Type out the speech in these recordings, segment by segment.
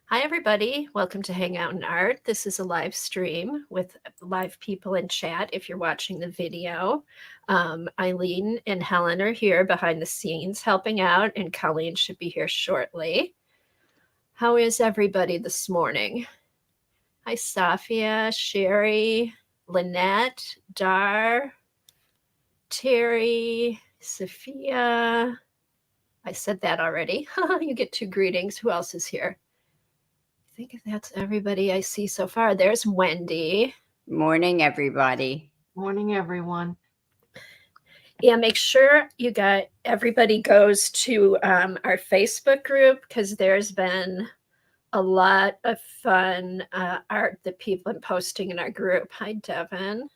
Hi, everybody. Welcome to Hangout and Art. This is a live stream with live people in chat if you're watching the video. Eileen and Helen are here behind the scenes helping out, and Colleen should be here shortly. How is everybody this morning? Hi, Safia, Sherry, Lynette, Dar, Terry, Sophia. I said that already. You get two greetings. Who else is here? I think that's everybody I see so far. There's Wendy. Morning, everybody. Morning, everyone. Yeah, make sure everybody goes to our Facebook group because there's been a lot of fun art that people have been posting in our group. Hi, Devin.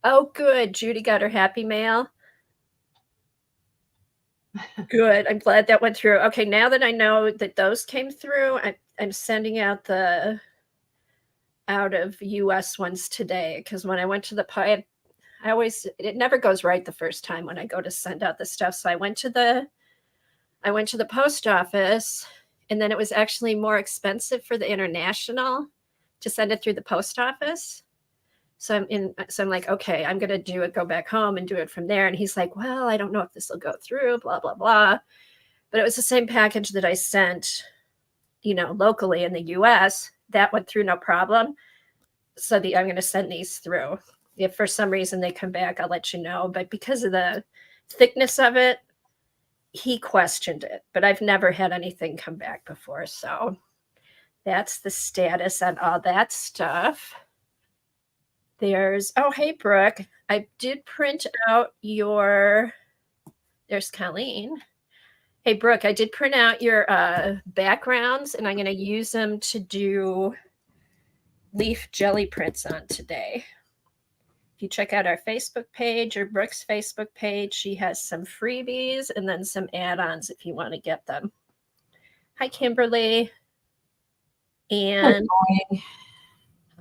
Oh, good. Judy got her happy mail. Good. I'm glad that went through. Okay, now that I know that those came through, I'm sending out the out of US ones today because when I went to the it never goes right the first time when I go to send out the stuff. So I went to the post office, and then it was actually more expensive for the international to send it through the post office. So I'm like, okay, I'm gonna go back home and do it from there. And he's like, well, I don't know if this will go through, blah, blah, blah. But it was the same package that I sent, locally in the US. That went through no problem. So I'm gonna send these through. If for some reason they come back, I'll let you know. But because of the thickness of it, he questioned it. But I've never had anything come back before. So that's the status on all that stuff. Hey, Brooke, I did print out there's Colleen. Hey, Brooke, I did print out your backgrounds, and I'm going to use them to do leaf jelly prints on today. If you check out our Facebook page or Brooke's Facebook page, she has some freebies and then some add-ons if you want to get them. Hi, Kimberly. And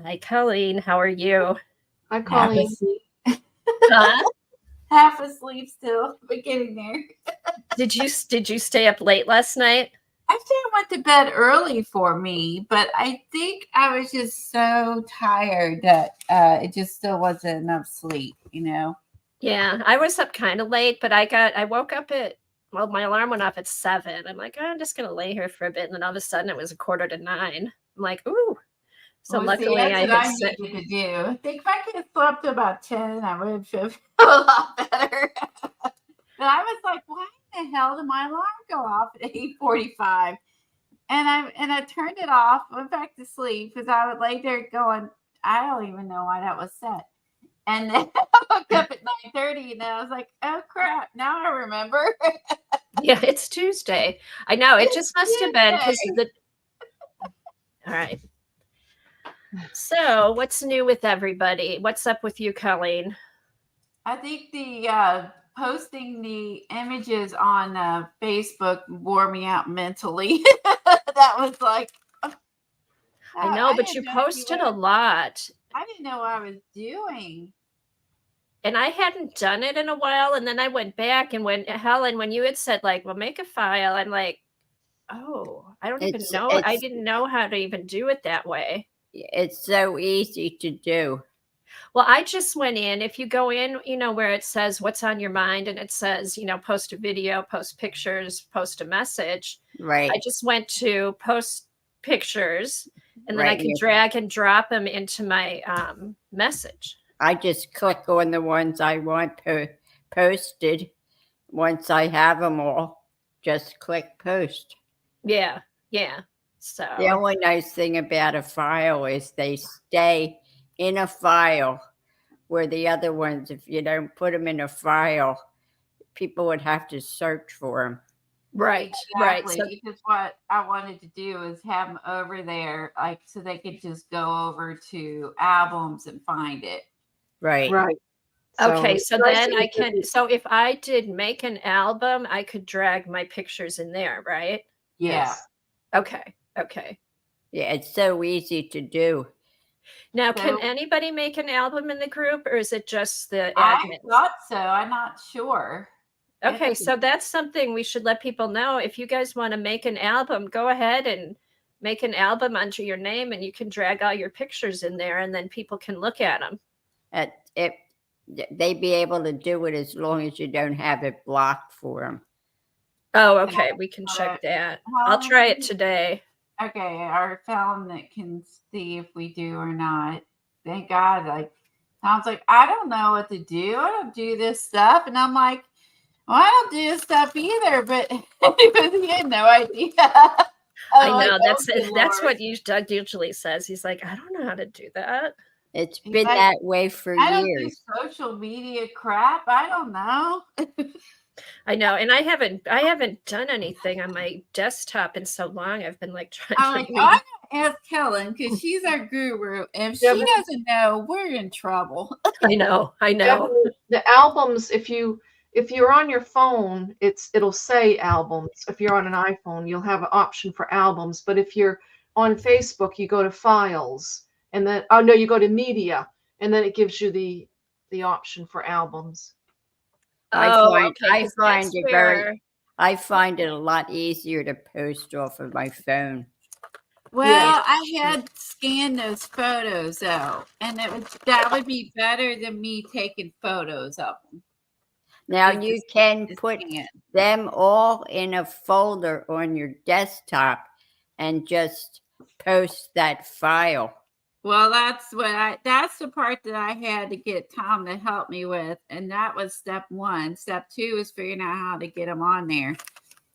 hi, Colleen. How are you? Hi, Colleen. Half asleep still, but getting there. Did you stay up late last night? I think I went to bed early for me, but I think I was just so tired that it just still wasn't enough sleep, Yeah, I was up kind of late, but I woke up my alarm went off at 7. I'm like, I'm just gonna lay here for a bit, and then all of a sudden it was 8:45. I'm like, ooh. So luckily that's what I needed to do. I think if I could have slept to about 10, I would have felt a lot better. But I was like, why in the hell did my alarm go off at 8:45? And I turned it off, went back to sleep because I would lay there going, I don't even know why that was set. And then I woke up at 9:30 and I was like, oh crap, now I remember. Yeah, it's Tuesday. I know, it just must have been because all right. So what's new with everybody? What's up with you, Colleen? I think the posting the images on Facebook wore me out mentally. That was like, I know, but you posted a lot. I didn't know what I was doing. And I hadn't done it in a while. And then I went back, and Helen, when you had said like, well, make a file, I'm like, oh, I don't even know. I didn't know how to even do it that way. It's so easy to do. Well, I just went in. If you go in, where it says what's on your mind, and it says, post a video, post pictures, post a message. Right. I just went to post pictures, and then I can drag and drop them into my message. I just click on the ones I want posted. Once I have them all, just click post. Yeah. So the only nice thing about a file is they stay in a file, where the other ones, if you don't put them in a file, people would have to search for them. Right. Exactly. So, because what I wanted to do is have them over there, like, so they could just go over to albums and find it. Right. Okay, so then I can. So if I did make an album, I could drag my pictures in there, right? Yeah. Okay. Yeah, it's so easy to do. Now, can anybody make an album in the group, or is it just the admins? I thought so. I'm not sure. Okay, so that's something we should let people know. If you guys want to make an album, go ahead and make an album under your name and you can drag all your pictures in there and then people can look at them. They'd be able to do it as long as you don't have it blocked for them. Oh, okay. We can check that. I'll try it today. Okay, our felon that can see if we do or not. Thank God. Like, Tom's like, I don't know what to do. I don't do this stuff. And I'm like, well, I don't do this stuff either. But because he had no idea. I know. Like, That's what Doug usually says. He's like, I don't know how to do that. It's been that way for I don't years. do social media crap. I don't know. I know, and I haven't done anything on my desktop in so long. I've been like trying I'm to like, read. I'm gonna ask Helen because she's our guru. And if she doesn't know, we're in trouble. I know. The albums, if you're on your phone, it'll say albums. If you're on an iPhone, you'll have an option for albums. But if you're on Facebook, you go to files, and then you go to media, and then it gives you the option for albums. I find it a lot easier to post off of my phone. Well, I had scanned those photos though, and that would be better than me taking photos of them. Now you can put them all in a folder on your desktop and just post that file. Well, that's the part that I had to get Tom to help me with. And that was step 1. Step 2 is figuring out how to get them on there.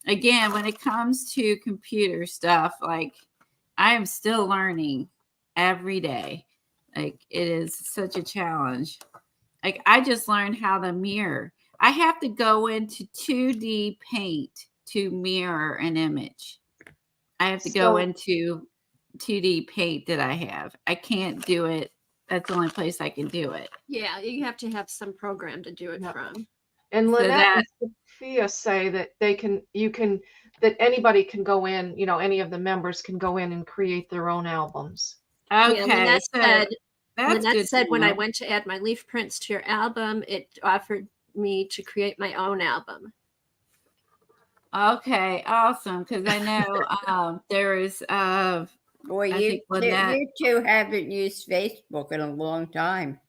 Again, when it comes to computer stuff, like I am still learning every day. Like it is such a challenge. Like I just learned how to mirror. I have to go into 2D paint to mirror an image. I have to go into 2D paint that I have. I can't do it. That's the only place I can do it. Yeah, you have to have some program to do it from. And Lynette and Sophia say that that anybody can go in, any of the members can go in and create their own albums. Okay. Yeah, Lynette said when I went. went to add my leaf prints to your album, it offered me to create my own album. Okay, awesome. Because I know there is Well, you two haven't used Facebook in a long time.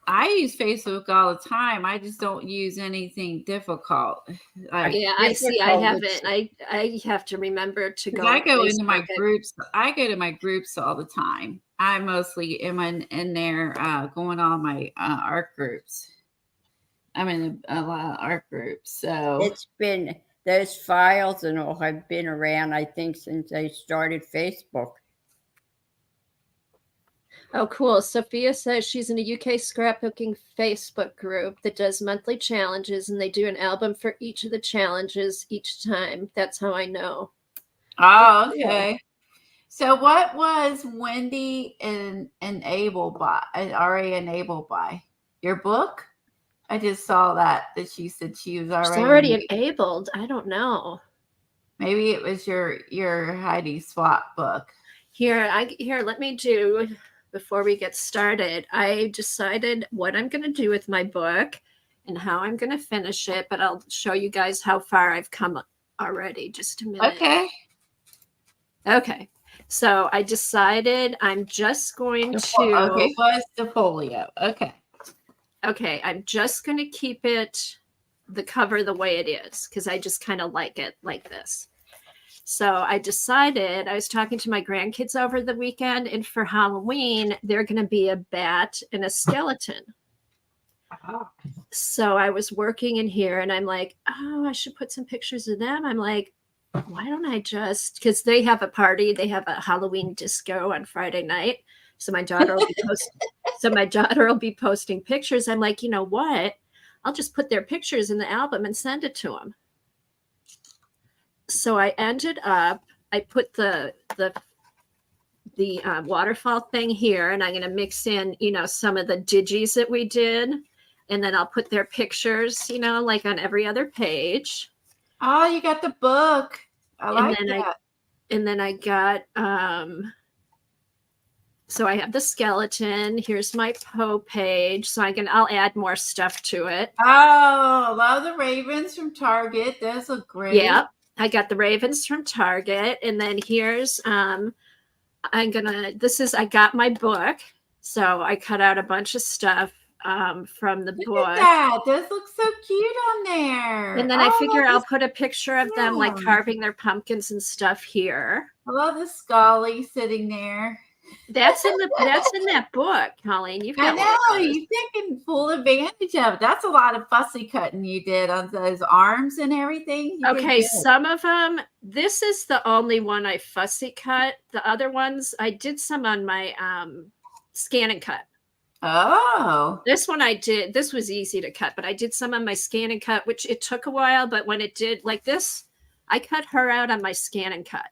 I use Facebook all the time. I just don't use anything difficult. I see. I haven't. I have to remember to go. I go into my groups. I go to my groups all the time. I mostly am in there going on my art groups. I'm in a lot of art groups. So it's been those files and all have been around, I think, since they started Facebook. Oh, cool. Sophia says she's in a UK scrapbooking Facebook group that does monthly challenges, and they do an album for each of the challenges each time. That's how I know. Oh, okay. So what was Wendy enabled by? Already enabled by your book? I just saw that she said she was already. She's already enabled. I don't know. Maybe it was your Heidi Swap book. Here, let me do. Before we get started, I decided what I'm going to do with my book and how I'm going to finish it, but I'll show you guys how far I've come already. Just a minute. Okay. So I decided I'm just going to. Okay, what's the folio? Okay, I'm just going to keep the cover the way it is because I just kind of like it like this. So I decided, I was talking to my grandkids over the weekend, and for Halloween, they're going to be a bat and a skeleton. Oh. So I was working in here and I'm like, oh, I should put some pictures of them. I'm like, why don't I just, because they have a party, they have a Halloween disco on Friday night. So my daughter will be posting pictures. I'm like, you know what? I'll just put their pictures in the album and send it to them. So I ended up, I put the waterfall thing here, and I'm going to mix in, some of the digis that we did. And then I'll put their pictures, like on every other page. Oh, you got the book. I like that. And then I got, so I have the skeleton. Here's my Poe page. So I'll add more stuff to it. Oh, love the ravens from Target. Those look great. Yeah. I got the Ravens from Target, and then here's I got my book, so I cut out a bunch of stuff from the Look book. at that. Those look so cute on there. And then I figure I'll this- put a picture of them like Yeah. carving their pumpkins and stuff here. I love the Scully sitting there. That's in that book, Colleen. You've I got one of know, those. you've taken full advantage of it. That's a lot of fussy cutting you did on those arms and everything. You did Okay, good. some of them, this is the only one I fussy cut. The other ones, I did some on my scan and cut. Oh. This one I did, this was easy to cut, but I did some on my scan and cut, which it took a while, but when it did, like this, I cut her out on my scan and cut.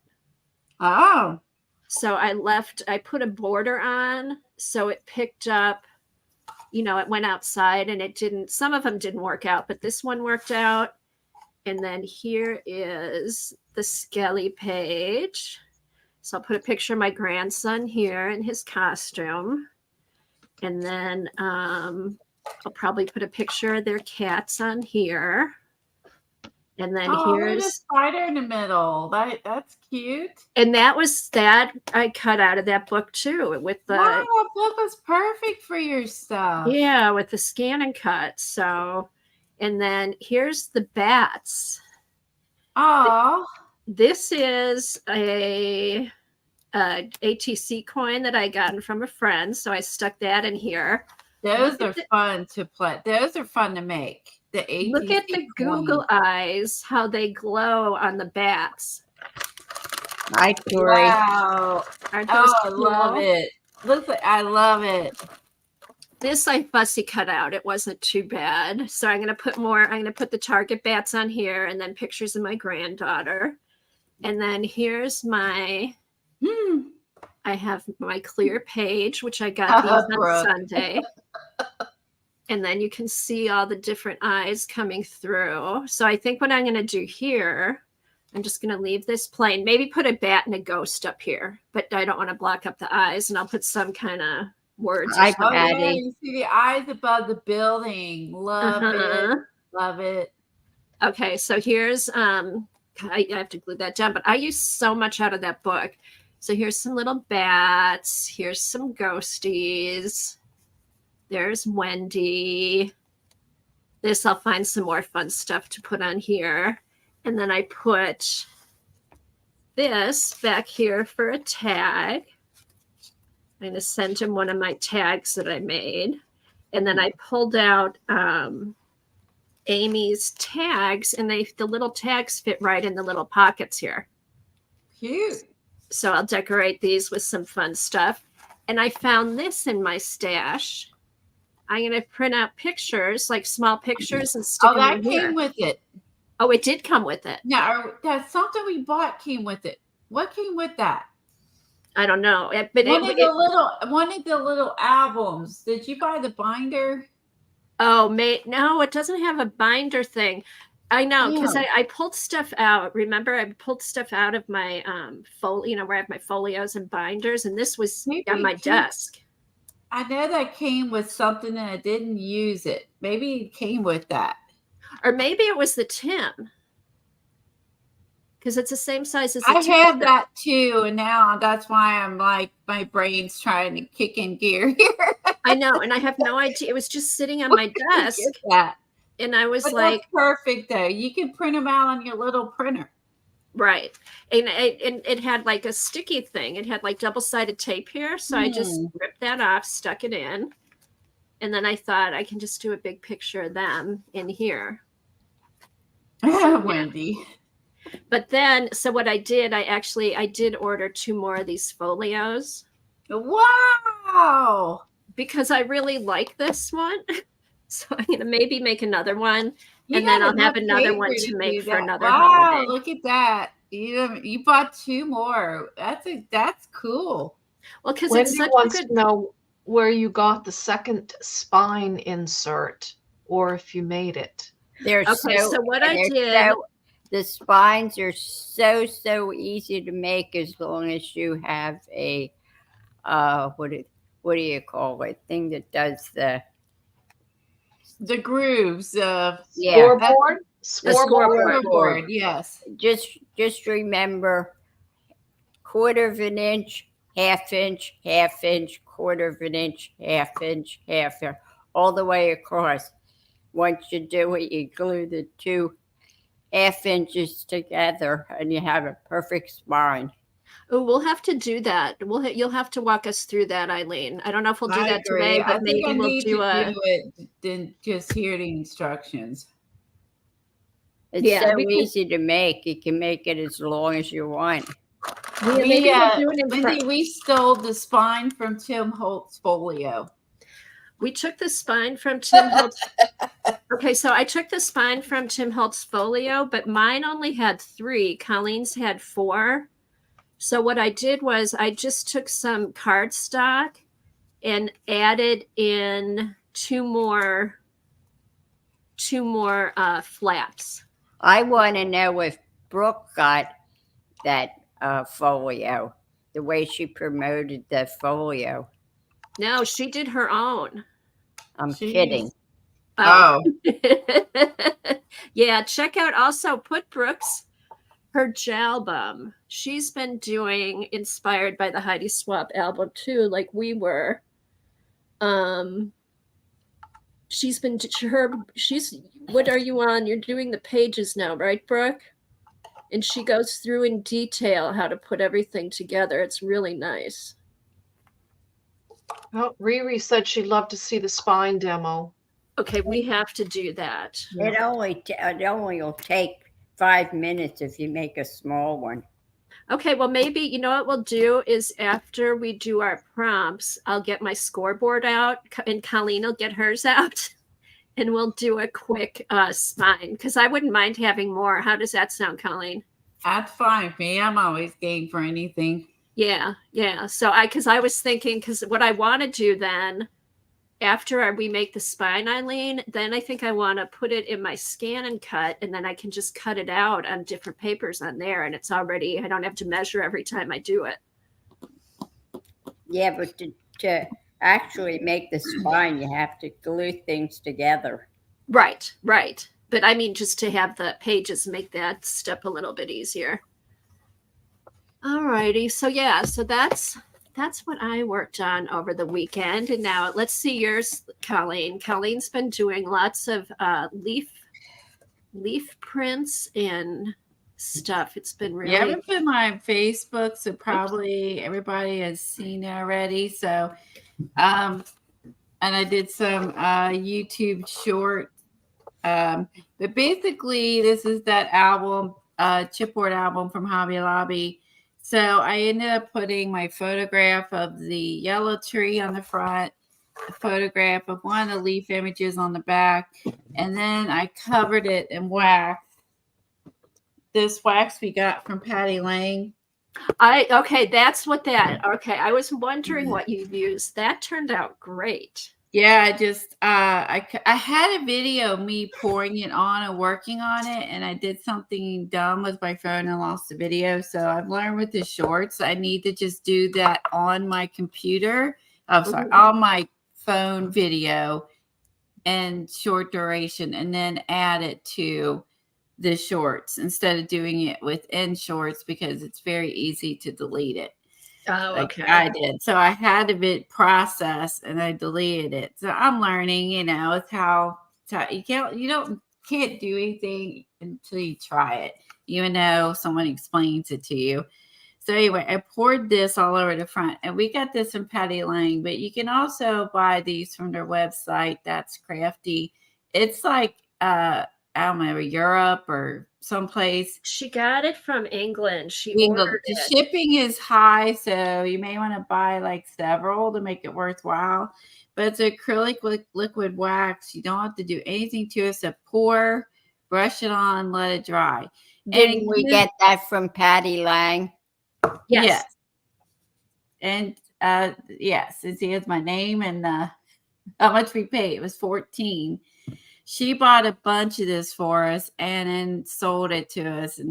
Oh. So I put a border on, so it picked up, it went outside and some of them didn't work out, but this one worked out. And then here is the Skelly page. So I'll put a picture of my grandson here in his costume. And then I'll probably put a picture of their cats on here. And then Oh, there's a here's, spider in the middle. That's cute. and that I cut out of that book too with the, Wow, that book was perfect for your stuff. yeah, with the scan and cut. So, and then here's the bats. Oh. This is a ATC coin that I gotten from a friend, so I stuck that in here. Those Look are at the- fun to play. Those are fun to make. The Look at the ATC Google coin. eyes, how they glow on the bats. Hi, Tori. Wow. Aren't those Oh, I love cool? it. I love it. This I fussy cut out. It wasn't too bad. So I'm going to put the Target bats on here and then pictures of my granddaughter. And then here's I have my clear page, which I got these on Brooke. Sunday. And then you can see all the different eyes coming through. So I think what I'm going to do here, I'm just going to leave this plain. Maybe put a bat and a ghost up here, but I don't want to block up the eyes. And I'll put some kind of words. or Hi, something. Oh, yeah, Patty. you see the eyes above the building. Love Uh-huh. it. Love it. Okay, so here's I have to glue that down, but I use so much out of that book. So here's some little bats. Here's some ghosties. There's Wendy. This I'll find some more fun stuff to put on here. And then I put this back here for a tag. I'm going to send him one of my tags that I made. And then I pulled out Amy's tags, and the little tags fit right in the little pockets here. Cute. So I'll decorate these with some fun stuff. And I found this in my stash. I'm going to print out pictures, like small pictures, and stick Oh, them that in here. came with it. Oh, it did come with it. No, that's something we bought came with it. What came with that? I don't know. But One of the little albums. Did you buy the binder? no, it doesn't have a binder thing. I know, because Yeah. I pulled stuff out. Remember, I pulled stuff out of my where I have my folios and binders, and this was Maybe on my it came- desk. I know that came with something and I didn't use it. Maybe it came with that. Or maybe it was the Tim. Because it's the same size as the I Tim. had that too, and now that's why I'm like my brain's trying to kick in gear here. I know, and I have no idea. It was just sitting on my desk, Get that. and I was But like, that's perfect though. You can print them out on your little printer. right. And it had like a sticky thing. It had like double-sided tape here. So I just ripped that off, stuck it in. And then I thought I can just do a big picture of them in here. Wendy. But then, so what I did, I did order 2 more of these folios Wow. because I really like this one. So I'm going to maybe make another one. You And then got I'll have enough another paper one to to do make for that. another wow, holiday. Look at that. You bought 2 more. That's cool. Well, because it's Wendy such a wants good. to know where you got the second spine insert, or if you made it. They're Okay, so what I they're did- the spines are so easy to make as long as you have a what do you call it? Thing that does the The grooves of yeah. Scoreboard? Scoreboard. Scoreboard, yes. Just remember 1/4 of an inch, 1/2 inch, 1/4 of an inch, 1/2 inch, all the way across. Once you do it, you glue the 2 1/2 inches together and you have a perfect spine. Oh, we'll have to do that. You'll have to walk us through that, Eileen. I don't know if we'll do I that agree. today, I but think maybe I we'll need do to a. do it than just hear the instructions. It's Yeah, so we can- easy to make. You can make it as long as you want. Maybe we'll do it in Lindsay, we stole the spine from Tim Holtz Folio. We took the spine from Tim Holtz. Okay, so I took the spine from Tim Holtz Folio, but mine only had 3. Colleen's had 4. So what I did was I just took some cardstock and added in 2 more flaps. I want to know if Brooke got that folio, the way she promoted the folio. No, she did her own. I'm She kidding. used- Oh, Yeah, check out also put Brooks her Jalbum. She's been doing inspired by the Heidi Swap album too, like we were. She's been she's what are you on? You're doing the pages now, right, Brooke? And she goes through in detail how to put everything together. It's really nice. Oh, Riri said she'd love to see the spine demo. Okay, we have to do that. It only will take 5 minutes if you make a small one. Okay, well, maybe, you know what we'll do is after we do our prompts, I'll get my scoreboard out and Colleen will get hers out and we'll do a quick spine because I wouldn't mind having more. How does that sound, Colleen? that's fine with me. I'm always game for anything. Yeah. So because I was thinking, because what I want to do then, after we make the spine, Eileen, then I think I want to put it in my Scan and Cut, and then I can just cut it out on different papers on there, and it's already, I don't have to measure every time I do it. Yeah, but to actually make the spine, you have to glue things together. Right. But I mean, just to have the pages make that step a little bit easier. All righty. So yeah, so that's what I worked on over the weekend. And now let's see yours, Colleen. Colleen's been doing lots of leaf prints and stuff. It's been really. Yeah, I've been on Facebook, so probably everybody has seen it already. So, and I did some YouTube short. But basically, this is that album, chipboard album from Hobby Lobby. So I ended up putting my photograph of the yellow tree on the front, a photograph of one of the leaf images on the back, and then I covered it in wax. This wax we got from Patty Lang. Okay, that's what that. Okay, I was wondering what you used. That turned out great. Yeah, I just I had a video of me pouring it on and working on it, and I did something dumb with my phone and lost the video. So I've learned with the shorts, I need to just do that on my computer. I'm sorry, on my phone video and short duration, and then add it to the shorts instead of doing it within shorts because it's very easy to delete it. Oh, Like okay. I did. So I had a bit process and I deleted it. So I'm learning, it's how you can't do anything until you try it, even though someone explains it to you. So anyway, I poured this all over the front, and we got this from Patty Lang, but you can also buy these from their website. That's Crafty. It's like I don't know, Europe or someplace. She got it from England. She ordered The it. shipping is high, so you may want to buy like several to make it worthwhile. But it's acrylic with liquid wax. You don't have to do anything to it except pour, brush it on, let it dry. Didn't we get that from Patty Lang? Yes. And yes, it has my name and how much we paid. It was $14. She bought a bunch of this for us and then sold it to us.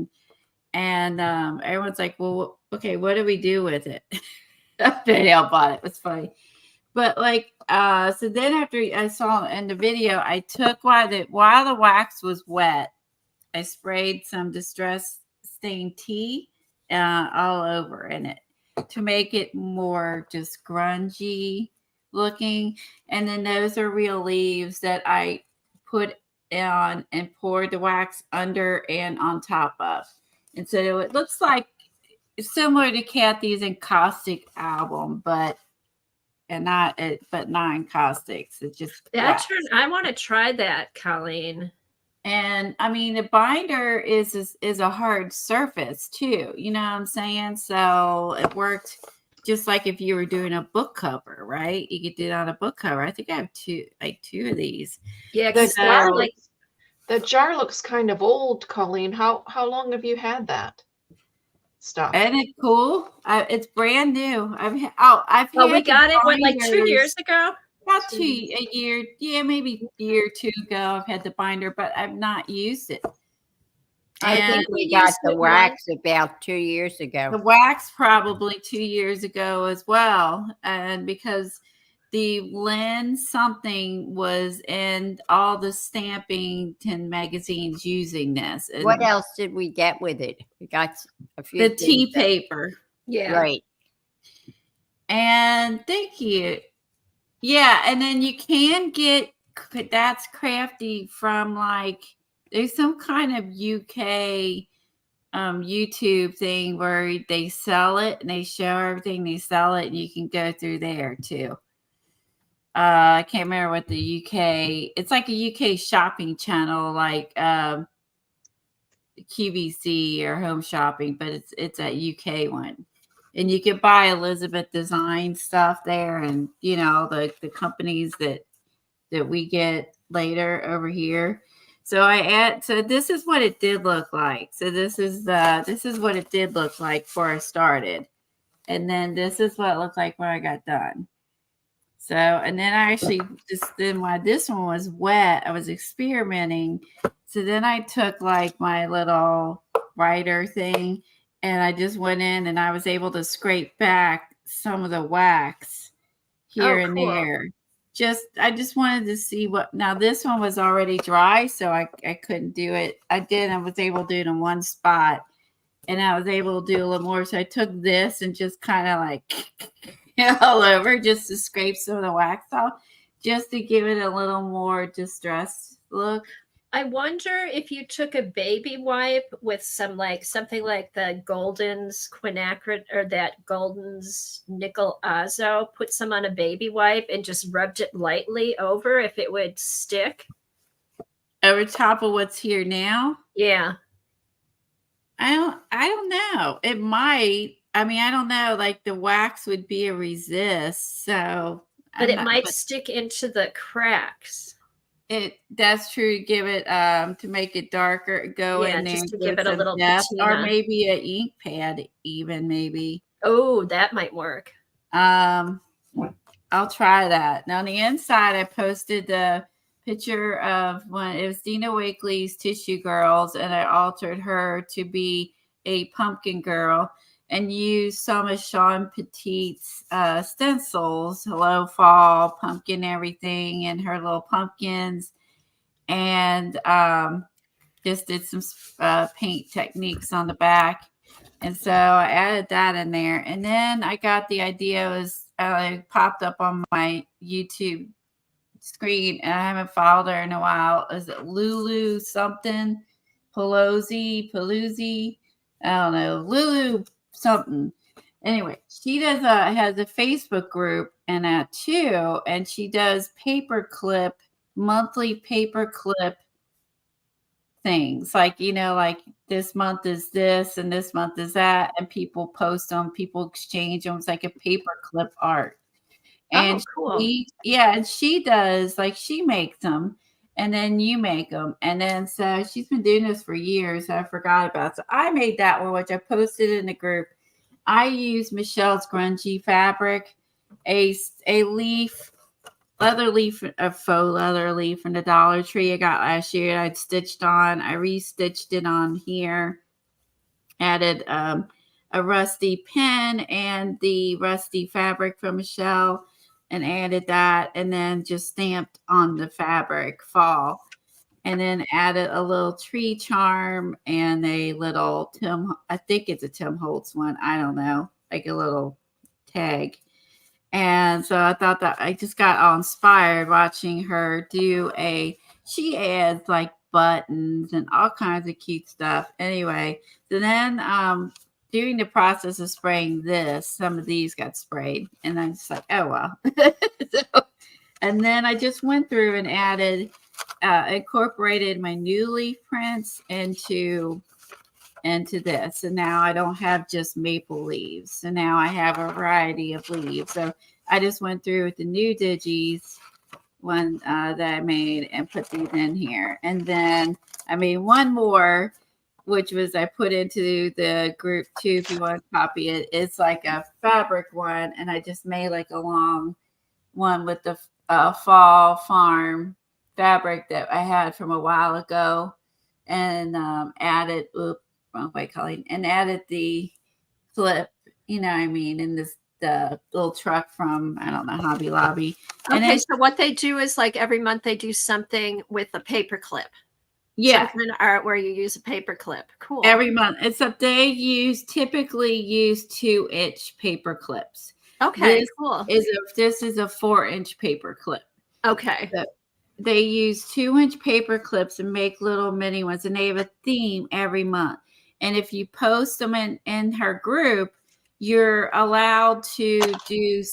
And everyone's like, well, okay, what do we do with it? Danielle bought it. It was funny. But so then after I saw in the video, I took while the wax was wet, I sprayed some Distress Stained tea all over in it to make it more just grungy looking. And then those are real leaves that I put on and poured the wax under and on top of. And so it looks like it's similar to Kathy's Encaustic album, but not encaustics. It's just wax. I want to try that, Colleen. And I mean, the binder is a hard surface too. You know what I'm saying? So it worked just like if you were doing a book cover, right? You could do it on a book cover. I think I have two of these. Yeah, The because jar, like the jar looks kind of old, Colleen. How long have you had that stuff? Isn't it cool? It's brand new. I've had we got it like 2 binders. years ago. About a year, yeah, maybe a year or two ago. I've had the binder, but I've not used it. I And think we got the wax about 2 years ago. the wax probably 2 years ago as well. And because the Lynn something was in all the Stampington magazines using this. And What else did we get with it? We got a few. the tea paper. Yeah. Right. And thank you. Yeah, and then you can get that's crafty from like there's some kind of UK YouTube thing where they sell it and they show everything, they sell it, and you can go through there too. I can't remember what the UK. It's like a UK shopping channel, like QVC or Home Shopping, but it's a UK one. And you can buy Elizabeth Design stuff there, and you know the companies that we get later over here. So so this is what it did look like. So this is what it did look like before I started, and then this is what it looked like when I got done. So and then I actually while this one was wet, I was experimenting. So then I took like my little writer thing. And I just went in and I was able to scrape back some of the wax here and there. I just wanted to see now this one was already dry, so I couldn't do it. I was able to do it in one spot and I was able to do a little more. So I took this and just kind of like all over just to scrape some of the wax off, just to give it a little more distressed look. I wonder if you took a baby wipe with something like the Golden's quinacridone or that Golden's nickel azo, put some on a baby wipe and just rubbed it lightly over, if it would stick. Over top of what's here now? Yeah. I don't know. It might. I mean, I don't know. Like the wax would be a resist, so. But it might stick into the cracks. That's true. Give it to make it darker. Go in there just to give it a little depth, or patina. maybe an ink pad, even maybe. Oh, that might work. I'll try that. Now on the inside, I posted the picture of when it was Dina Wakley's Tissue Girls, and I altered her to be a pumpkin girl and used some of Sean Petit's stencils, Hello Fall, pumpkin everything, and her little pumpkins, and just did some paint techniques on the back. And so I added that in there. And then I got the idea it popped up on my YouTube screen, and I haven't followed her in a while. Is it Lulu something? Paluzzi? I don't know. Lulu something. Anyway, she has a Facebook group and that too, and she does monthly paperclip things, like, you know, like this month is this and this month is that, and people post them, people exchange them. It's like a paperclip art. And cool. And she does, like, she makes them and then you make them. And then so she's been doing this for years. I forgot about it. So I made that one, which I posted in the group. I used Michelle's Grungy fabric, a leather leaf, a faux leather leaf from the Dollar Tree I got last year. I'd stitched on. I restitched it on here. Added a rusty pen and the rusty fabric from Michelle, and added that, and then just stamped on the fabric fall. and then added a little tree charm and a little I think it's a Tim Holtz one. I don't know, like a little tag. And so I thought that I just got all inspired watching her she adds like buttons and all kinds of cute stuff. Anyway, so then during the process of spraying this, some of these got sprayed, and I'm just like, oh well. And then I just went through and added, incorporated my new leaf prints into this. And now I don't have just maple leaves. So now I have a variety of leaves. So I just went through with the new digis one that I made and put these in here. And then I made one more, which was I put into the group too, if you want to copy it. It's like a fabric one. And I just made like a long one with the fall farm fabric that I had from a while ago, and added and added the clip, you know what I mean, in the little truck from, I don't know, Hobby Lobby. And Okay, then, so what they do is like every month they do something with a paper clip. yeah, Some kind of art where you use a paper clip. Cool. every month. Except they typically use 2-inch paper clips. Okay, This cool. This is a 4-inch paper clip. Okay. So they use 2-inch paper clips and make little mini ones, and they have a theme every month. And if you post them in her group, you're allowed to do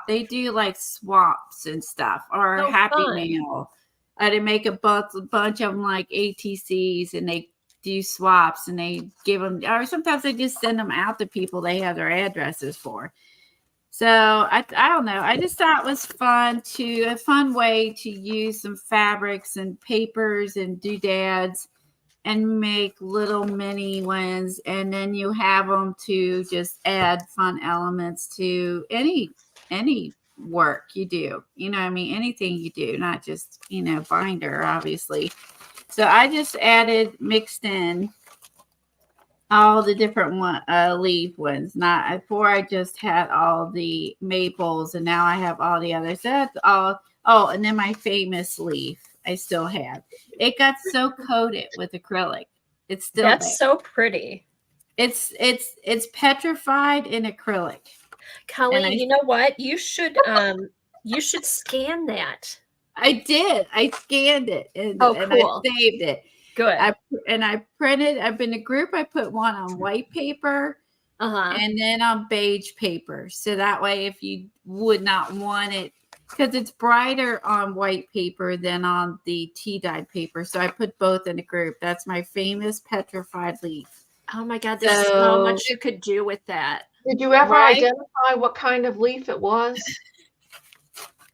They do like swaps and stuff, or Oh, Happy fun. Mail. I did make a bunch of them like ATCs, and they do swaps, and they give them, or sometimes they just send them out to people they have their addresses for. So I don't know. I just thought it was a fun way to use some fabrics and papers and doodads and make little mini ones. And then you have them to just add fun elements to any work you do. You know what I mean? Anything you do, not just, binder, obviously. So I just mixed in all the different leaf ones. Not before, I just had all the maples, and now I have all the others. So that's all. Oh, and then my famous leaf I still have. It got so coated with acrylic. It's still That's there. so pretty. It's petrified in acrylic. Colleen, you know what? You should scan that. I did. I scanned it and Oh, I cool. saved it. Good. I printed. I've been a group. I put one on white paper. And then on beige paper. So that way, if you would not want it, because it's brighter on white paper than on the tea-dyed paper. So I put both in a group. That's my famous petrified leaf. Oh my God, there's so much you could do with that. Did you ever identify what kind of leaf it was?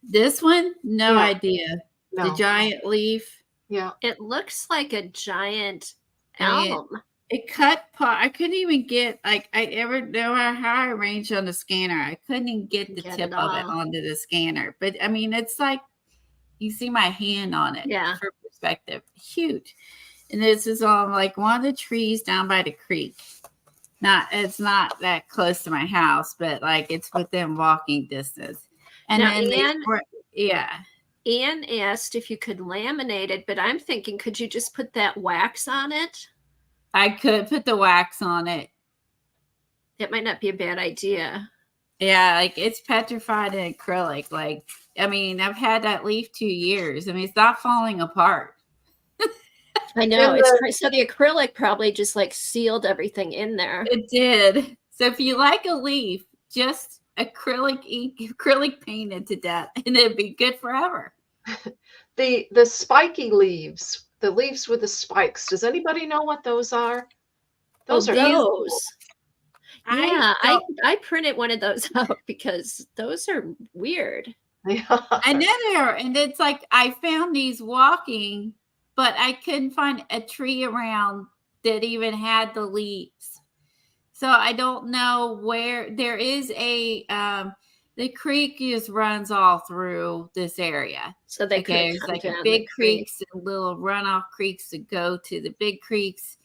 This one? No Yeah. idea. No. The giant leaf. Yeah. It looks like a giant album. It cut part. I couldn't even get, like, no matter how I arranged on the scanner, I couldn't even get the tip of it onto the scanner. But I mean, it's like, you see my hand on it. Yeah. For perspective. Huge. And this is on like one of the trees down by the creek. It's not that close to my house, but like it's within walking distance. And now, then Anne asked if you could laminate it, but I'm thinking, could you just put that wax on it? I could put the wax on it. That might not be a bad idea. Yeah, like it's petrified in acrylic. Like, I mean, I've had that leaf 2 years. I mean, it's not falling apart. I know. So the acrylic probably just like sealed everything in there. It did. So if you like a leaf, just acrylic painted to death, and it'd be good forever. The spiky leaves, the leaves with the spikes. Does anybody know what those are? Those are those. Cool. Yeah, I printed one of those out because those are weird. Yeah. I know they are, and it's like I found these walking, but I couldn't find a tree around that even had the leaves. So I don't know where there is the creek just runs all through this area. So they there's like a big creeks and little runoff creeks that go to the big creeks,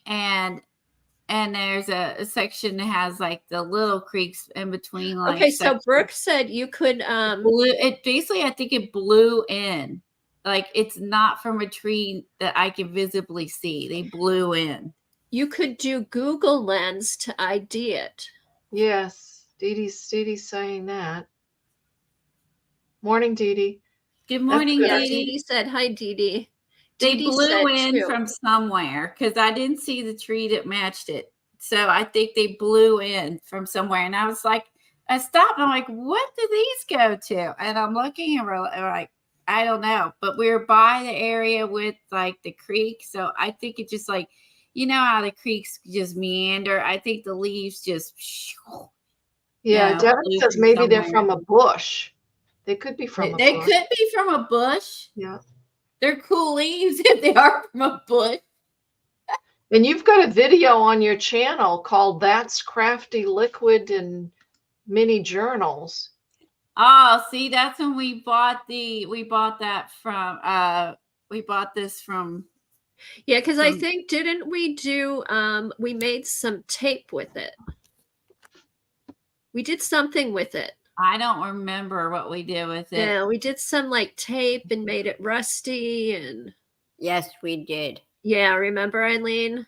and there's a section that has like the little creeks in between. Like, okay, so Brooke said you could it basically, I think it blew in like it's not from a tree that I can visibly see. They blew in. You could do Google Lens to ID it. Yes, Dee Dee's saying that. Morning, Dee Dee. Good morning, good. Yeah, Dee Dee Dee. Dee said, hi, Dee Dee. They Dee Dee blew said in too. from somewhere because I didn't see the tree that matched it. So I think they blew in from somewhere. And I was like, I stopped. And I'm like, what do these go to? And I'm looking and we're like, I don't know. But we were by the area with like the creek. So I think it just like, you know how the creeks just meander. I think the leaves just. Yeah, know, Devin blew says from maybe they're somewhere. from a bush. They could be from a They bush. could be from a bush. Yeah. They're cool leaves if they are from a bush. And you've got a video on your channel called That's Crafty Liquid and Mini Journals. Oh, see, that's when we bought this from. Yeah, because I think, didn't we do, we made some tape with it. We did something with it. I don't remember what we did with it. Yeah, we did some like tape and made it rusty and. Yes, we did. Yeah, remember, Eileen?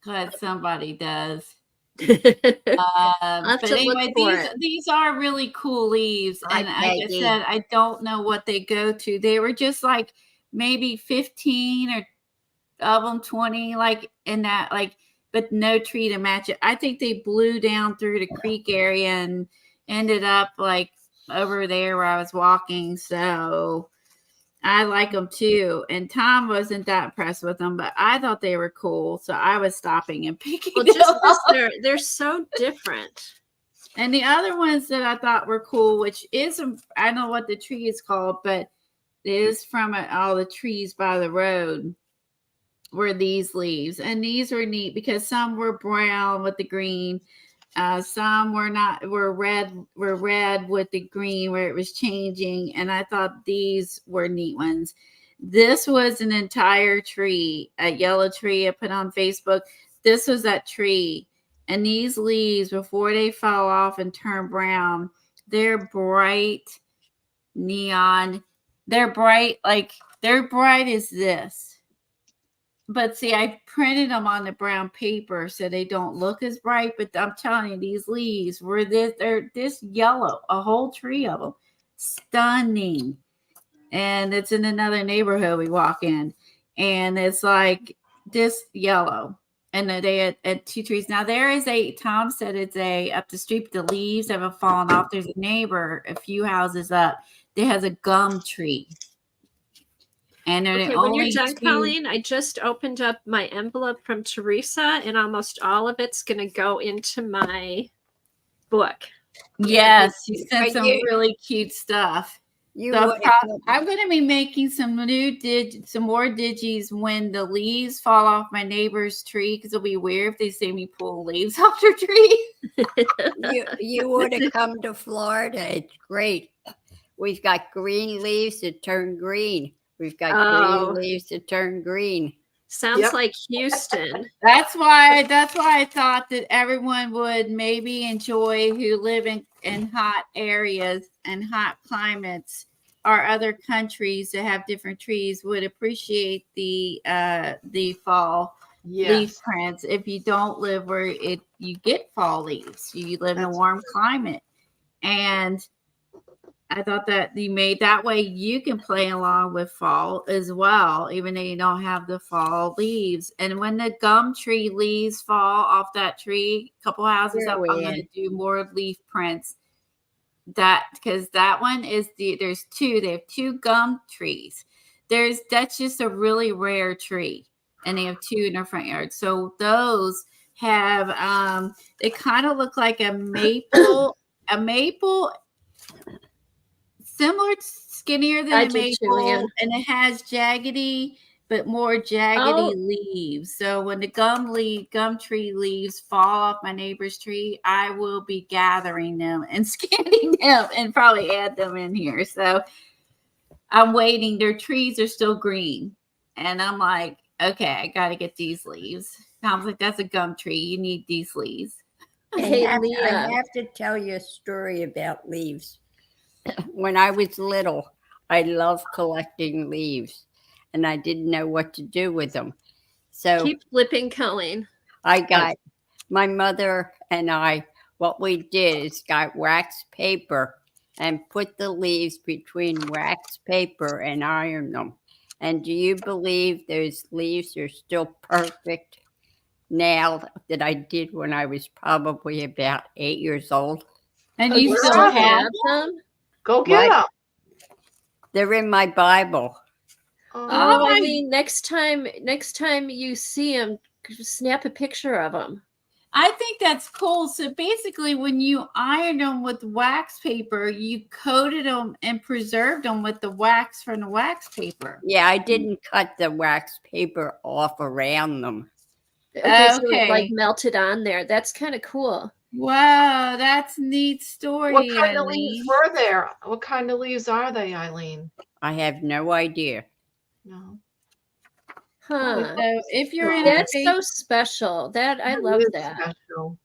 Glad somebody does. I'll have But to anyway, look for it. these are really cool leaves. Hi, And like I Peggy. said, I don't know what they go to. They were just like maybe 15 or of them, 20, like in that, like, but no tree to match it. I think they blew down through the creek area and ended up like over there where I was walking. So I like them too. And Tom wasn't that impressed with them, but I thought they were cool. So I was stopping and picking Well, them just up. 'cause they're so different. And the other ones that I thought were cool, which is, I don't know what the tree is called, but it is from all the trees by the road, were these leaves. And these were neat because some were brown with the green. Some were red with the green where it was changing. And I thought these were neat ones. This was an entire tree, a yellow tree I put on Facebook. This was that tree. And these leaves, before they fall off and turn brown, they're bright neon. They're bright as this. But see, I printed them on the brown paper so they don't look as bright. But I'm telling you, these leaves were they're this yellow, a whole tree of them. Stunning. And it's in another neighborhood we walk in. And it's like this yellow. And they had 2 trees. Now Tom said it's up the street, the leaves haven't fallen off. There's a neighbor a few houses up that has a gum tree. And Okay, when you're done, Colleen, I just opened up my envelope from Teresa, and almost all of it's going to go into my book. Yes, you sent Are some you- really cute stuff. You So would I'm going to be making some more digis when the leaves fall off my neighbor's tree, because it'll be weird if they see me pull leaves off their tree. you would have come to Florida. It's great. We've got green leaves that turn green. We've got green leaves that turn green. Sounds like Houston. That's why I thought that everyone would maybe enjoy who live in hot areas and hot climates or other countries that have different trees would appreciate the fall leaf prints. If you don't live where you get fall leaves, you live in a warm climate. And I thought that you made that way you can play along with fall as well, even though you don't have the fall leaves. And when the gum tree leaves fall off that tree, a couple houses up, I'm going to do more leaf prints. Because that one is there's 2. They have 2 gum trees. That's just a really rare tree, and they have 2 in their front yard. So those have they kind of look like a maple, similar, skinnier than a maple, and it has jaggedy, but more jaggedy leaves. So when the gum tree leaves fall off my neighbor's tree, I will be gathering them and scanning them and probably add them in here. So I'm waiting. Their trees are still green. And I'm like, okay, I got to get these leaves. Tom's like, that's a gum tree. You need these leaves. Hey, I Leah. have to tell you a story about leaves. When I was little, I love collecting leaves, and I didn't know what to do with them. So Keep flipping, Colleen. I got my mother and I, what we did is got wax paper and put the leaves between wax paper and iron them. And do you believe those leaves are still perfect now that I did when I was probably about 8 years old? And Oh, you you still still have them? Go get What? them. They're in my Bible. Oh, Oh my- Eileen, next time you see them, snap a picture of them. I think that's cool. So basically, when you ironed them with wax paper, you coated them and preserved them with the wax from the wax paper. Yeah, I didn't cut the wax paper off around them. Okay, so it like Okay. melted on there. That's kind of cool. Wow, that's a neat story. What kind of leaves Eileen. were there? What kind of leaves are they, Eileen? I have no idea. No. Huh. So if you're in That's our so special. That I It love is that. special.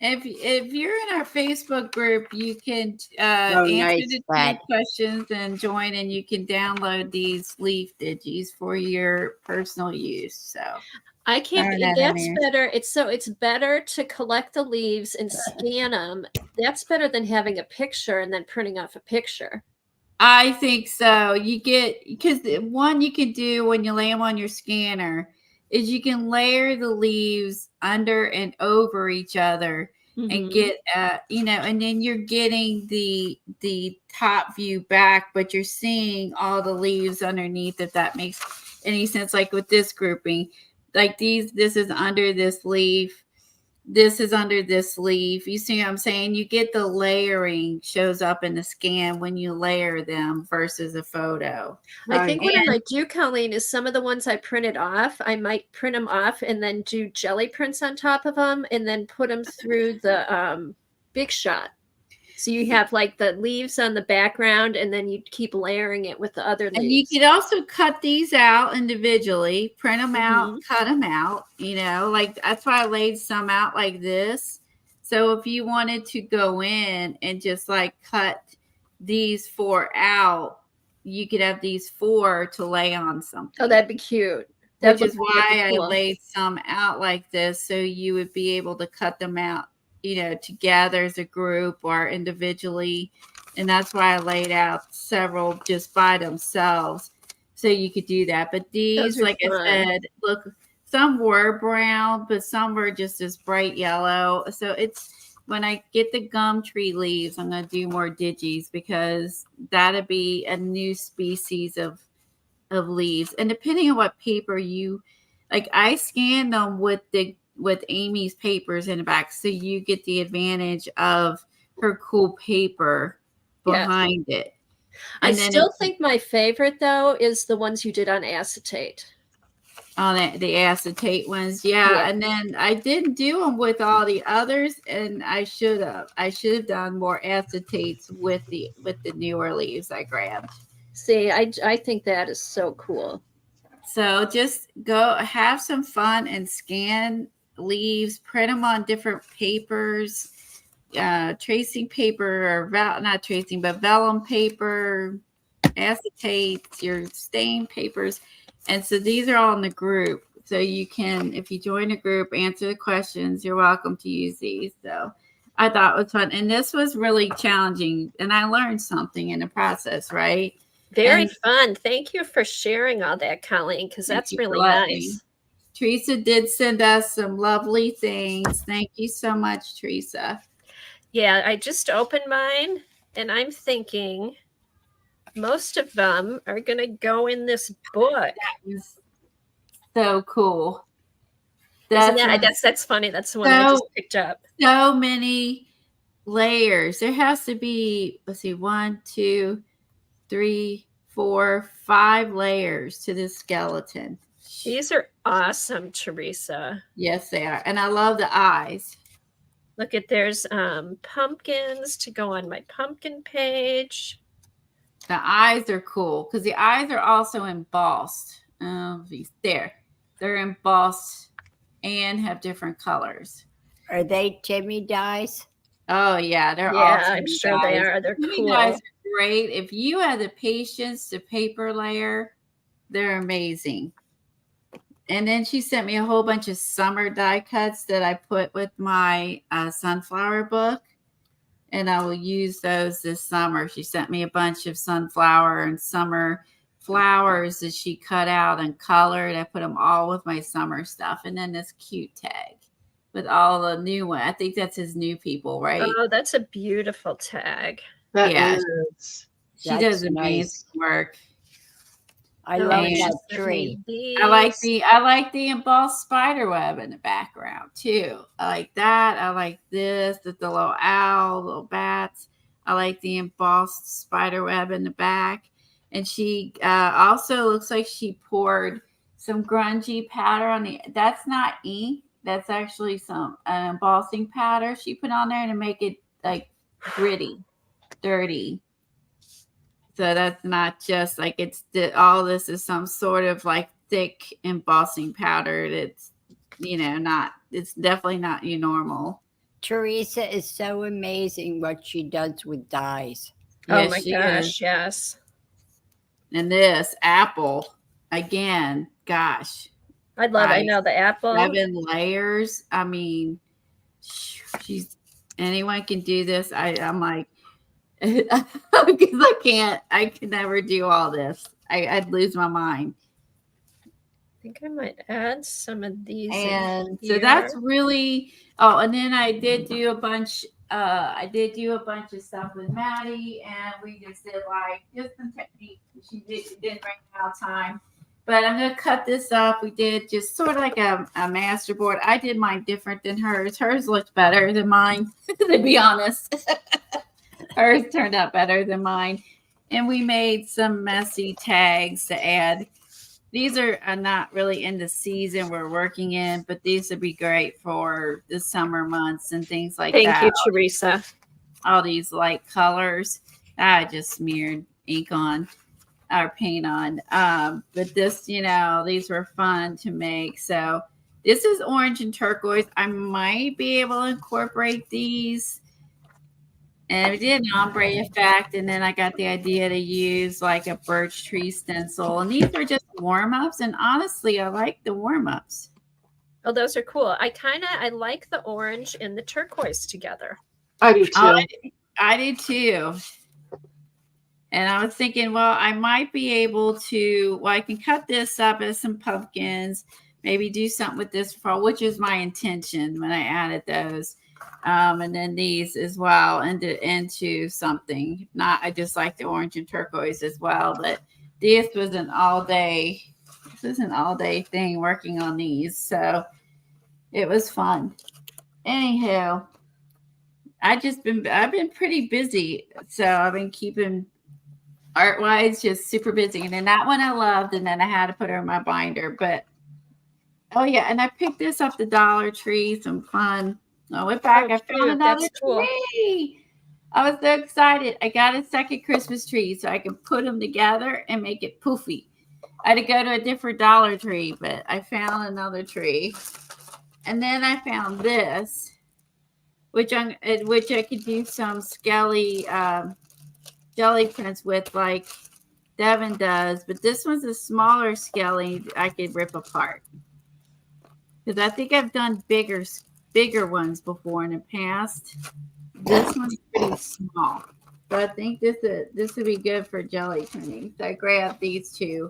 if you're in our Facebook group, you can Oh, answer nice, the Pat. 2 questions and join, and you can download these leaf digis for your personal use. So I can't. Darn that, That's Amir. better. It's better to collect the leaves and scan them. That's better than having a picture and then printing off a picture. I think so. You get, because one you can do when you lay them on your scanner is you can layer the leaves under and over each other and Mhm. get and then you're getting the top view back, but you're seeing all the leaves underneath, if that makes any sense. Like with this grouping, like this is under this leaf, this is under this leaf. You see what I'm saying? You get the layering shows up in the scan when you layer them versus a photo. I think what I And- might do, Colleen, is some of the ones I printed off, I might print them off and then do jelly prints on top of them and then put them through the Big Shot. So you have like the leaves on the background and then you keep layering it with the other And you leaves. could also cut these out individually, print them out, Mhm. cut them out, like that's why I laid some out like this. So if you wanted to go in and just like cut these 4 out, you could have these 4 to lay on something. Oh, that'd be cute. Which That'd is look why really I cool. laid some out like this, so you would be able to cut them out, together as a group or individually. And that's why I laid out several just by themselves, so you could do that. But these, Those are like I fun. said, look, some were brown, but some were just this bright yellow. So it's, when I get the gum tree leaves, I'm going to do more digis, because that'd be a new species of leaves. And depending on what paper you like, I scan them with Amy's papers in the back, so you get the advantage of her cool paper Yes. behind it. I And then still think my favorite though is the ones you did on acetate. on the acetate ones, yeah. And then I didn't do them with all the others, and I should have done more acetates with the newer leaves I grabbed. See, I think that is so cool. So just go have some fun and scan leaves, print them on different papers, tracing paper, or not tracing, but vellum paper, acetates, your stain papers. And so these are all in the group. So you can, if you join a group, answer the questions, you're welcome to use these. So I thought it was fun. And this was really challenging. And I learned something in the process, right? Very And- fun. Thank you for sharing all that, Colleen, because Thank that's you for really letting nice. me. Teresa did send us some lovely things. Thank you so much, Teresa. Yeah, I just opened mine and I'm thinking most of them are going to go in this book. That was so cool. That's funny. That's the one I just So- picked up. So many layers. There has to be, let's see, 1, 2, 3, 4, 5 layers to this skeleton. These are awesome, Teresa. Yes, they are. And I love the eyes. Look at there's pumpkins to go on my pumpkin page. The eyes are cool because the eyes are also embossed. They're embossed and have different colors. Are they Timmy dyes? Oh yeah, they're Yeah, awesome. I'm sure they are. They're Timmy cool. dyes are great. If you have the patience to paper layer, they're amazing. And then she sent me a whole bunch of summer die cuts that I put with my sunflower book. And I will use those this summer. She sent me a bunch of sunflower and summer flowers that she cut out and colored. I put them all with my summer stuff. And then this cute tag with all the new one. I think that's his new people, right? Oh, that's a beautiful tag. That Yeah. is. She That's does amazing nice. work. I Oh, love she that sent me tree. these. I like the embossed spider web in the background too. I like that. I like this with the little owl, little bats. I like the embossed spider web in the back. And she also looks like she poured some grungy powder on the. That's not ink. That's actually some embossing powder she put on there to make it like gritty, dirty. So that's not just like all this is some sort of like thick embossing powder. That's, it's definitely not your normal. Teresa is so amazing what she does with dyes. Oh Yes, my she gosh, is. yes. And this apple, again, gosh, I love it. I Right. know the apple. 7 layers. I mean, anyone can do this. I'm like, because I can never do all this. I'd lose my mind. I think I might add some of these. And in so here. that's really, and then I did do a bunch of stuff with Maddie, and we just did just some technique. She didn't right now time, but I'm gonna cut this up. We did just sort of like a master board. I did mine different than hers. Hers looked better than mine, to be honest. Hers turned out better than mine. And we made some messy tags to add. These are not really in the season we're working in, but these would be great for the summer months and things like that. Thank you, Teresa. All these light colors. I just smeared ink on or paint on. But this, these were fun to make. So this is orange and turquoise. I might be able to incorporate these. And we did an ombre effect, and then I got the idea to use like a birch tree stencil. And these are just warm-ups, and honestly, I like the warm-ups. Oh, those are cool. I like the orange and the turquoise together. I do too. I do too. And I was thinking, well, I might be able to, I can cut this up as some pumpkins, maybe do something with this fall, which is my intention when I added those. And then these as well into something. I just like the orange and turquoise as well, but this was an all day thing working on these. So it was fun. Anywho, I've been pretty busy. So I've been keeping art wise just super busy. And then that one I loved, and then I had to put her in my binder. But oh yeah, and I picked this up the Dollar Tree, some fun. I went back. I found another tree. I was so excited. I got a second Christmas tree so I can put them together and make it poofy. I had to go to a different Dollar Tree, but I found another tree. And then I found this, which I could do some skelly jelly prints with, like Devin does. But this one's a smaller skelly I could rip apart, because I think I've done bigger ones before in the past. This one's pretty small, so I think this would be good for jelly printing. So I grabbed these two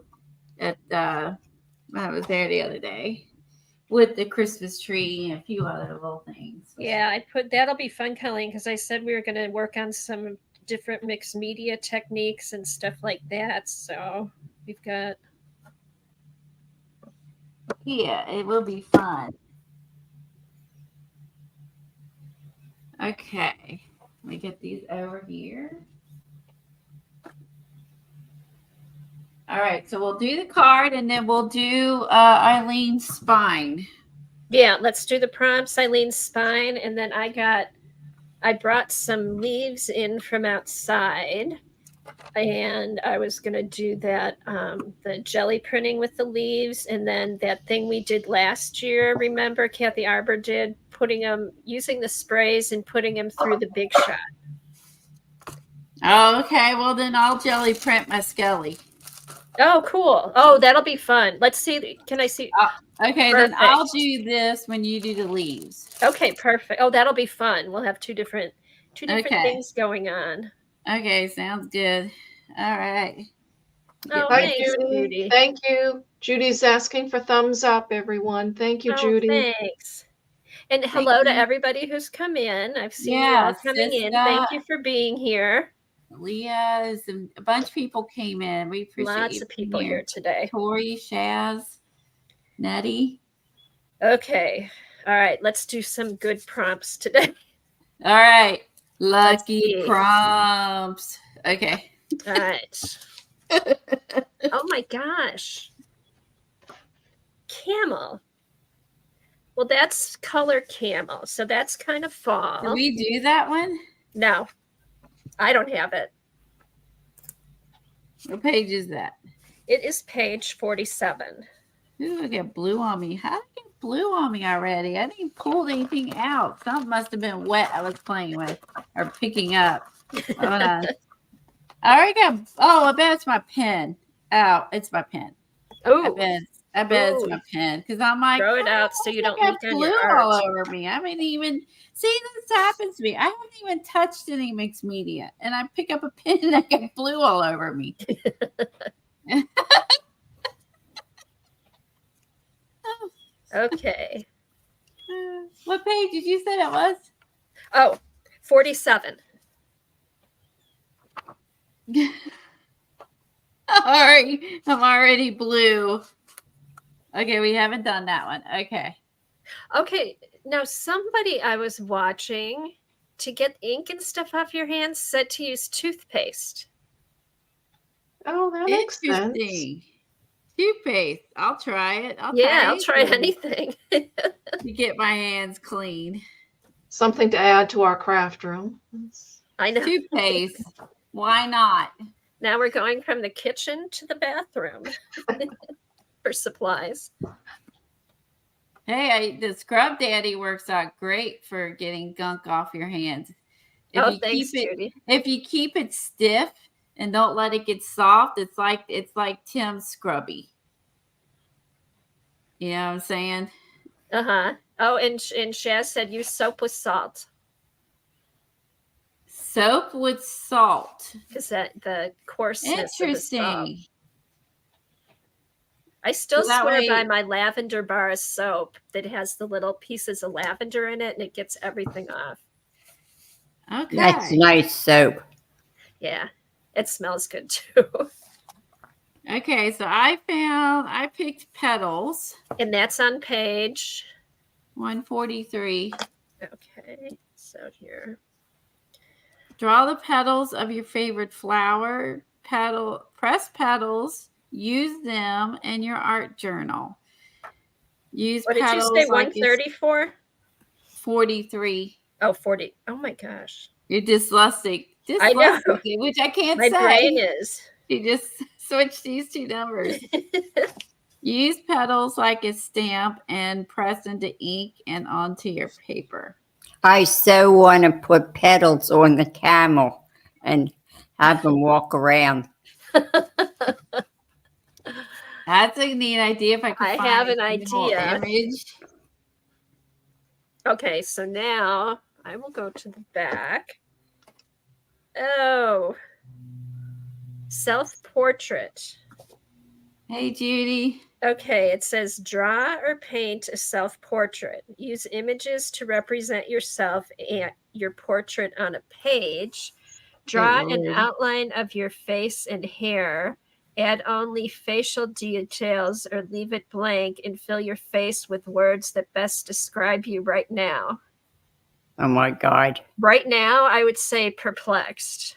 at I was there the other day with the Christmas tree and a few other little things. Yeah, that'll be fun, Colleen, because I said we were going to work on some different mixed media techniques and stuff like that. So we've got. Yeah, it will be fun. Okay, let me get these over here. All right, so we'll do the card, and then we'll do Eileen's spine. Yeah, let's do the prompts, Eileen's spine, and then I brought some leaves in from outside, and I was going to do that, the jelly printing with the leaves, and then that thing we did last year, remember Kathy Arbor did, using the sprays and putting them through the Big Shot. Oh, okay. Well, then I'll jelly print my Skelly. Oh, cool. Oh, that'll be fun. Let's see. Can I see? Okay, then I'll Perfect. do this when you do the leaves. Okay, perfect. Oh, that'll be fun. We'll have two different Okay. things going on. Okay, sounds good. All right. Oh, Hi, thanks, Judy. Judy. Thank you. Judy's asking for thumbs up, everyone. Thank you, Oh, Judy. thanks. And Thank hello to you. everybody who's come in. I've seen you Yeah, all coming in. Thank you for being here. Leah, a bunch of people came in. We appreciate Lots you of being people here today. Tori, Shaz, Nettie. Okay. All right. Let's do some good prompts today. All right. Let's Lucky see. prompts. Okay. All right. Oh my gosh. Camel. Well, that's color camel. So that's kind of fall. Did we do that one? No, I don't have it. What page is that? It is page 47. Ooh, I got blue on me. How did I get blue on me already? I didn't pull anything out. Something must have been wet I was playing with or picking up. Hold on. I already got, I bet it's my pen. Oh, it's my pen. Oh, I bet it's Ooh. my pen because I'm like, throw it out so you don't I leak got on blue your all art. over me. I haven't even see this happens to me. I haven't even touched any mixed media, and I pick up a pen and I got blue all over me. Okay. What page did you say that was? Oh, 47. Sorry, I'm already blue. Okay, we haven't done that one. Okay. Okay. Now, somebody I was watching to get ink and stuff off your hands said to use toothpaste. Oh, that makes sense. Interesting. Toothpaste. I'll try it. I'll try anything. to get my hands clean. Something to add to our craft room. I know. Toothpaste. Why not? Now we're going from the kitchen to the bathroom for supplies. Hey, the Scrub Daddy works out great for getting gunk off your hands. Thanks, Judy. If you keep it stiff and don't let it get soft, it's like Tim's Scrubby. You know what I'm saying? Uh-huh. Oh, and Shaz said use soap with salt. Soap with salt. Is that the coarseness of the salt? Interesting. I still So that swear way- by my lavender bar soap that has the little pieces of lavender in it and it gets everything off. Okay. That's nice soap. Yeah, it smells good too. Okay, so I picked petals. And that's on page 143. Okay, so here. Draw the petals of your favorite flower. Press petals. Use them in your art journal. Use What did you petals say? like it's 134? 43. Oh, 40. Oh my gosh. You're dyslexic. I know. Which I can't My say. brain is. You just switch these two numbers. Use petals like a stamp and press into ink and onto your paper. I so want to put petals on the camel and have them walk around. That's a neat idea. If I could I find have an a single idea. image. Okay, so now I will go to the back. Oh, self-portrait. Hey, Judy. Okay, it says draw or paint a self-portrait. Use images to represent yourself and your portrait on a page. Draw Good an Lord. outline of your face and hair. Add only facial details or leave it blank and fill your face with words that best describe you right now. Oh my God. Right now, I would say perplexed.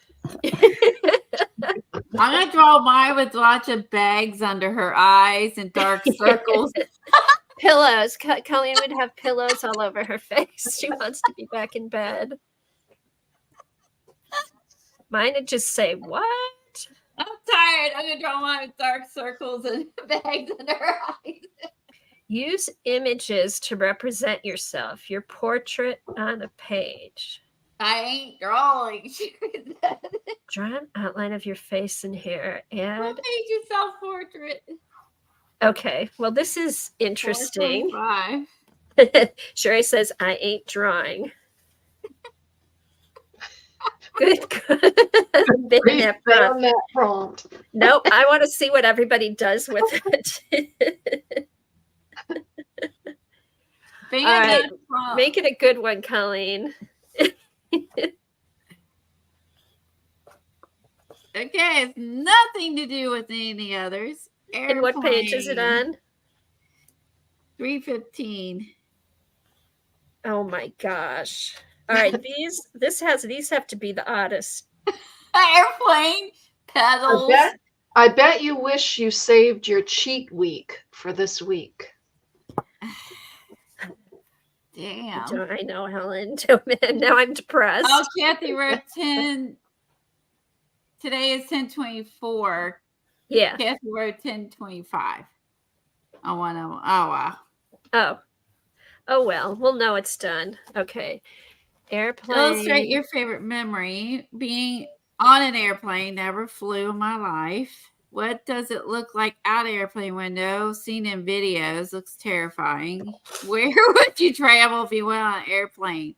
I'm going to draw mine with lots of bags under her eyes and dark circles. Pillows. Colleen would have pillows all over her face. She wants to be back in bed. Mine would just say, what? I'm tired. I'm going to draw mine with dark circles and bags under her eyes. Use images to represent yourself, your portrait on a page. I ain't drawing. Draw an outline of your face and hair. What Add. made you self-portrait? Okay. Well, this is interesting. 425. Sherry says, I ain't drawing. Good. Been Read that prompt. down that prompt. Nope. I want to see what everybody does with it. Being All right, that prompt. Make it a good one, Colleen. Okay, it's nothing to do with any of the others. And what page is it Airplane, on? 315. Oh my gosh. All right, these have to be the oddest. Airplane pedals. I bet you wish you saved your cheat week for this week. Damn. I know, Helen. Now I'm depressed. Oh, Kathy wrote 10. Today is 10:24. Yeah. Kathy wrote 10:25. On one of them. Oh, wow. Oh well, we'll know it's done. Okay. Airplane. Illustrate your favorite memory. Being on an airplane, never flew in my life. What does it look like out airplane window? Seen in videos. Looks terrifying. Where would you travel if you went on an airplane?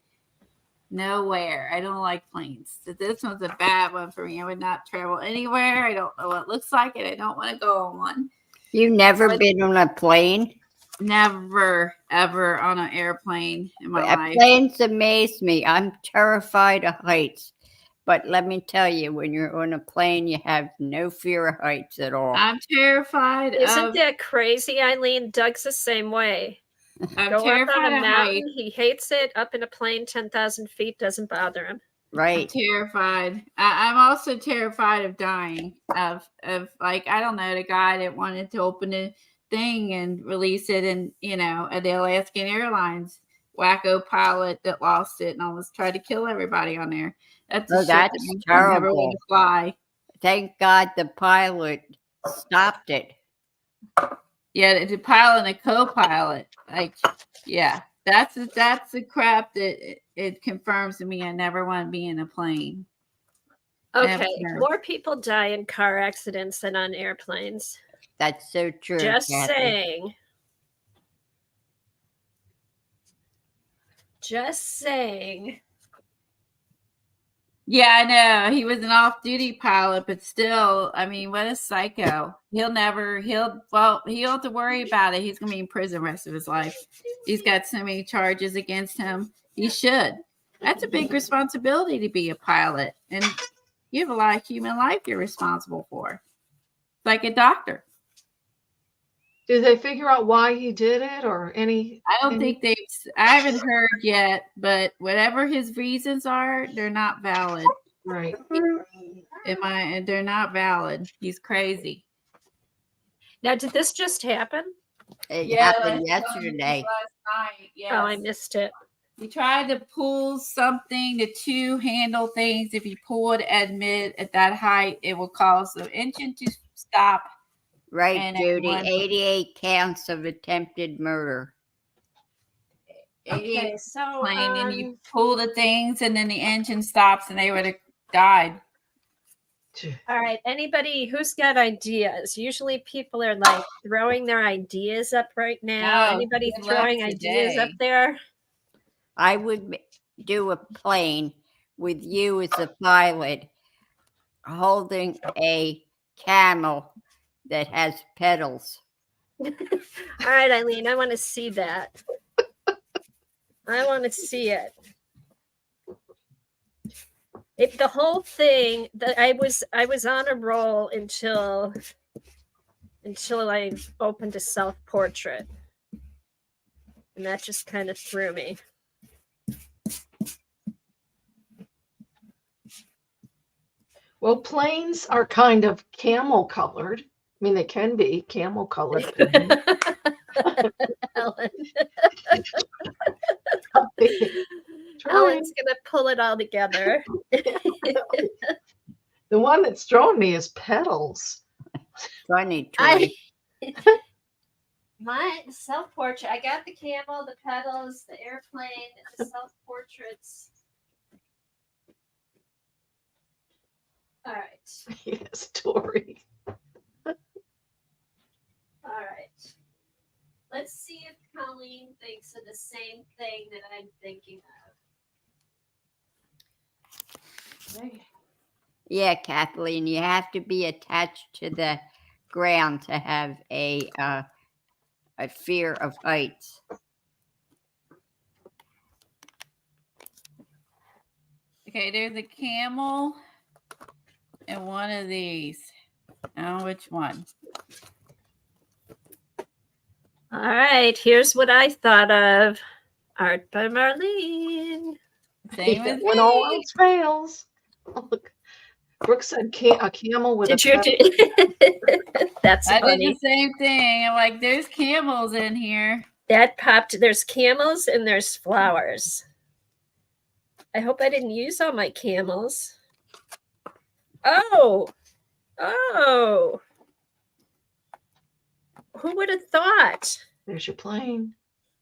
Nowhere. I don't like planes. So this one's a bad one for me. I would not travel anywhere. I don't know what it looks like, and I don't want to go on one. You never been on a plane? Never, ever on an airplane in my life. Planes amaze me. I'm terrified of heights. But let me tell you, when you're on a plane, you have no fear of heights at all. I'm terrified Isn't of. that crazy, Eileen? Doug's the same way. I'm Go up on terrified a of heights. mountain. He hates it. Up in a plane, 10,000 feet doesn't bother him. Right. I'm terrified. I'm also terrified of dying. Of like, I don't know, the guy that wanted to open a thing and release it, and at the Alaskan Airlines wacko pilot that lost it and almost tried to kill everybody on there. That's Oh, shit that's that I never want to fly. Thank God the pilot stopped it. Yeah, the pilot and a co-pilot. Like, yeah, that's the crap that it confirms to me. I never want to be in a plane. Okay. Never. More people die in car accidents than on airplanes. That's so true. Just Kathy. saying. Just saying. Yeah, I know. He was an off-duty pilot, but still, I mean, what a psycho. He'll have to worry about it. He's going to be in prison the rest of his life. He's got so many charges against him. He should. That's a big responsibility to be a pilot. And you have a lot of human life you're responsible for. It's like a doctor. Did they figure out why he did it or any? I don't think I haven't heard yet, but whatever his reasons are, they're not valid. Right. They're not valid. He's crazy. Now, did this just happen? It happened yesterday. Last night, yes. Oh, I missed it. He tried to pull something, the two handle things. If you pull it at that height, it will cause the engine to stop. Right, And Judy. everyone- 88 counts of attempted murder. Okay, so Plane, and you pull the things, and then the engine stops, and they would have died. all right, anybody who's got ideas? Usually people are like throwing their ideas up right now. No, Anybody good luck throwing ideas up today. there? I would do a plane with you as the pilot holding a camel that has pedals. All right, Eileen, I want to see that. I want to see it. The whole thing that I was on a roll until I opened a self-portrait. And that just kind of threw me. Well, planes are kind of camel colored. I mean, they can be camel colored. Ellen. Trying. Ellen's gonna pull it all together. The one that's throwing me is pedals. Funny, Troy. My self-portrait. I got the camel, the pedals, the airplane, the self-portraits. Lori. All right. Let's see if Colleen thinks of the same thing that I'm thinking of. Yeah, Kathleen, you have to be attached to the ground to have a fear of heights. Okay, there's a camel and one of these. Oh, which one? All right, here's what I thought of. Art by Marlene. Same as When all me. else fails. Oh, look. Brooke said a camel with Did a you do? That's I did the funny. same thing. I'm like, there's camels in here. That popped. There's camels and there's flowers. I hope I didn't use all my camels. Oh, who would have thought? There's your plane.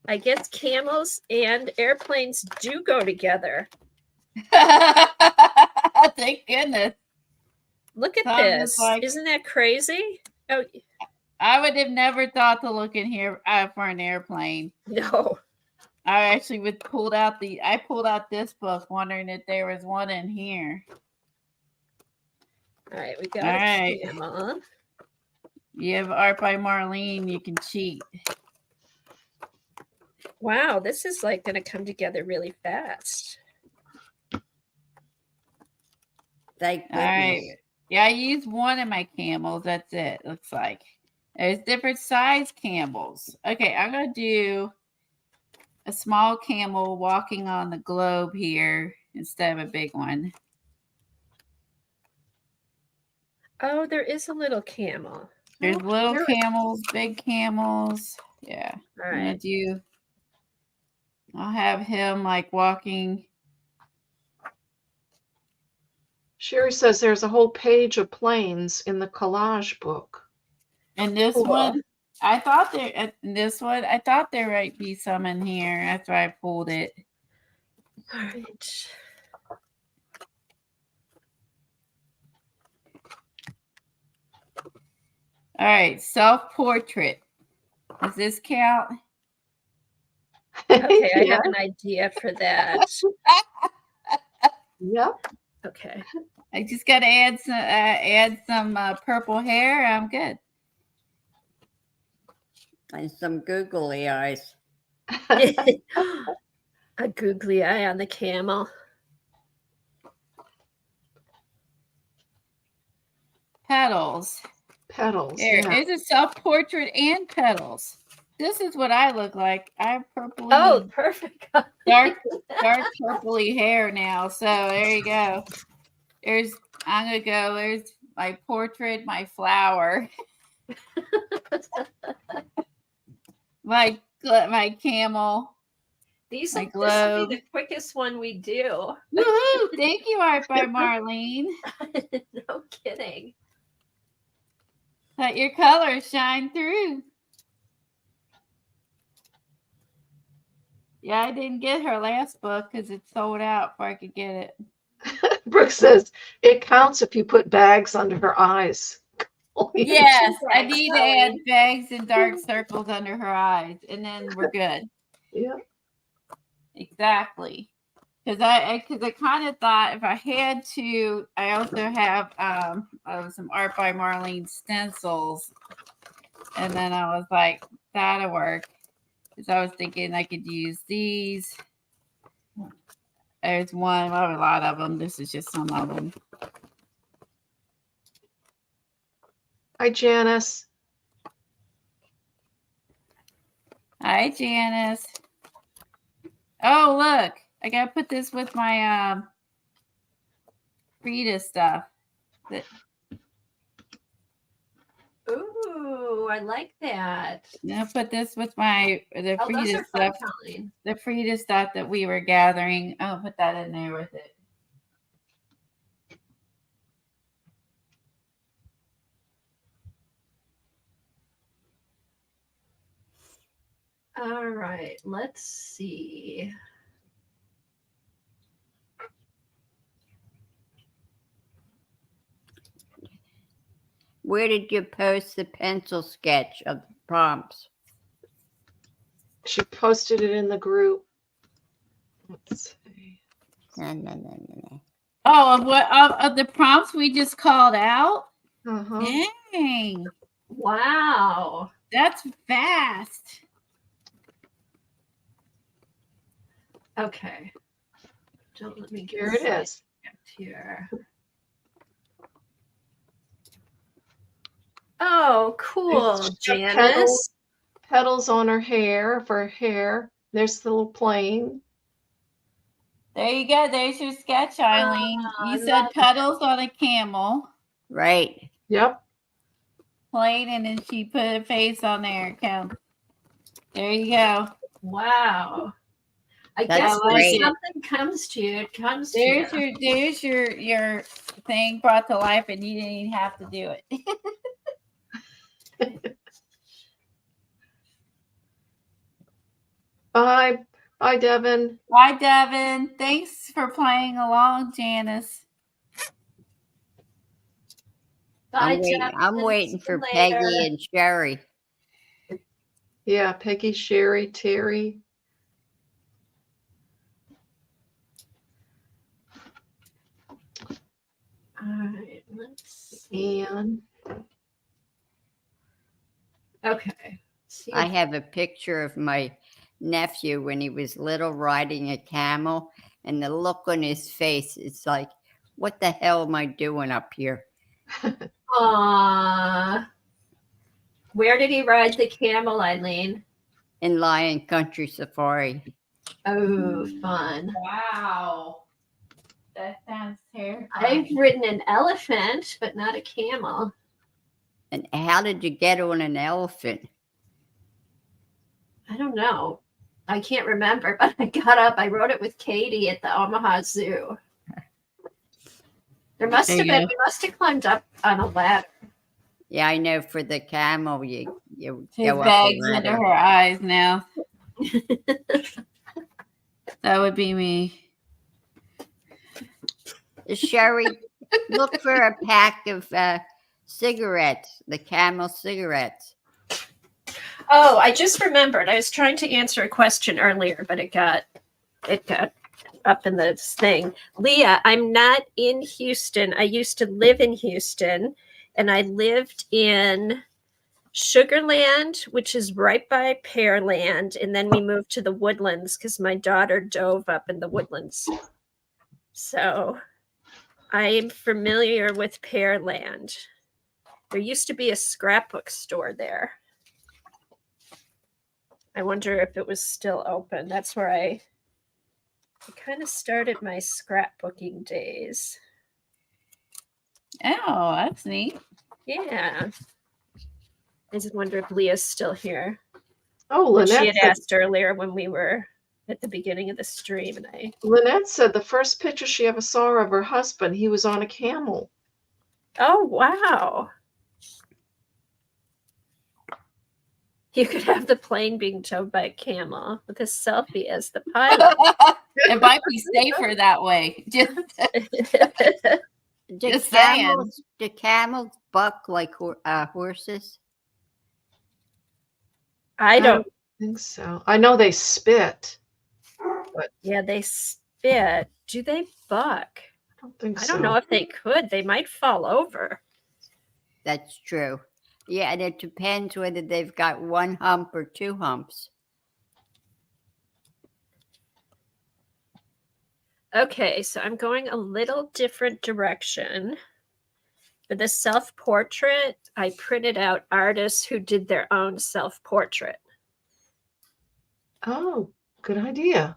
I guess camels and airplanes do go together. Thank goodness. Look at So I'm this. just like- Isn't that crazy? Oh, I would have never thought to look in here for an airplane. no. I actually pulled out this book wondering if there was one in here. All right, we got All a right. camel. You have art by Marlene, you can cheat. Wow, this is like going to come together really fast. Thank All goodness. right. Yeah, I used one of my camels. That's it. Looks like there's different size camels. Okay, I'm gonna do a small camel walking on the globe here instead of a big one. Oh, there is a little camel. There's Oh, little there- camels, big camels. Yeah. All I'm gonna right. I'll have him like walking. Sherry says there's a whole page of planes in the collage book. And this Cool. one, I thought there might be some in here. That's why I pulled it. All right. All right, self-portrait. Does this count? Okay, I Yeah. have an idea for that. Yep. Okay. I just got to add some purple hair. I'm good. And some googly eyes. A googly eye on the camel. Petals. Petals. There, Yeah. there's a self-portrait and petals. This is what I look like. I have purpley, Oh, perfect. dark purpley hair now. So there you go. There's my portrait, my flower, my camel. This My will globe. be the quickest one we do. Woohoo! Thank you, art by Marlene. No kidding. Let your colors shine through. Yeah, I didn't get her last book because it sold out before I could get it. Brooke says it counts if you put bags under her eyes. Yes, I Thanks, need to Kelly. add bags and dark circles under her eyes, and then we're good. Yeah. Exactly. Because I kind of thought if I had to, I also have some art by Marlene stencils, and then I was like, that'll work. Because I was thinking I could use these. There's one. I have a lot of them. This is just some of them. Hi, Janice. Hi, Janice. Oh, look. I got to put this with my Frida stuff. Ooh, I like that. I'm going to put this with the Oh, those Frida are fun, stuff. Colleen. The Frida stuff that we were gathering. I'll put that in there with it. All right, let's see. Where did you post the pencil sketch of the prompts? She posted it in the group. Let's see. No. Oh, of the prompts we just called out? Uh-huh. Dang, Wow. that's fast. Okay. Don't let me get Here it is. sidetracked here. Oh, cool, She's got Janice. Petals on her hair, for her hair. There's the little plane. There you go. There's your sketch, Eileen. I You said love petals on a camel, Right. Yep. plane, and then she put a face on there. Count. There you go. Wow. I That's guess when great. something comes to you, it comes to There's you. your thing brought to life, and you didn't even have to do it. Bye. Bye, Devin. Bye, Devin. Thanks for playing along, Janice. Bye, I'm waiting See for you Peggy later. and Sherry. Yeah, Peggy, Sherry, Terry. All right, let's see. And Okay. See I if- have a picture of my nephew when he was little riding a camel, and the look on his face is like, what the hell am I doing up here? Aw. Where did he ride the camel, Eileen? In Lion Country Safari. Oh, fun. Wow. That sounds terrifying. I've ridden an elephant, but not a camel. And how did you get on an elephant? I don't know. I can't remember, but I got up. I rode it with Katie at the Omaha Zoo. There must There have you been, go. we must have climbed up on a ladder. Yeah, I know for the camel, you His go up a bag's under ladder. her eyes now. That would be me. Sherry, look for a pack of cigarettes, the Camel cigarettes. Oh, I just remembered. I was trying to answer a question earlier, but it got up in this thing. Leah, I'm not in Houston. I used to live in Houston, and I lived in Sugarland, which is right by Pearland, and then we moved to the Woodlands because my daughter dove up in the Woodlands. So I'm familiar with Pearland. There used to be a scrapbook store there. I wonder if it was still open. That's where I kind of started my scrapbooking days. Oh, that's neat. Yeah. I just wonder if Leah's still here. oh, She Lynette had said, asked earlier when we were at the beginning of the stream, and I. Lynette said the first picture she ever saw of her husband, he was on a camel. Oh wow! You could have the plane being towed by a camel with a selfie as the pilot. It might be safer that way. Do Just saying. do camels buck like horses? I don't. I think so. I know they spit. Yeah, they spit. Do they buck? I don't think I so. don't know if they could. They might fall over. That's true. Yeah, and it depends whether they've got one hump or two humps. Okay, so I'm going a little different direction. For the self-portrait, I printed out artists who did their own self-portrait. Oh, good idea.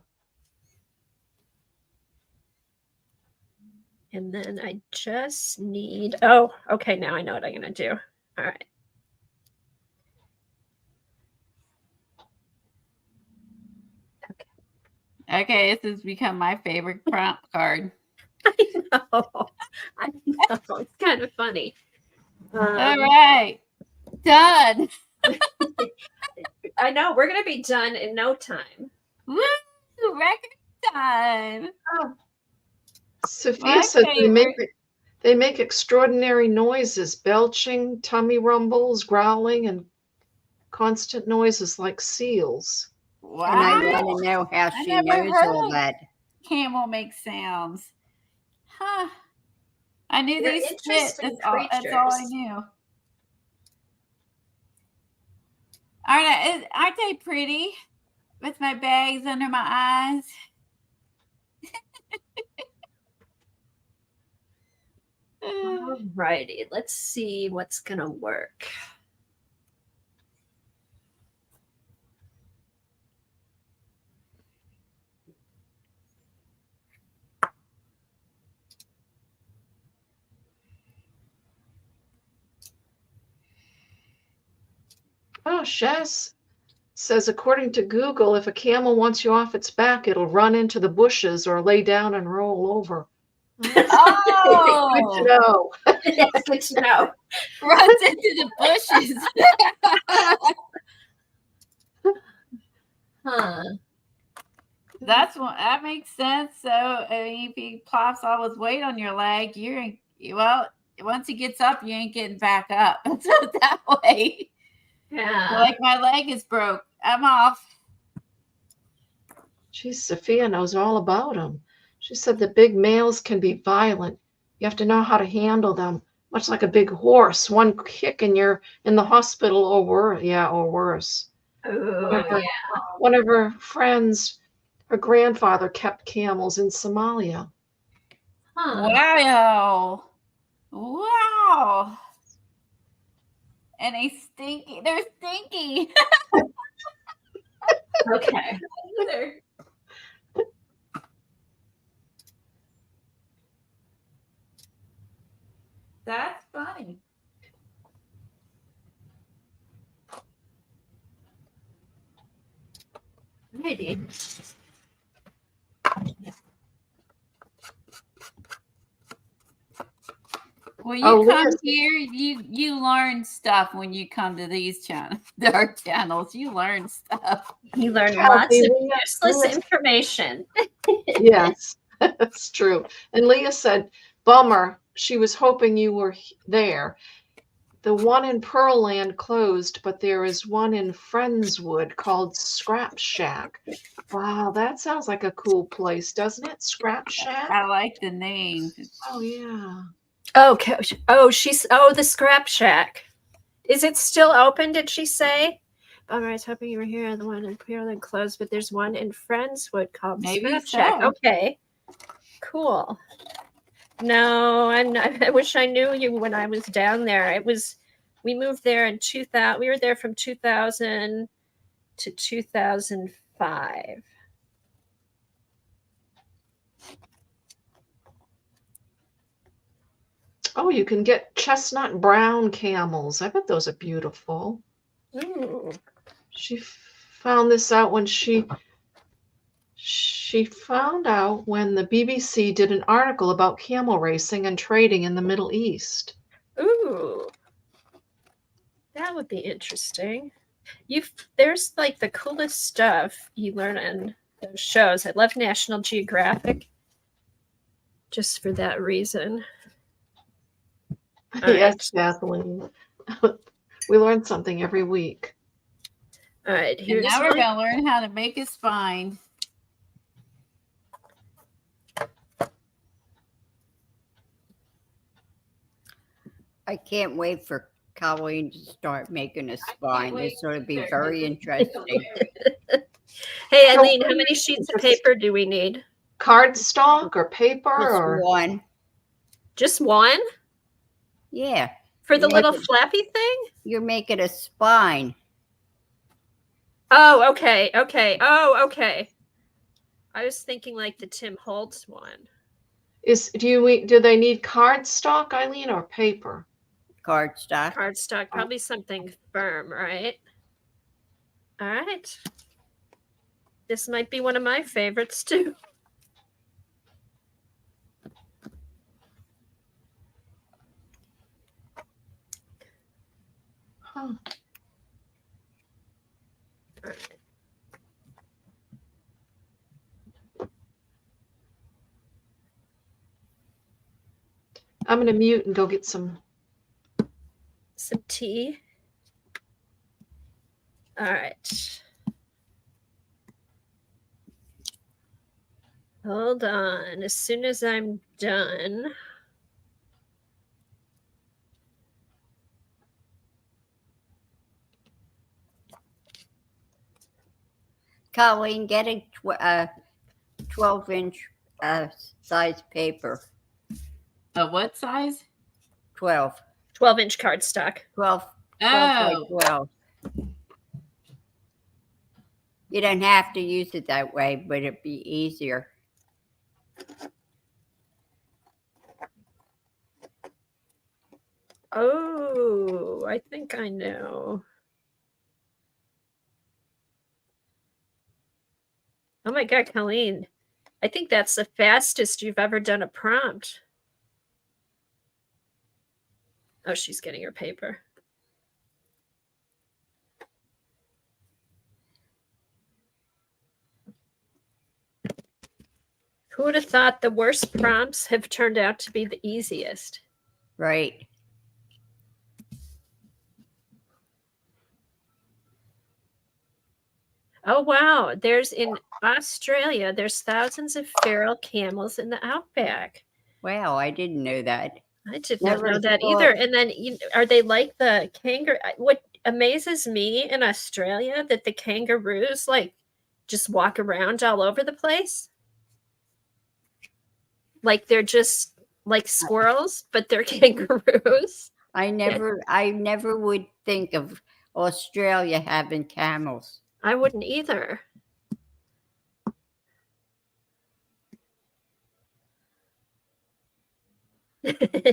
And then I just need, oh, okay, now I know what I'm going to do. All right. Okay, this has become my favorite prompt card. I know. It's kind of funny. All right. Done. I know. We're going to be done in no time. Woo! Record time. Sophia My said they make favorite. They make extraordinary noises, belching, tummy rumbles, growling, and constant noises like seals. And I Wow. want to know how I she never knows heard all of that. camel makes sounds. Huh. I knew They're they spit. interesting That's all I creatures. knew. Aren't they pretty? With my bags under my eyes. Alrighty, let's see what's gonna work. Oh, Shaz says, according to Google, if a camel wants you off its back, it'll run into the bushes or lay down and roll over. Good to Oh, know. Good to know. runs into the bushes. Huh. That makes sense. So I mean, if he plops all his weight on your leg, once he gets up, you ain't getting back up. So that way, Yeah. like my leg is broke. I'm off. Geez, Sophia knows all about them. She said the big males can be violent. You have to know how to handle them, much like a big horse. One kick and you're in the hospital or worse. Oh, yeah. One of her friends, her grandfather kept camels in Somalia. Wow. Wow. And they're stinky. Okay. That's funny. Righty. Well, you Oh, come Liz. here, you learn stuff when you come to these our channels. You learn stuff. You learn Kathy, lots of Leah- useless Leah- information. Yes, that's true. And Leah said, bummer, she was hoping you were there. The one in Pearland closed, but there is one in Friendswood called Scrap Shack. Wow, that sounds like a cool place, doesn't it? Scrap Shack? I like the name. Oh, yeah. Okay. The Scrap Shack. Is it still open? Did she say? Bummer, I was hoping you were here. The one in Pearland closed, but there's one in Friendswood called Maybe Scrap Shack. so. Okay. Cool. No, I wish I knew you when I was down there. We moved there in 2000. We were there from 2000 to 2005. Oh, you can get chestnut brown camels. I bet those are beautiful. Ooh. She found this out when she found out when the BBC did an article about camel racing and trading in the Middle East. Ooh. That would be interesting. There's like the coolest stuff you learn in those shows. I love National Geographic just for that reason. All Yes, Kathleen. We learn something every week. All right, And here's now we're my- going to learn how to make a spine. I can't wait for Colleen to start making a spine. This will be very interesting. Hey, Eileen, how many sheets of paper do we need? Cardstock or paper Just or one. Just one Yeah, for the Yeah, little but- flappy thing? you're making a spine. Oh, okay. Oh, okay. I was thinking like the Tim Holtz one. do they need cardstock, Eileen, or paper? Cardstock. Cardstock, probably something firm, right? All right. This might be one of my favorites too. Huh. I'm gonna mute and go get some. tea. All right. Hold on. As soon as I'm done. Colleen, get a 12-inch size paper. What size? 12. 12-inch cardstock. 12 Oh, by 12. You don't have to use it that way, but it'd be easier. Oh, I think I know. Oh my God, Colleen. I think that's the fastest you've ever done a prompt. Oh, she's getting her paper. Who would have thought the worst prompts have turned out to be the easiest? Right. Oh, wow. There's in Australia, there's thousands of feral camels in the outback. Wow, I didn't know that. I did not Never know that thought- either. And then, are they like the kangaroo? What amazes me in Australia that the kangaroos like just walk around all over the place. Like they're just like squirrels, but they're kangaroos. I never would think of Australia having camels. I wouldn't either.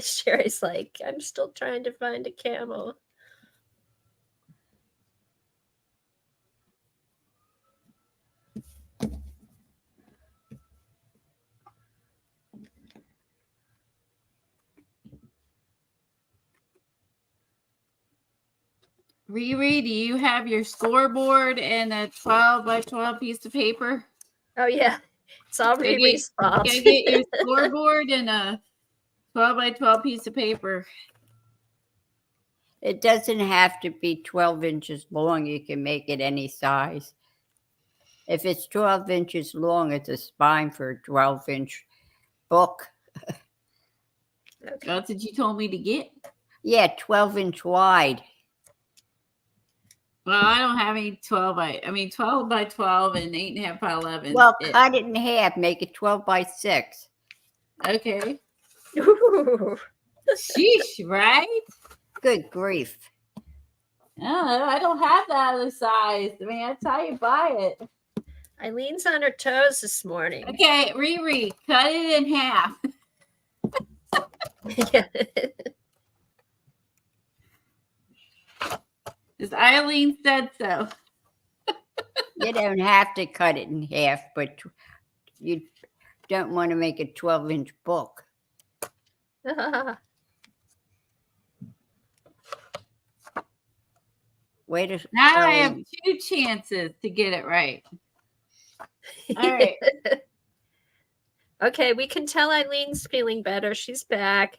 Sherry's like, I'm still trying to find a camel. Riri, do you have your scoreboard and a 12 by 12 piece of paper? Oh yeah, it's all Go get- Riri's fault. Go get your scoreboard and a 12 by 12 piece of paper. It doesn't have to be 12 inches long. You can make it any size. If it's 12 inches long, it's a spine for a 12-inch book. Okay. That's what you told me to get. Yeah, 12-inch wide. Well, I don't have any 12 by 12 and 8.5 by 11. Well, cut it in half. Make it 12 by 6. Okay. Ooh. Sheesh, right? Good grief. I don't have that other size. I mean, that's how you buy it. Eileen's on her toes this morning. Okay, Riri, cut it in half. Because Eileen said so. You don't have to cut it in half, but you don't want to make a 12-inch book. Wait a Now I have 2 chances to get it right. All right. Okay, we can tell Eileen's feeling better. She's back.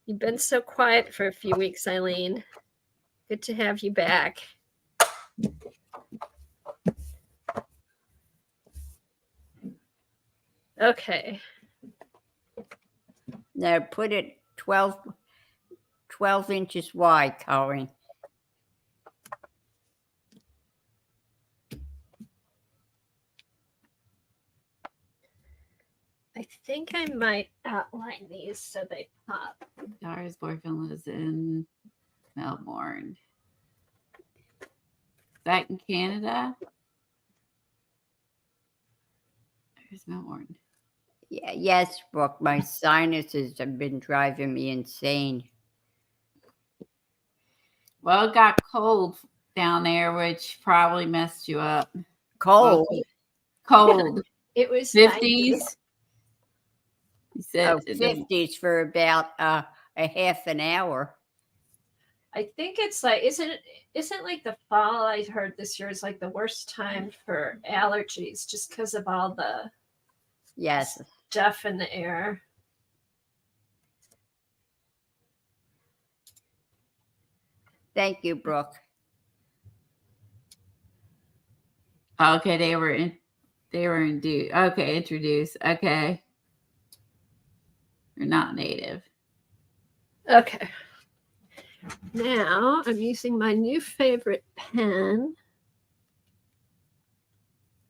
You've been so quiet for a few weeks, Eileen. Good to have you back. Okay. Now put it 12 inches wide, Colleen. I think I might outline these so they pop. Dara's boyfriend lives in Melbourne. Is that in Canada? Where's Melbourne? Yeah, yes, Brooke. My sinuses have been driving me insane. Well, it got cold down there, which probably messed you up. Cold. Cold. It was 50s. You said Oh, 50s for about a half an hour. I think it's like isn't like the fall I heard this year is like the worst time for allergies just because of all the Yes. stuff in the air. Thank you, Brooke. Okay, they were induced. Okay, introduced. Okay. They're not native. Okay. Now I'm using my new favorite pen.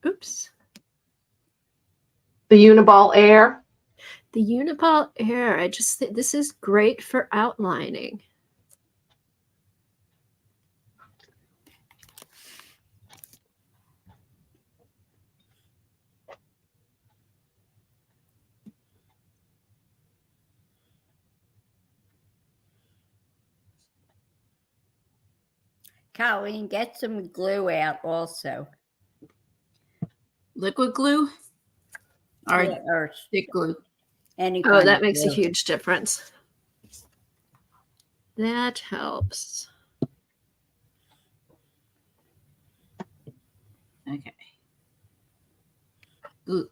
Oops. The Uniball Air. The Uniball Air. I just think this is great for outlining. Colleen, get some glue out also. Liquid glue or Yeah, or stick glue? any Oh, kind that of makes a glue. huge difference. That helps. Okay. Glue.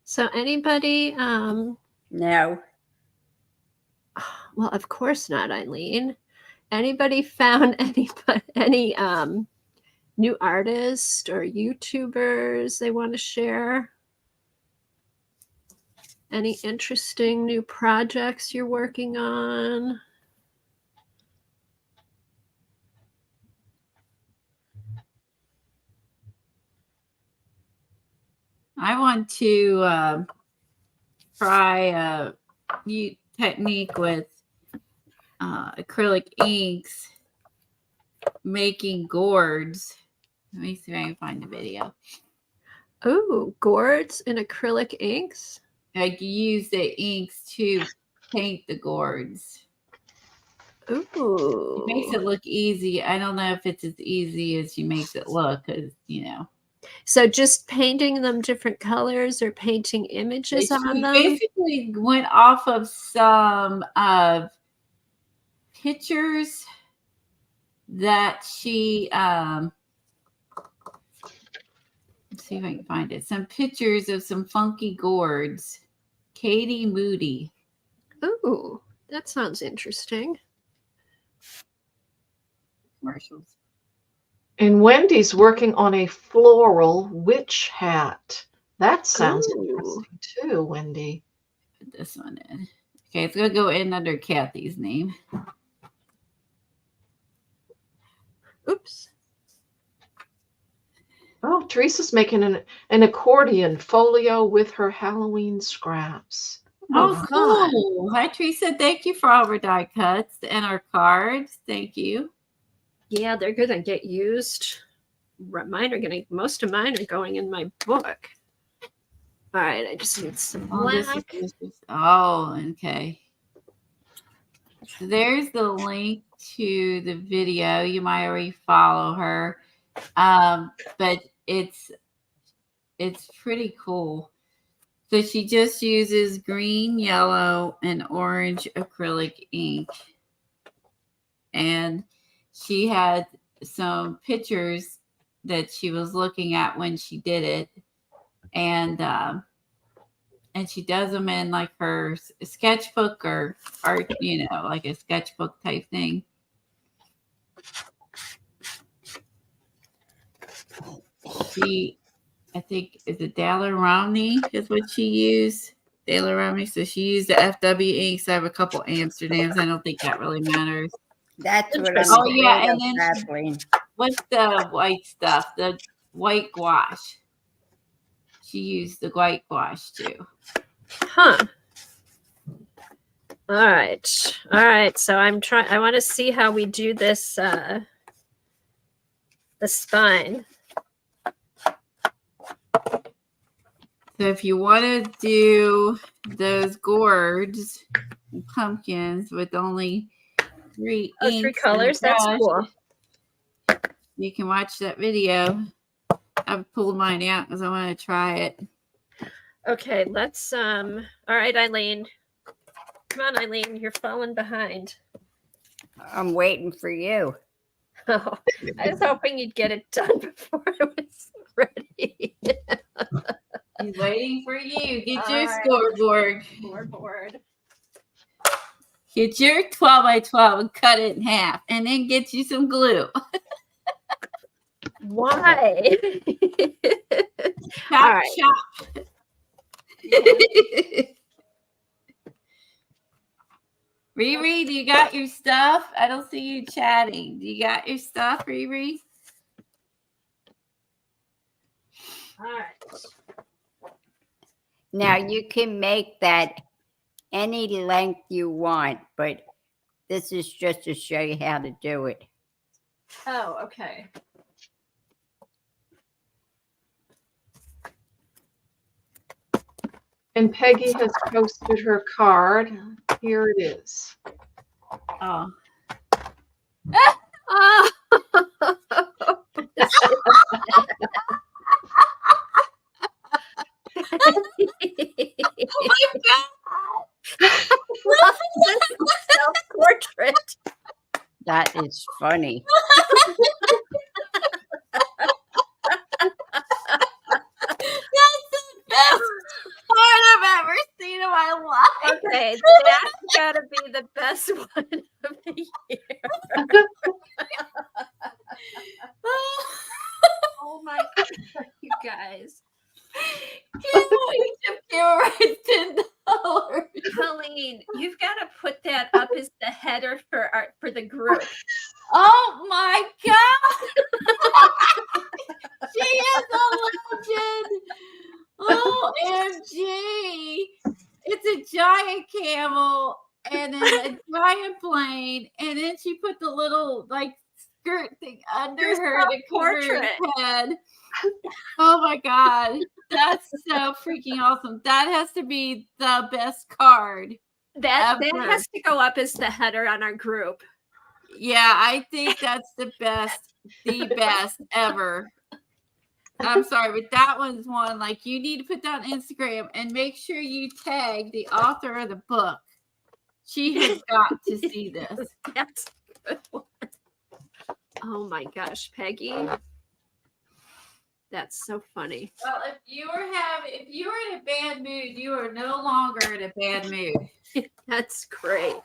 So anybody, No. well, of course not, Eileen. Anybody found any new artists or YouTubers they want to share? Any interesting new projects you're working on? I want to try a new technique with acrylic inks, making gourds. Let me see if I can find the video. Oh, gourds and acrylic inks. Like you use the inks to paint the gourds. Ooh. It makes it look easy. I don't know if it's as easy as she makes it look, because So just painting them different colors or painting images on she them? basically went off of some pictures that she let's see if I can find it. Some pictures of some funky gourds. Katie Moody. Ooh, that sounds interesting. Commercials. And Wendy's working on a floral witch hat. That sounds Ooh. interesting too, Wendy. Put this one in. Okay, it's gonna go in under Kathy's name. Oops. Oh, Teresa's making an accordion folio with her Halloween scraps. Oh, fun. cool. Hi, Teresa. Thank you for all our die cuts and our cards. Thank you. Yeah, they're going to get used. Most of mine are going in my book. All right, I just need some black. Oh, okay. So there's the link to the video. You might already follow her, but it's pretty cool. So she just uses green, yellow, and orange acrylic ink, and she had some pictures that she was looking at when she did it, and she does them in like her sketchbook or art, like a sketchbook type thing. I think, is it Daler Romney is what she used. Daler Romney. So she used the FW inks. I have a couple Amsterdams. I don't think that really matters. That's what I'm Oh, yeah, and then Kathleen. what's the white stuff? The white gouache. She used the white gouache too. Huh. All right. All right. So I want to see how we do this, the spine. So if you want to do those gourds and pumpkins with only three colors. That's cool. You can watch that video. I've pulled mine out because I want to try it. Okay, let's all right, Eileen. Come on, Eileen, you're falling behind. I'm waiting for you. Oh, I was hoping you'd get it done before I was ready. He's waiting for you. Get All your right. scoreboard. Scoreboard. Get your 12 by 12 and cut it in half. And then get you some glue. Why? Chop, All right. chop. Riri, do you got your stuff? I don't see you chatting. Do you got your stuff, Riri? All right. Now you can make that any length you want, but this is just to show you how to do it. Oh, okay. And Peggy has posted her card. Here it is. Oh. Oh. Oh my God. Self-portrait. That is funny. That's the best part I've ever seen in my life. Okay, that's gotta be the best one of the year. Oh my god, you guys. Each of you $10. Colleen, you've got to put that up as the header for the group. Oh my God. She is a legend. OMG. It's a giant camel and then a giant plane. And then she put the little like skirt thing under There's her to cover her self-portrait. head. Oh my God. That's so freaking awesome. That has to be the best card. That Ever. has to go up as the header on our group. Yeah, I think that's the best ever. I'm sorry, but that one's one like you need to put that on Instagram and make sure you tag the author of the book. She has got to see this. That's a good one. Oh my gosh, Peggy. That's so funny. Well, if you were in a bad mood, you are no longer in a bad mood. That's great.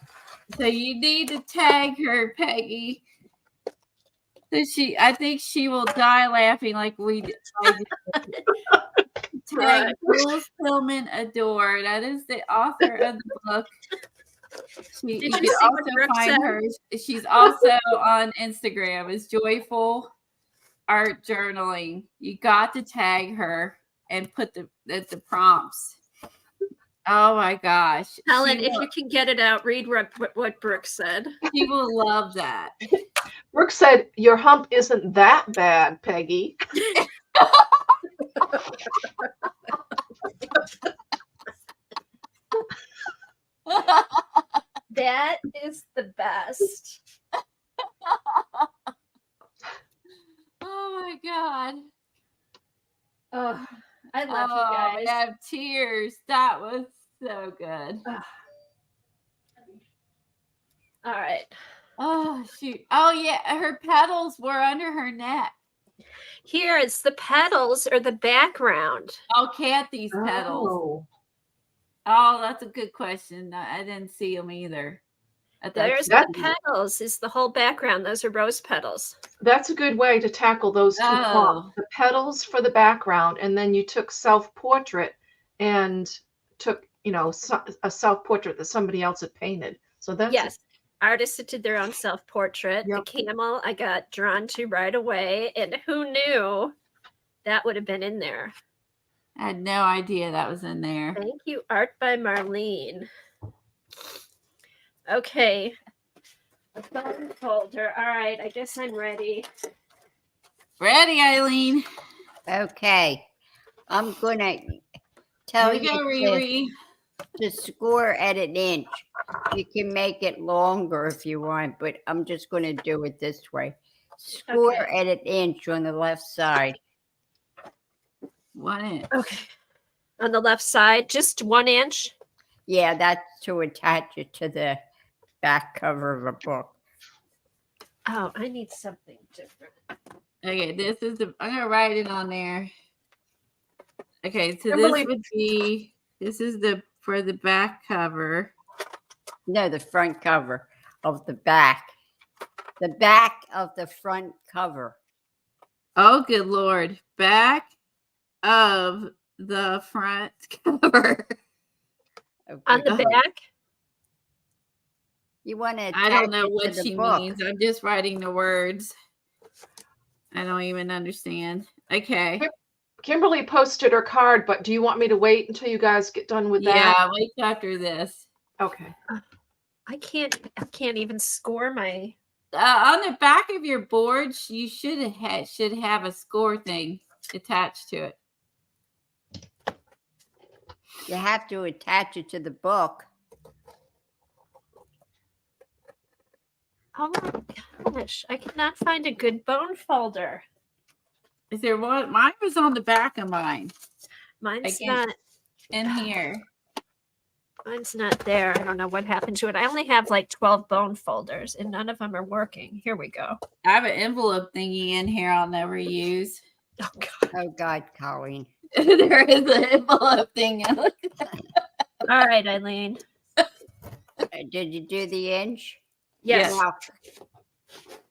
So you need to tag her, Peggy. So I think she will die laughing like we did. Tag Jules Tillman Adore. That is the author of the book. Did You you can see what also Brooke find said? her. She's also on Instagram. It's Joyful Art Journaling. You got to tag her and put the prompts. Oh my gosh. Helen, if you can get it out, read what Brooke said. She will love that. Brooke said, "Your hump isn't that bad, Peggy." That is the best. Oh my God. Oh, I love Oh, you I guys. have tears. That was so good. All right. Oh, shoot. Oh, yeah. Her petals were under her neck. Here it's the petals or the background. Oh, Kathy's petals. Oh, that's a good question. I didn't see them either. I thought There's she- the petals, is the whole background. Those are rose petals. That's a good way to tackle those two prompts. The petals for the background, and then you took self-portrait and took, a self-portrait that somebody else had painted. So that's Yes. Artists that did their own self-portrait. Yep. The camel I got drawn to right away. And who knew that would have been in there? I had no idea that was in there. Thank you, Art by Marlene. Okay. A phone folder. All right, I guess I'm ready. Ready, Eileen? Okay. I'm going to tell Here we go, you Riri. to score at an inch. You can make it longer if you want, but I'm just going to do it this way. Score Okay. at an inch on the left side. 1 inch. Okay. On the left side, just 1 inch. Yeah, that's to attach it to the back cover of a book. Oh, I need something different. Okay, this is the. I'm gonna write it on there. Okay, so Kimberly- this would be. This is the for the back cover. No, the front cover of the back. The back of the front cover. Oh, good Lord! Back of the front cover. On the Okay. back? You want to I don't know attach it what to the she book. means. I'm just writing the words. I don't even understand. Okay. Kimberly posted her card, but do you want me to wait until you guys get done with that? Yeah, wait after this. Okay. I can't even score my. On the back of your board, you should have a score thing attached to it. You have to attach it to the book. Oh my gosh, I cannot find a good bone folder. Is there one? Mine was on the back of mine Mine's can't- not. in here. Mine's not there. I don't know what happened to it. I only have like 12 bone folders, and none of them are working. Here we go. I have an envelope thingy in here I'll never use. Oh God. Oh, God, Colleen. There is an envelope thing. All right, Eileen. Did you do the inch? Yes. Now,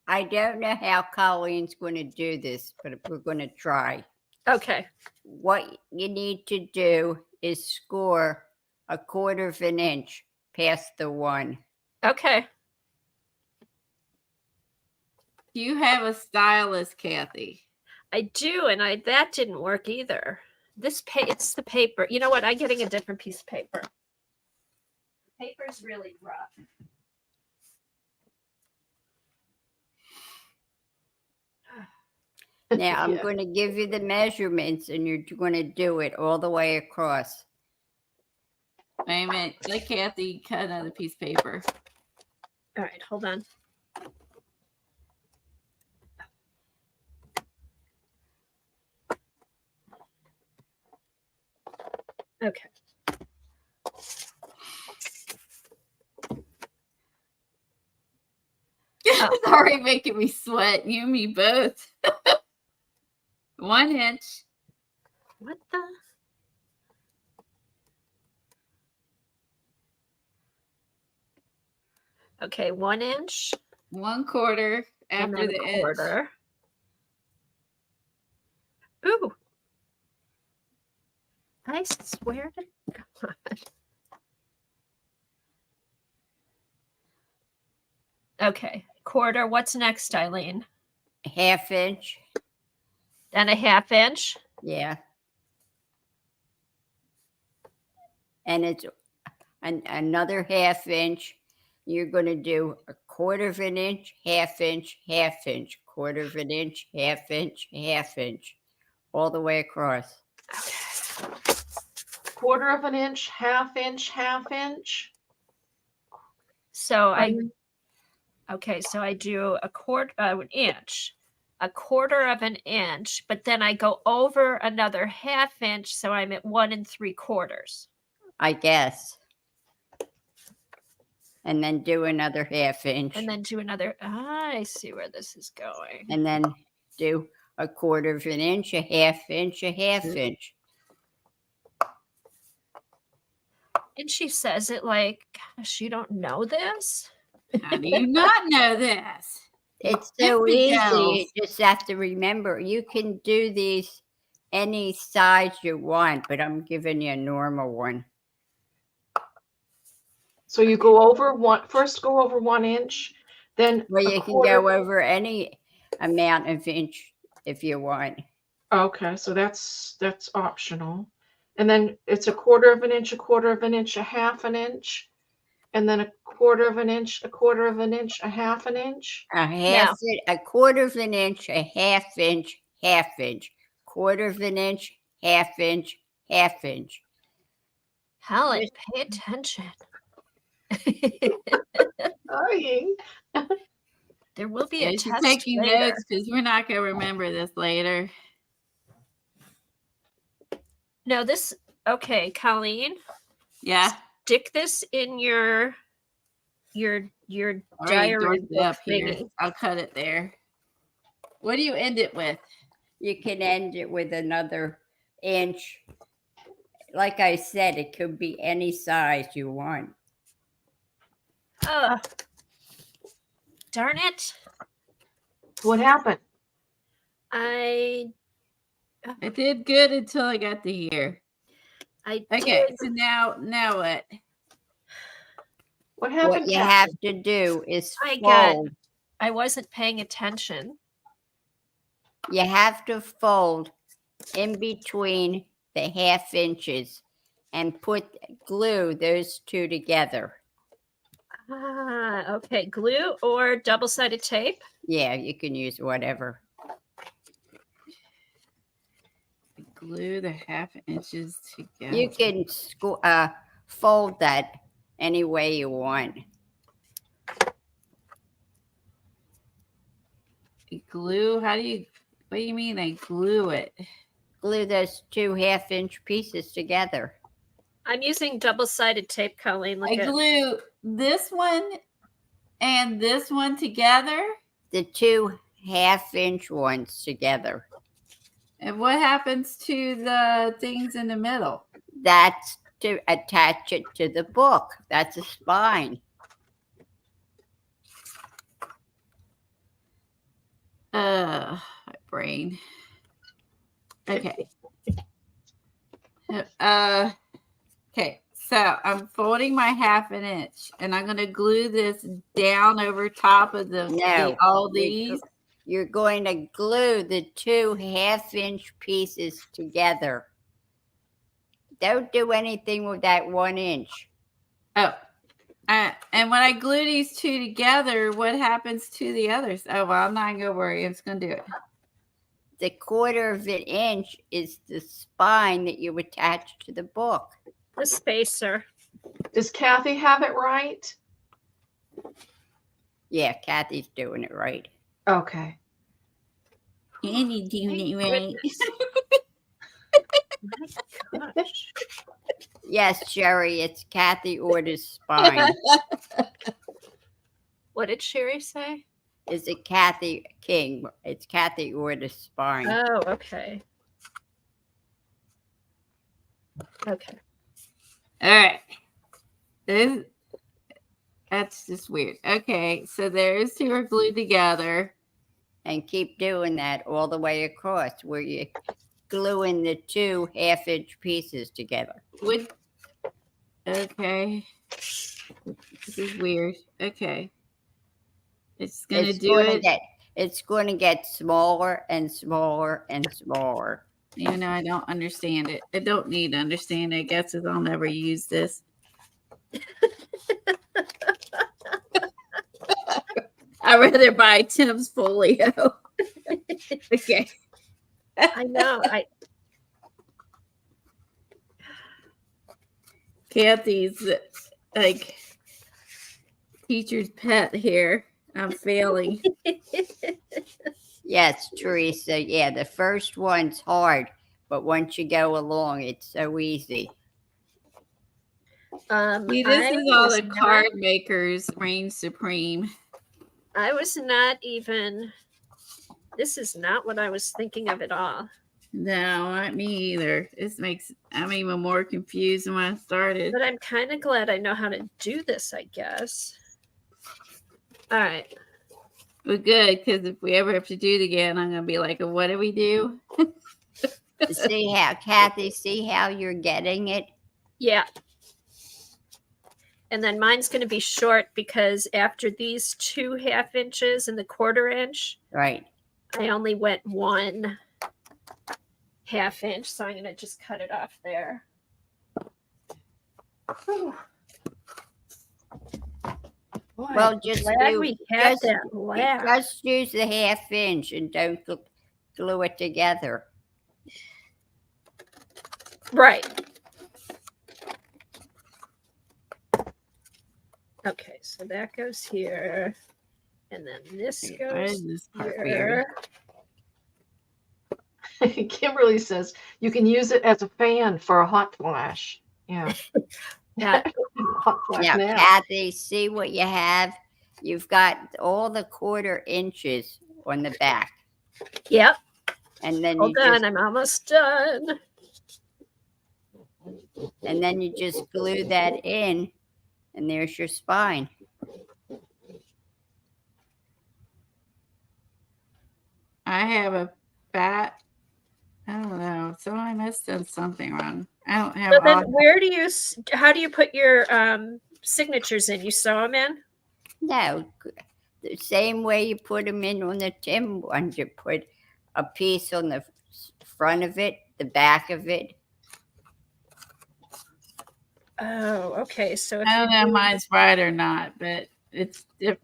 I don't know how Colleen's going to do this, but we're going to try. Okay. What you need to do is score 1/4 of an inch past the 1. Okay. Do you have a stylus, Kathy? I do, and that didn't work either. It's the paper. You know what? I'm getting a different piece of paper. Paper's really rough. Now, I'm Yeah. going to give you the measurements, and you're going to do it all the way across. Wait a minute. Let Kathy cut another piece of paper. All right, hold on. Okay. It's already making me sweat. You and me both. 1 inch. What the? Okay, 1 inch 1/4 and after then the a inch. quarter. Ooh. I swear to God. Okay, quarter. What's next, Eileen? 1/2 inch. Then 1/2 inch. Yeah. And it's another 1/2 inch. You're going to do 1/4 of an inch, 1/2 inch, 1/2 inch, 1/4 of an inch, 1/2 inch, 1/2 inch, all the way across. Okay. 1/4 of an inch, 1/2 inch, 1/2 inch. So I do a quarter an inch, 1/4 of an inch, but then I go over another 1/2 inch, so I'm at 1 3/4. I guess. And then do another 1/2 inch. And then do another. I see where this is going. And then do 1/4 of an inch, 1/2 inch, 1/2 inch. And she says it like, gosh, you don't know this? How do you not know this? It's so Fifty easy. gals. You just have to remember. You can do these any size you want, but I'm giving you a normal one. So you go over first go over 1 inch, then Well, a you can quarter- go over any amount of inch if you want. Okay, so that's optional. And then it's 1/4 of an inch, 1/4 of an inch, 1/2 an inch, and then 1/4 of an inch, 1/4 of an inch, 1/2 an inch. A 1/4 of an inch, 1/2 inch, 1/2 inch, 1/4 of an inch, 1/2 inch, 1/2 inch. Helen, pay attention. Dying. There will be Yeah, a she's test taking later. notes because we're not going to remember this later. No, this. Okay, Colleen. Yeah. stick this in your All right, diary George, book up here. thingy. I'll cut it there. What do you end it with? You can end it with another inch. Like I said, it could be any size you want. Oh, darn it! What happened? I I did good until I got to here. Okay, did. so now what? What happened? What you Kathy? have to do is I got- fold. I wasn't paying attention. You have to fold in between the half inches and glue those two together. Ah, okay. Glue or double-sided tape? Yeah, you can use whatever. Glue the half inches together. You can fold that any way you want. Glue? What do you mean I glue it? Glue those two half-inch pieces together. I'm using double-sided tape, Colleen. Look I at glue this one and this one together. The two half-inch ones together. And what happens to the things in the middle? That's to attach it to the book. That's a spine. My brain. Okay. Okay. So I'm folding my half an inch, and I'm going to glue this down over top of all these. You're going to glue the two half-inch pieces together. Don't do anything with that 1 inch. Oh. And when I glue these two together, what happens to the others? Oh, well, I'm not going to worry. I'm just going to do it. The 1/4 of an inch is the spine that you attach to the book. the spacer. Does Kathy have it right? Yeah, Kathy's doing it right. Okay. Andy doing it right. My gosh. Yes, Sherry, it's Kathy Order's spine. What did Sherry say? It's a Kathy King. It's Kathy Order's spine. Oh, okay. Okay. All right. That's just weird. Okay, so those two are glued together. And keep doing that all the way across where you're gluing the two half-inch pieces together. Okay. This is weird. Okay. It's going to do it. It's going to get smaller and smaller and smaller. Even though I don't understand it. I don't need to understand it. I guess I'll never use this. I'd rather buy Tim's Folio. Okay. I know. Kathy's like teacher's pet here. I'm failing. Yes, Teresa. Yeah, the first one's hard, but once you go along, it's so easy. See, this is all the card makers reign supreme. I was not even. This is not what I was thinking of at all. No, not me either. I'm even more confused than when I started. But I'm kind of glad I know how to do this, I guess. All right. But good, because if we ever have to do it again, I'm going to be like, what do we do? See how, Kathy, see how you're getting it? Yeah. And then mine's going to be short because after these 2 half inches and the 1/4 inch, Right. I only went 1 half inch. So I'm going to just cut it off there. Whew. Boy, Well, just glad we had just- that laugh. Just use the half inch and don't glue it together. Right. Okay, so that goes here. And then this Why goes is this part weird? here. Kimberly says you can use it as a fan for a hot flash. Yeah. Yeah. Hot flash Now, now. Kathy, see what you have? You've got all the 1/4 inches on the back. Yep. And then Hold on, I'm almost done. you just glue that in, and there's your spine. I have a fat. I don't know. So I must have done something wrong. I don't have So then, all. where do you? How do you put your signatures in? You sew them in. No, the same way you put them in on the Tim ones, you put a piece on the front of it, the back of it. Oh, okay. So if I don't you know if do- mine's right or not, but it's different.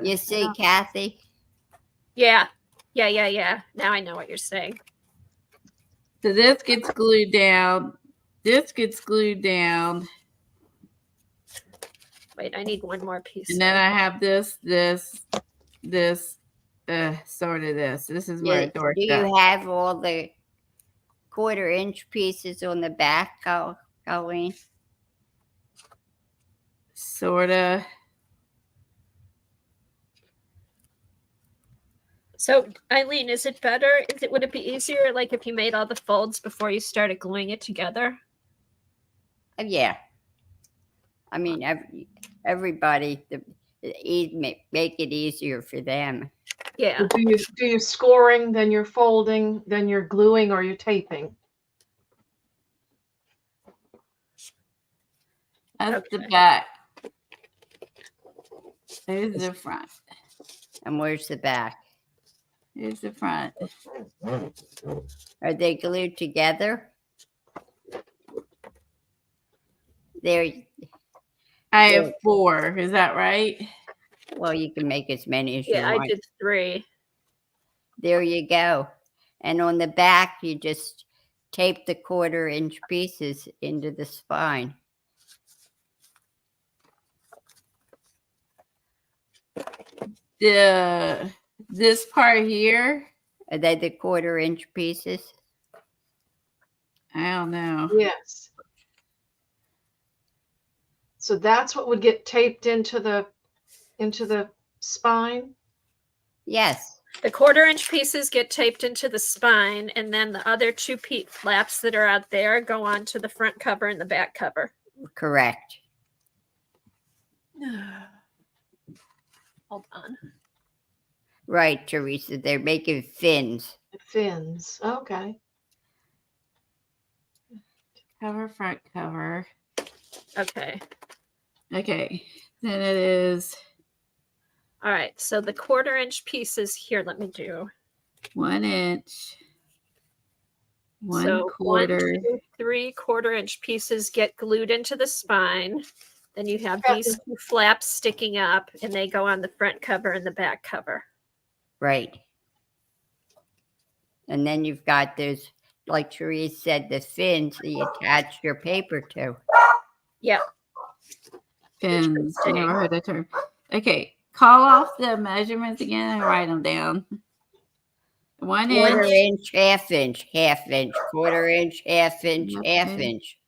You see, Kathy? yeah, yeah. Now I know what you're saying. So this gets glued down. This gets glued down. Wait, I need one more piece. And then I have this, sort of this. This is where I Do dorked you up. have all the 1/4 inch pieces on the back, Colleen? Sort of. So, Eileen, is it better? Would it be easier, like if you made all the folds before you started gluing it together? Yeah. I mean, everybody, make it easier for them. Yeah. Do you scoring, then you're folding, then you're gluing, or you're taping? That's the Okay. back. There's the front. And where's the back? Here's the front. Are they glued together? There. I have 4. Is that right? Well, you can make as many as you Yeah, want. I did 3. There you go. And on the back, you just tape the 1/4 inch pieces into the spine. This part here, Are they the 1/4 inch pieces? I don't know. Yes. So that's what would get taped into the spine. Yes. The 1/4 inch pieces get taped into the spine, and then the other 2 flaps that are out there go on to the front cover and the back cover. Correct. Hold on. Right, Teresa. They're making fins. Fins. Okay. Cover, front cover. Okay. Okay. Then it is All right. So the 1/4 inch pieces here, let me do. 1 inch. 1 So 1, 1/4. 2, 3 1/4 inch pieces get glued into the spine. Then you have these 2 flaps sticking up, and they go on the front cover and the back cover. Right. And then you've got those, like Teresa said, the fins that you attach your paper to. Yep. Fins. Interesting. Never heard that term. Okay. Call off the measurements again and write them down. 1 1/4 inch. inch, half inch, half inch, 1/4 inch, half inch, half Okay. inch.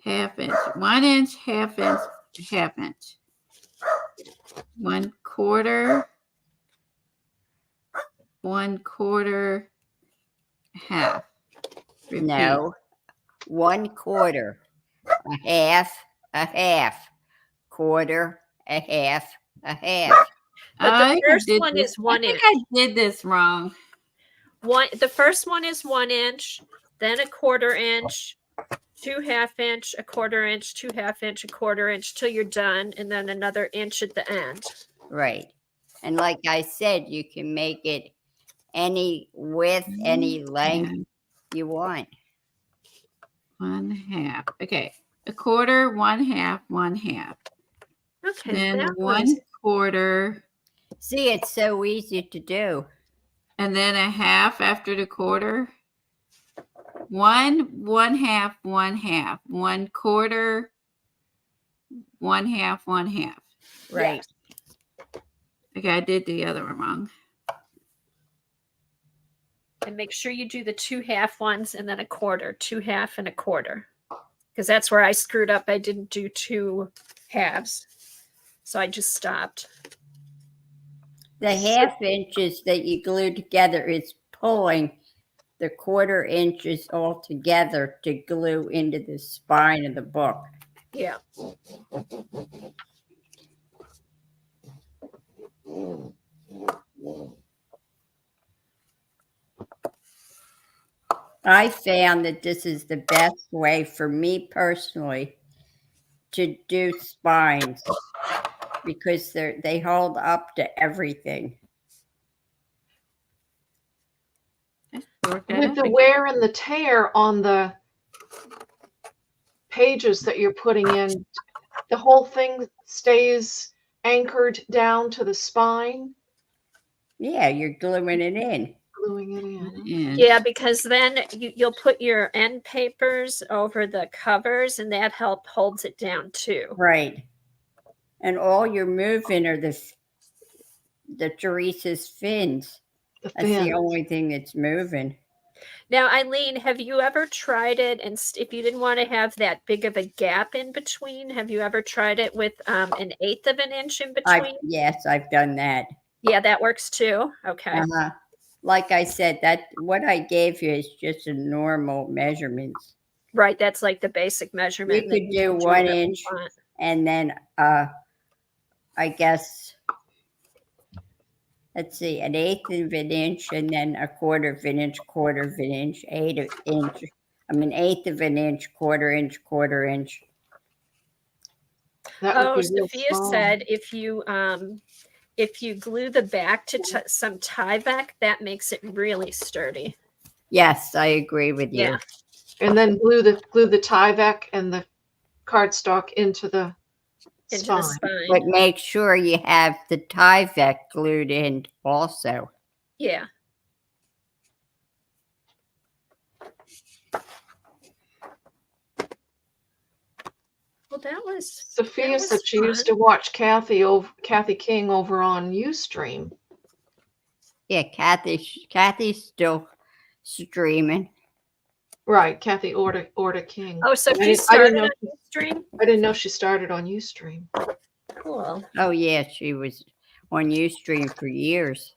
Half inch. 1 inch, half inch, half inch. 1/4. 1/4. Half. Repeat. No. 1/4. A half, a half. 1/4, a half, a half. But the I think I first did one this- is 1 I think inch. I did this wrong. The first one is 1 inch, then a 1/4 inch, 2 half inch, a 1/4 inch, 2 half inch, a 1/4 inch till you're done, and then another inch at the end. Right. And like I said, you can make it any width, any length you want. 1/2. Okay. 1/4, 1/2, 1/2. Okay. Then that one's- 1/4, See, it's so easy to do. and then a half after the 1/4. 1/2, 1/2, 1/4, 1/2, 1/2. Right. Yes. Okay, I did the other one wrong. And make sure you do the 2 half ones and then a 1/4, 2 half and a 1/4. because that's where I screwed up. I didn't do 2 halves. So I just stopped. The half inches that you glue together is pulling the 1/4 inches all together to glue into the spine of the book. Yeah. I found that this is the best way for me personally to do spines because they hold up to everything. With the wear and the tear on the pages that you're putting in, the whole thing stays anchored down to the spine, Yeah, you're gluing it in. gluing it in. Yeah, because then you'll put your end papers over the covers and that holds it down too. Right. And all you're moving are the Teresa's fins. The That's fin. the only thing that's moving. Now, Eileen, have you ever tried it? And if you didn't want to have that big of a gap in between, have you ever tried it with 1/8 of an inch in between? Yes, I've done that. Yeah, that works too. Okay. Like I said, that what I gave you is just a normal measurements. Right. That's like the basic measurement. You that could do can 1 whatever you inch want. and then I guess let's see, 1/8 of an inch and then 1/4 of an inch, 1/4 of an inch, 1/8 of an inch, 1/4 inch, 1/4 inch. That would Oh, be real Sophia small. said if you glue the back to some Tyvek, that makes it really sturdy. Yes, I agree with you. Yeah. And then glue the Tyvek and the cardstock into the Into spine. the spine. But make sure you have the Tyvek glued in also. Yeah. Well, that was Sophia was said she used to fun. watch Kathy King over on Ustream. Yeah, Kathy's still streaming. Right, Kathy Orta King. Oh, so I she didn't started know on stream. I didn't know she started on Ustream. Cool. Oh yeah, she was on Ustream for years.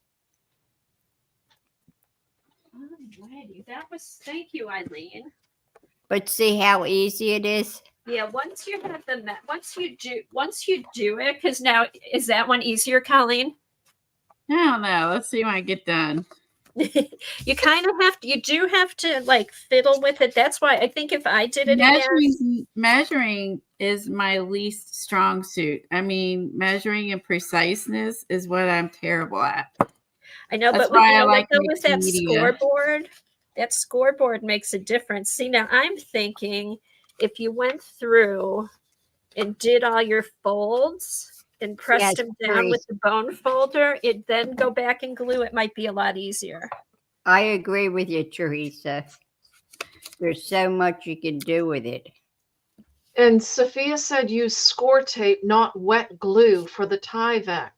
Alrighty, that was. Thank you, Eileen. But see how easy it is? Yeah, once you have once you do it, because now is that one easier, Colleen? I don't know. Let's see when I get done. You kind of you do have to like fiddle with it. That's why I think if I did it again, Measuring is my least strong suit. I mean, measuring and preciseness is what I'm terrible at. I know, That's but why I like with that mixed media. scoreboard makes a difference. See, now I'm thinking if you went through and did all your folds and pressed them down with the bone folder, it then go back and glue, it might be a lot easier. I agree with you, Teresa. There's so much you can do with it. And Sophia said use score tape, not wet glue for the Tyvek.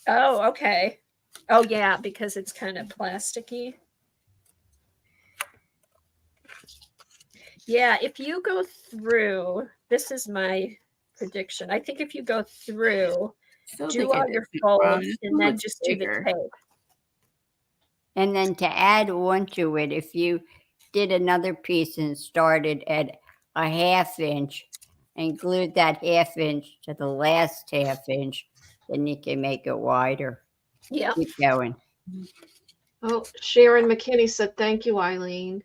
Oh, okay. Oh, yeah, because it's kind of plasticky. Yeah, if you go through, this is my prediction. I think if you go through, Still do think all it your is wrong. folds, It's and then much just do the bigger. tape. And then to add on to it, if you did another piece and started at a 1/2 inch and glued that 1/2 inch to the last 1/2 inch, then you can make it wider. Yeah. Keep going. Oh, Sharon McKinney said thank you, Eileen.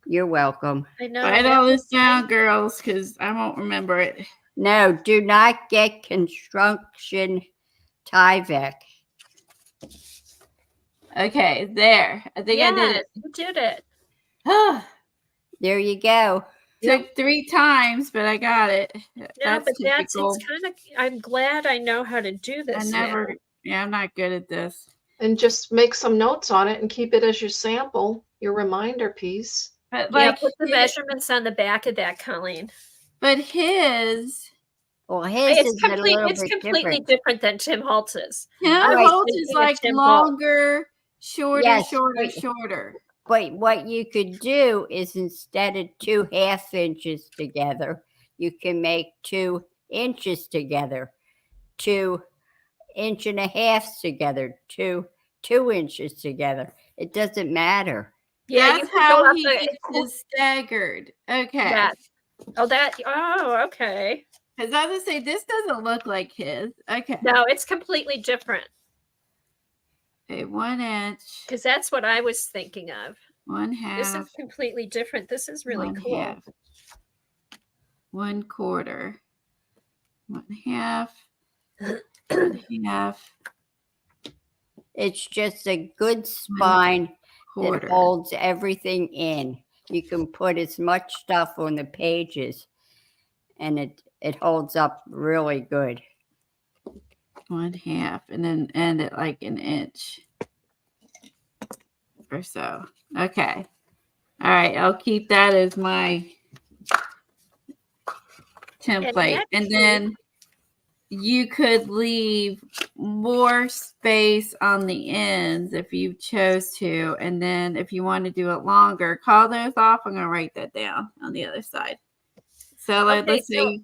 You're welcome. I know. Write all this down, girls, because I won't remember it. No, do not get construction Tyvek. Okay, there. I think I did it. You did it. There you go. Took 3 times, but I got it. No, That's but typical. it's kind of, I'm glad I know how to do this. I'm not good at this. And just make some notes on it and keep it as your sample, your reminder piece. But Yeah, like, put the measurements on the back of that, Colleen. but his Well, his It's is a little bit completely different. different than Tim Holtz's. Tim I was Holtz is thinking of like Tim Holtz. longer, shorter, Yes, shorter, but- shorter. But what you could do is instead of 2/2 inches together, you can make 2 inches together, 2.5 inches together, 2 inches together. It doesn't matter. Yeah, you That's could go how up he a, gets his staggered. Okay. that. Oh, okay. Because I was going to say, this doesn't look like his. Okay. No, it's completely different Okay, 1 inch, because that's what I was thinking of. 1/2. This is completely different. This is really cool. 1/2, 1/4, 1/2, 1/2, It's just a good spine that quarter. holds everything in. You can put as much stuff on the pages and it holds up really good. 1/2, and then end it like 1 inch or so. Okay. All right. I'll keep that as my template. And then you could leave more space on the ends if you chose to. And then if you want to do it longer, call those off. I'm going to write that down on the other side. So let's say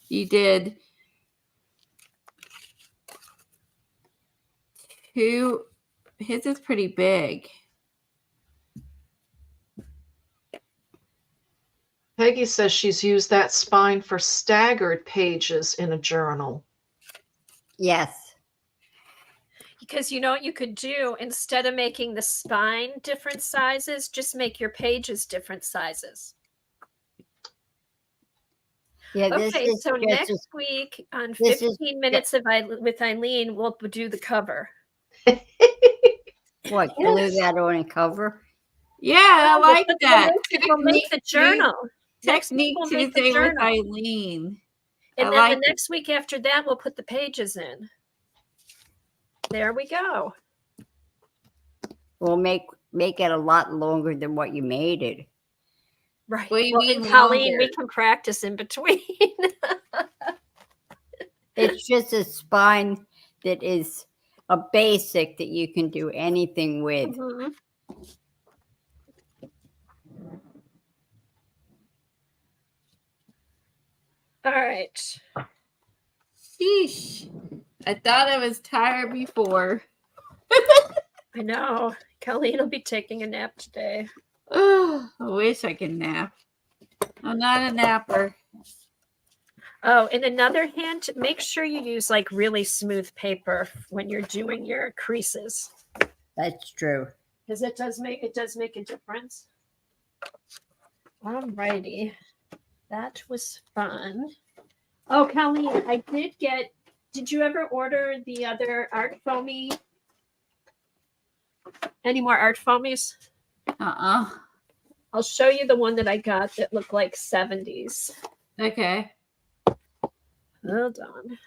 you did 2. His is pretty big. Peggy says she's used that spine for staggered pages in a journal. Yes. Because you know what you could do instead of making the spine different sizes, just make your pages different sizes. Yeah, this Okay, is so just next week on this is 15 minutes with Eileen, we'll do the cover. what, glue that on a cover? Yeah, I like We'll that. make the journal. Next Technique week we'll make the Tuesday with journal. Eileen. And I then like the next week after that, we'll put the pages in. There we go. We'll make it a lot longer than what you made it. Right. What do you Well, mean and Colleen, we longer? can practice in between. It's just a spine that is a basic that you can do anything with. Mhm. All right. Sheesh. I thought I was tired before. I know. Colleen will be taking a nap today. Oh, I wish I could nap. I'm not a napper. Oh, and another hint, make sure you use like really smooth paper when you're doing your creases. That's true. Because it does make a difference. All righty. That was fun. Oh, Colleen, did you ever order the other art foamy? Any more art foamies? I'll show you the one that I got that looked like 70s. Okay. Hold on.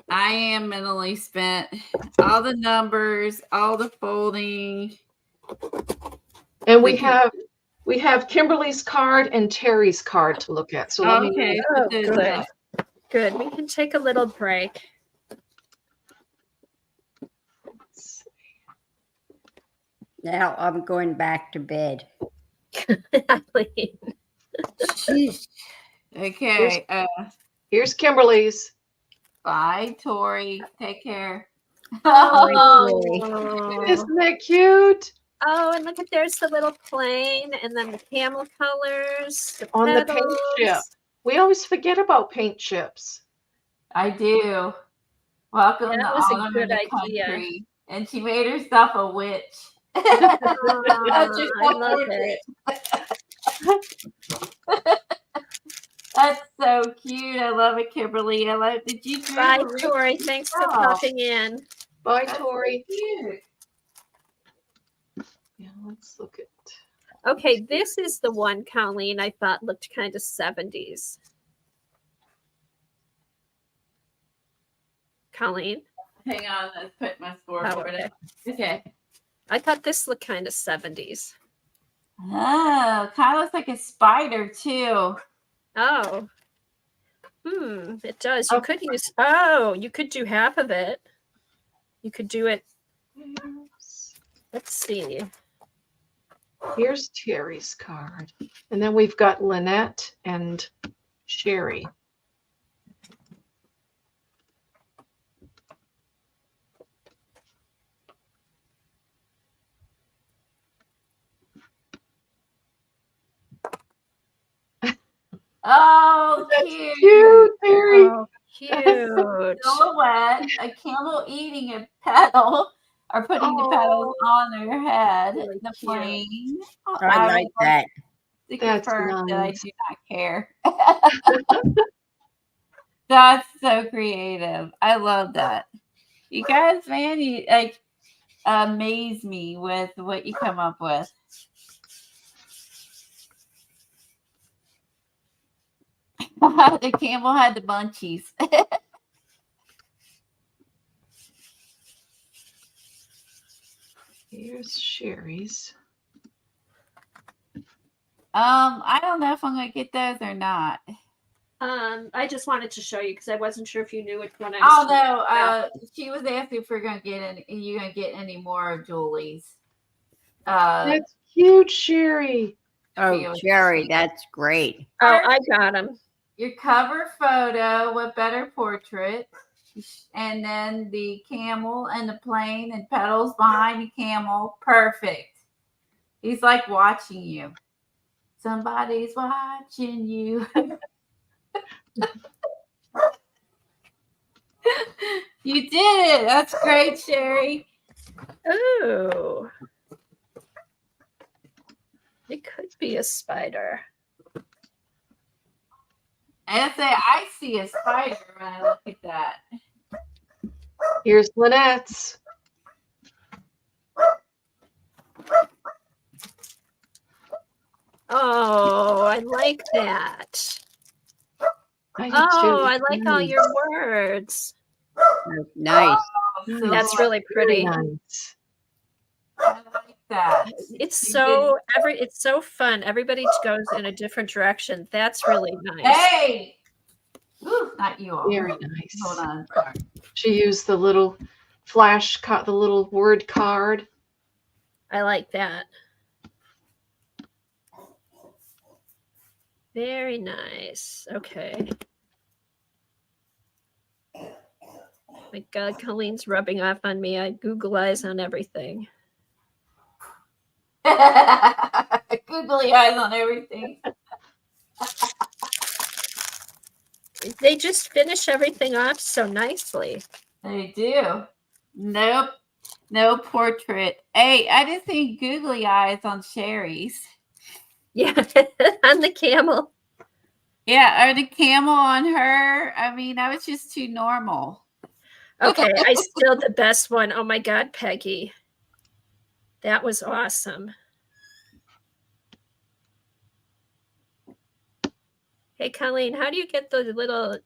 I am mentally spent. All the numbers, all the folding. And we have Kimberly's card and Terry's card to look at. So let me Okay. Oh, put those good. up. Good. We can take a little break. Now I'm going back to bed. Eileen. Jeez. Okay. Here's Kimberly's. Bye, Tori. Take care. Oh. Isn't that cute? Oh, and look at there's the little plane and then the camel colors. On the paint petals. chip. We always forget about paint chips. I do. Welcome That to was a Autumn good in the idea. Country. And she made herself a witch. Oh, That's your I love self-portrait. That's so cute. I love it, Kimberly. Did you do Bye, the Tori. Thanks for Oh. popping in. Bye, That's so Tori. cute. Yeah, let's look at. Okay, this is the one, Colleen, I thought looked kind of 70s. Colleen? Hang on, let's put my Oh, scoreboard okay. up. Okay. I thought this looked kind of 70s. Oh, kind of looks like a spider too. Oh. It does. You could do half of it. You could do it. Yes. Let's see. Here's Terry's card. And then we've got Lynette and Sherry. Oh, That's cute. cute, Terry. Oh, cute. Silhouette, a camel eating a petal or putting the petals on their head. Really The cute. plane. I like that. To That's confirm that I nice. do not care. That's so creative. I love that. You guys, man, you like amaze me with what you come up with. The camel had the munchies. Here's Sherry's. I don't know if I'm gonna get those or not. I just wanted to show you because I wasn't sure if you knew which one I Oh was. no, she was asking if we're gonna get any more of Julie's. That's cute, Sherry. Oh, Feel Jerry, sweet. that's great. Oh, I got him. Your cover photo with better portrait, and then the camel and the plane and petals behind the camel. Perfect. He's like watching you. Somebody's watching you. You did it. That's great, Sherry. Oh, it could be a spider. I see a spider when I look at that. Here's Lynette's. Oh, I like that. I do Oh, too. I like all your words. That's nice. So That's really pretty. Nice. I like that. It's You so it's so fun. Everybody goes in a different direction. That's really nice. Hey! Ooh, not you all. Very nice. Hold on. Sorry. She used the little flash card, the little word card. I like that. Very nice. Okay. My God, Colleen's rubbing off on me. I Google eyes on everything. Googly eyes on everything. They just finish everything off so nicely. They do. Nope. No portrait. Hey, I just see googly eyes on Sherry's. Yeah, on the camel. Yeah, or the camel on her. I mean, that was just too normal. Okay, I still the best one. Oh my God, Peggy. That was awesome. Hey, Colleen, how do you get the little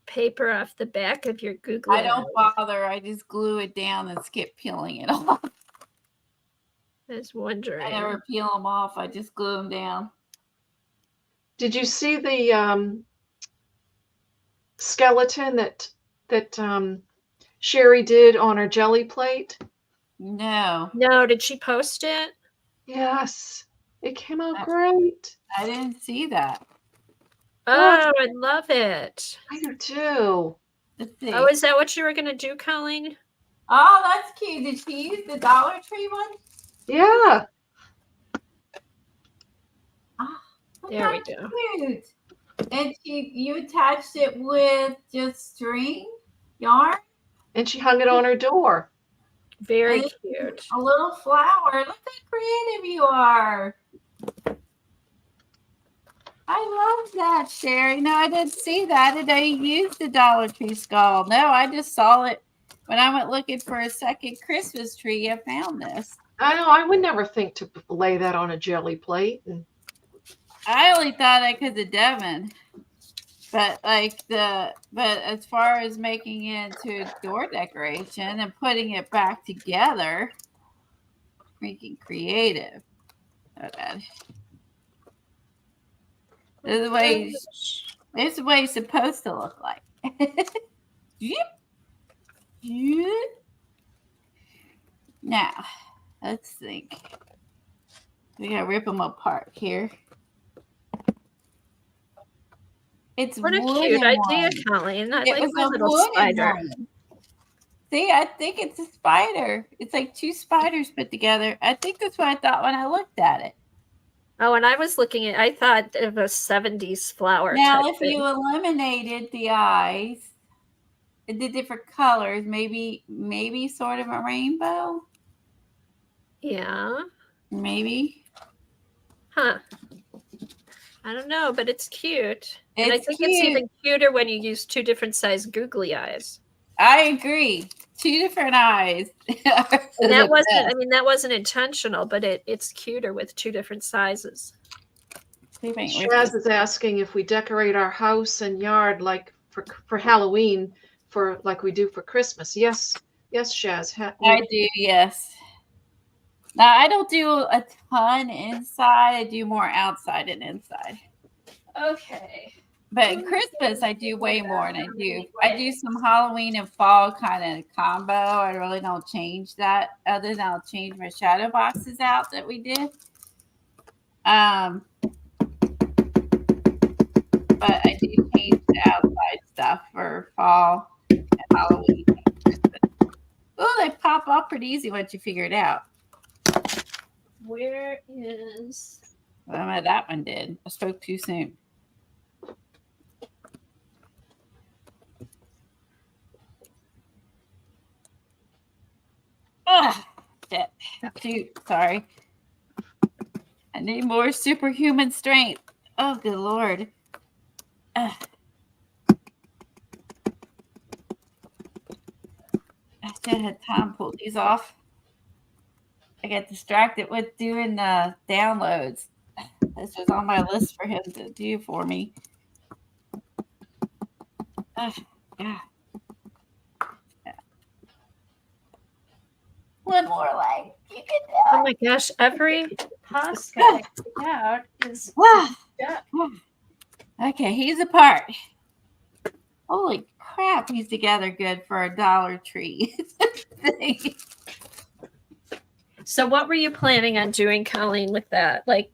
paper off the back of your Google? I don't bother. I just glue it down and skip peeling it off. I was wondering. I never peel them off. I just glue them down. Did you see the skeleton that Sherry did on her jelly plate? No, No, did she post it? Yes, it came out great. I didn't see that. Oh, I love it. I do too. Let's see. Oh, is that what you were gonna do, Colleen? Oh, that's cute. Did she use the Dollar Tree one? Yeah. Oh, There we that's go. Cute. And you attached it with just string, yarn, And she hung it on her door. Very And cute. a little flower. Look how creative you are. I love that, Sherry. No, I didn't see that. Did I use the Dollar Tree skull? No, I just saw it when I went looking for a second Christmas tree. I found this. I know. I would never think to lay that on a jelly plate. And I only thought I could have Devin. But but as far as making it into a door decoration and putting it back together, freaking creative. Okay. This is the way it's supposed to look like. Yep. Now, let's think. We gotta rip them apart here. It's What a wooden cute idea, one. Colleen. I It like was my a little wooden spider. one. See, I think it's a spider. It's like two spiders put together. I think that's what I thought when I looked at it. Oh, and I was looking at, I thought of a 70s flower Now, type if thing. you eliminated the eyes, the different colors, maybe sort of a rainbow, Yeah. maybe. Huh. I don't know, but it's cute. And I It's think cute. it's even cuter when you use two different size googly eyes. I agree. Two different eyes. And that wasn't, I mean, that wasn't intentional, but it's cuter with two different sizes. Shaz is asking if we decorate our house and yard like for Halloween, for like we do for Christmas. Yes, Shaz. I do, yes. Now I don't do a ton inside. I do more outside and inside. Okay. But Christmas, I do way more than I do some Halloween and fall kind of combo. I really don't change that, other than I'll change my shadow boxes out that we did. But I do change the outside stuff for fall and Halloween. Oh, they pop up pretty easy once you figure it out. Where is... Well, that one did. I spoke too soon. Oh, shit. Shoot, sorry. I need more superhuman strength. Oh, good Lord. I should have had time to pull these off. I got distracted with doing the downloads. This was on my list for him to do for me. Yeah. One more leg. You can do it. Oh my gosh, every Posca I pick out is... Yeah. Okay, he's apart. Holy crap, he's together good for a Dollar Tree. So what were you planning on doing, Colleen, with that? Like,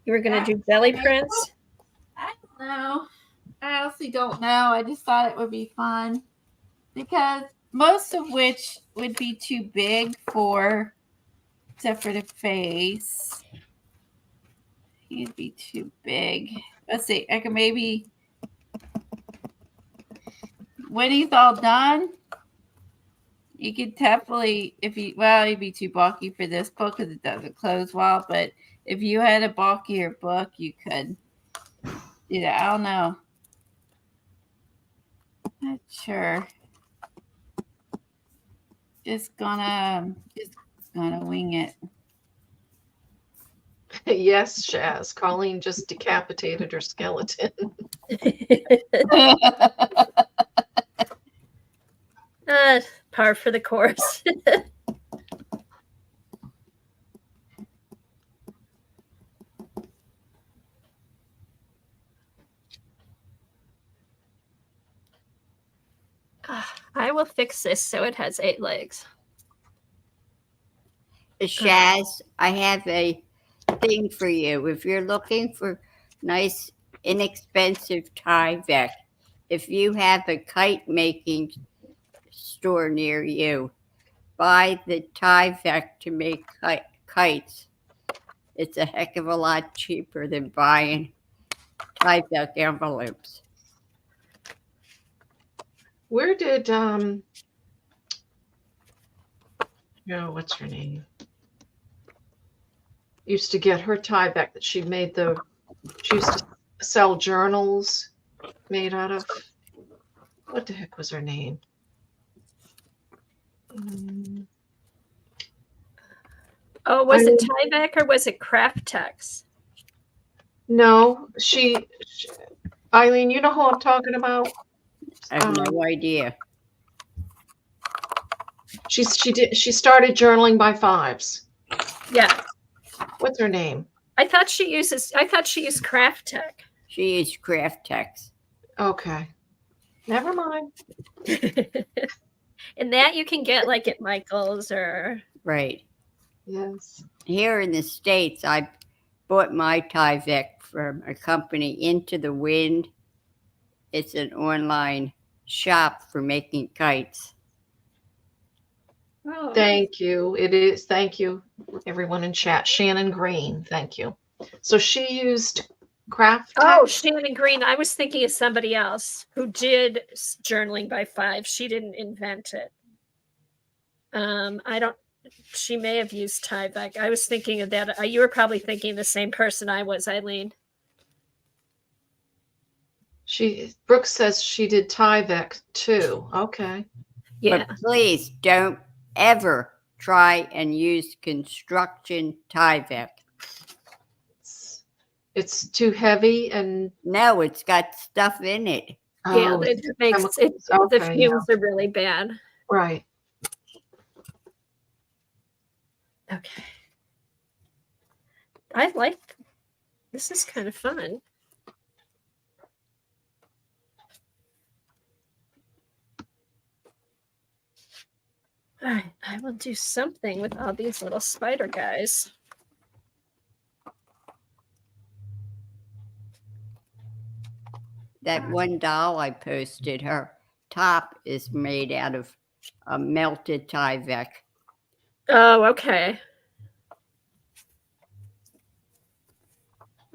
you were going to do belly prints? I don't know. I honestly don't know. I just thought it would be fun because most of which would be too big for, except for the face. He'd be too big. Let's see. I can maybe, when he's all done, you could definitely, he'd be too bulky for this book because it doesn't close well. But if you had a bulkier book, you could. I don't know. Not sure. Just gonna wing it. Yes, Shaz. Colleen just decapitated her skeleton. Par for the course. I will fix this so it has 8 legs. Shaz, I have a thing for you. If you're looking for nice, inexpensive Tyvek, if you have a kite making store near you, buy the Tyvek to make kites. It's a heck of a lot cheaper than buying Tyvek envelopes. Where did what's her name? Used to get her Tyvek that she used to sell journals made out of. What the heck was her name? Oh, was it Tyvek or was it Craftex? No, Eileen, you know who I'm talking about? I have no idea. She started journaling by 5s. Yeah. What's her name? I thought she used Craftex. She is Craftex. Okay. Never mind. And that you can get like at Michael's or Right. Yes. Here in the States, I bought my Tyvek from a company, Into the Wind. It's an online shop for making kites. oh, Thank you. It is. Thank you, everyone in chat. Shannon Green. Thank you. So she used craft. oh, Shannon Green. I was thinking of somebody else who did journaling by 5. She didn't invent it. I don't. She may have used Tyvek. I was thinking of that. You were probably thinking the same person I was, Eileen. Brooks says she did Tyvek too. Okay. Yeah. But please don't ever try and use construction Tyvek. It's too heavy and No, it's got stuff in it. Yeah, oh, it makes chemicals. it. The Okay, yeah. fumes are really bad. Right. Okay. I like. This is kind of fun. All right, I will do something with all these little spider guys. That one doll I posted, her top is made out of melted Tyvek. Oh, okay.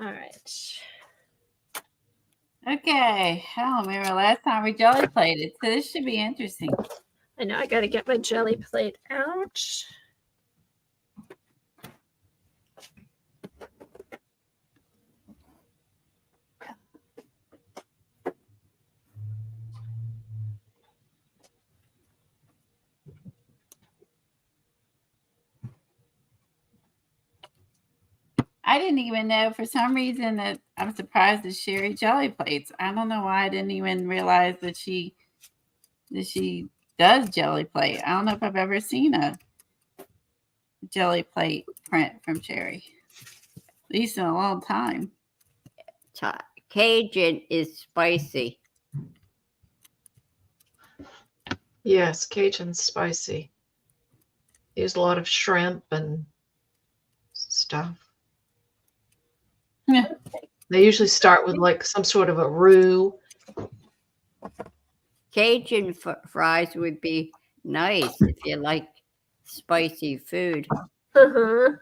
All right. Okay. I don't remember last time we jelly plated, so this should be interesting. I know I got to get my jelly plate out. I didn't even know for some reason that I'm surprised that Sherry jelly plates. I don't know why I didn't even realize that she does jelly plate. I don't know if I've ever seen a jelly plate print from Sherry. At least in a long time. Cajun is spicy. Yes, Cajun spicy. Use a lot of shrimp and stuff. Yeah. They usually start with like some sort of a roux. Cajun fries would be nice if you like spicy food. Uh-huh.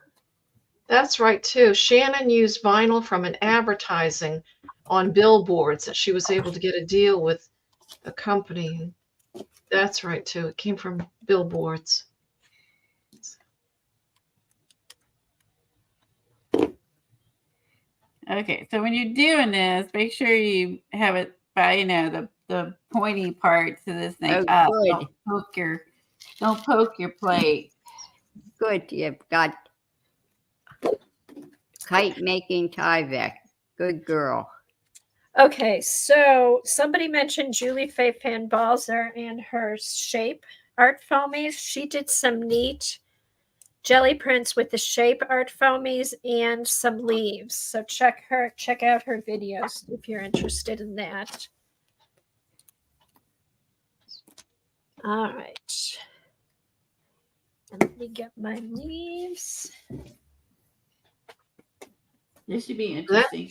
That's right too. Shannon used vinyl from an advertising on billboards that she was able to get a deal with a company. That's right too. It came from billboards. Okay, so when you're doing this, make sure you have it by the pointy parts of this thing Oh, up. good. Don't poke your plate. Good, you've got kite making Tyvek. Good girl. Okay, so somebody mentioned Julie Faye Van Balzer and her shape art foamies. She did some neat jelly prints with the shape art foamies and some leaves. So check out her videos if you're interested in that. All right. And let me get my leaves. This should be interesting.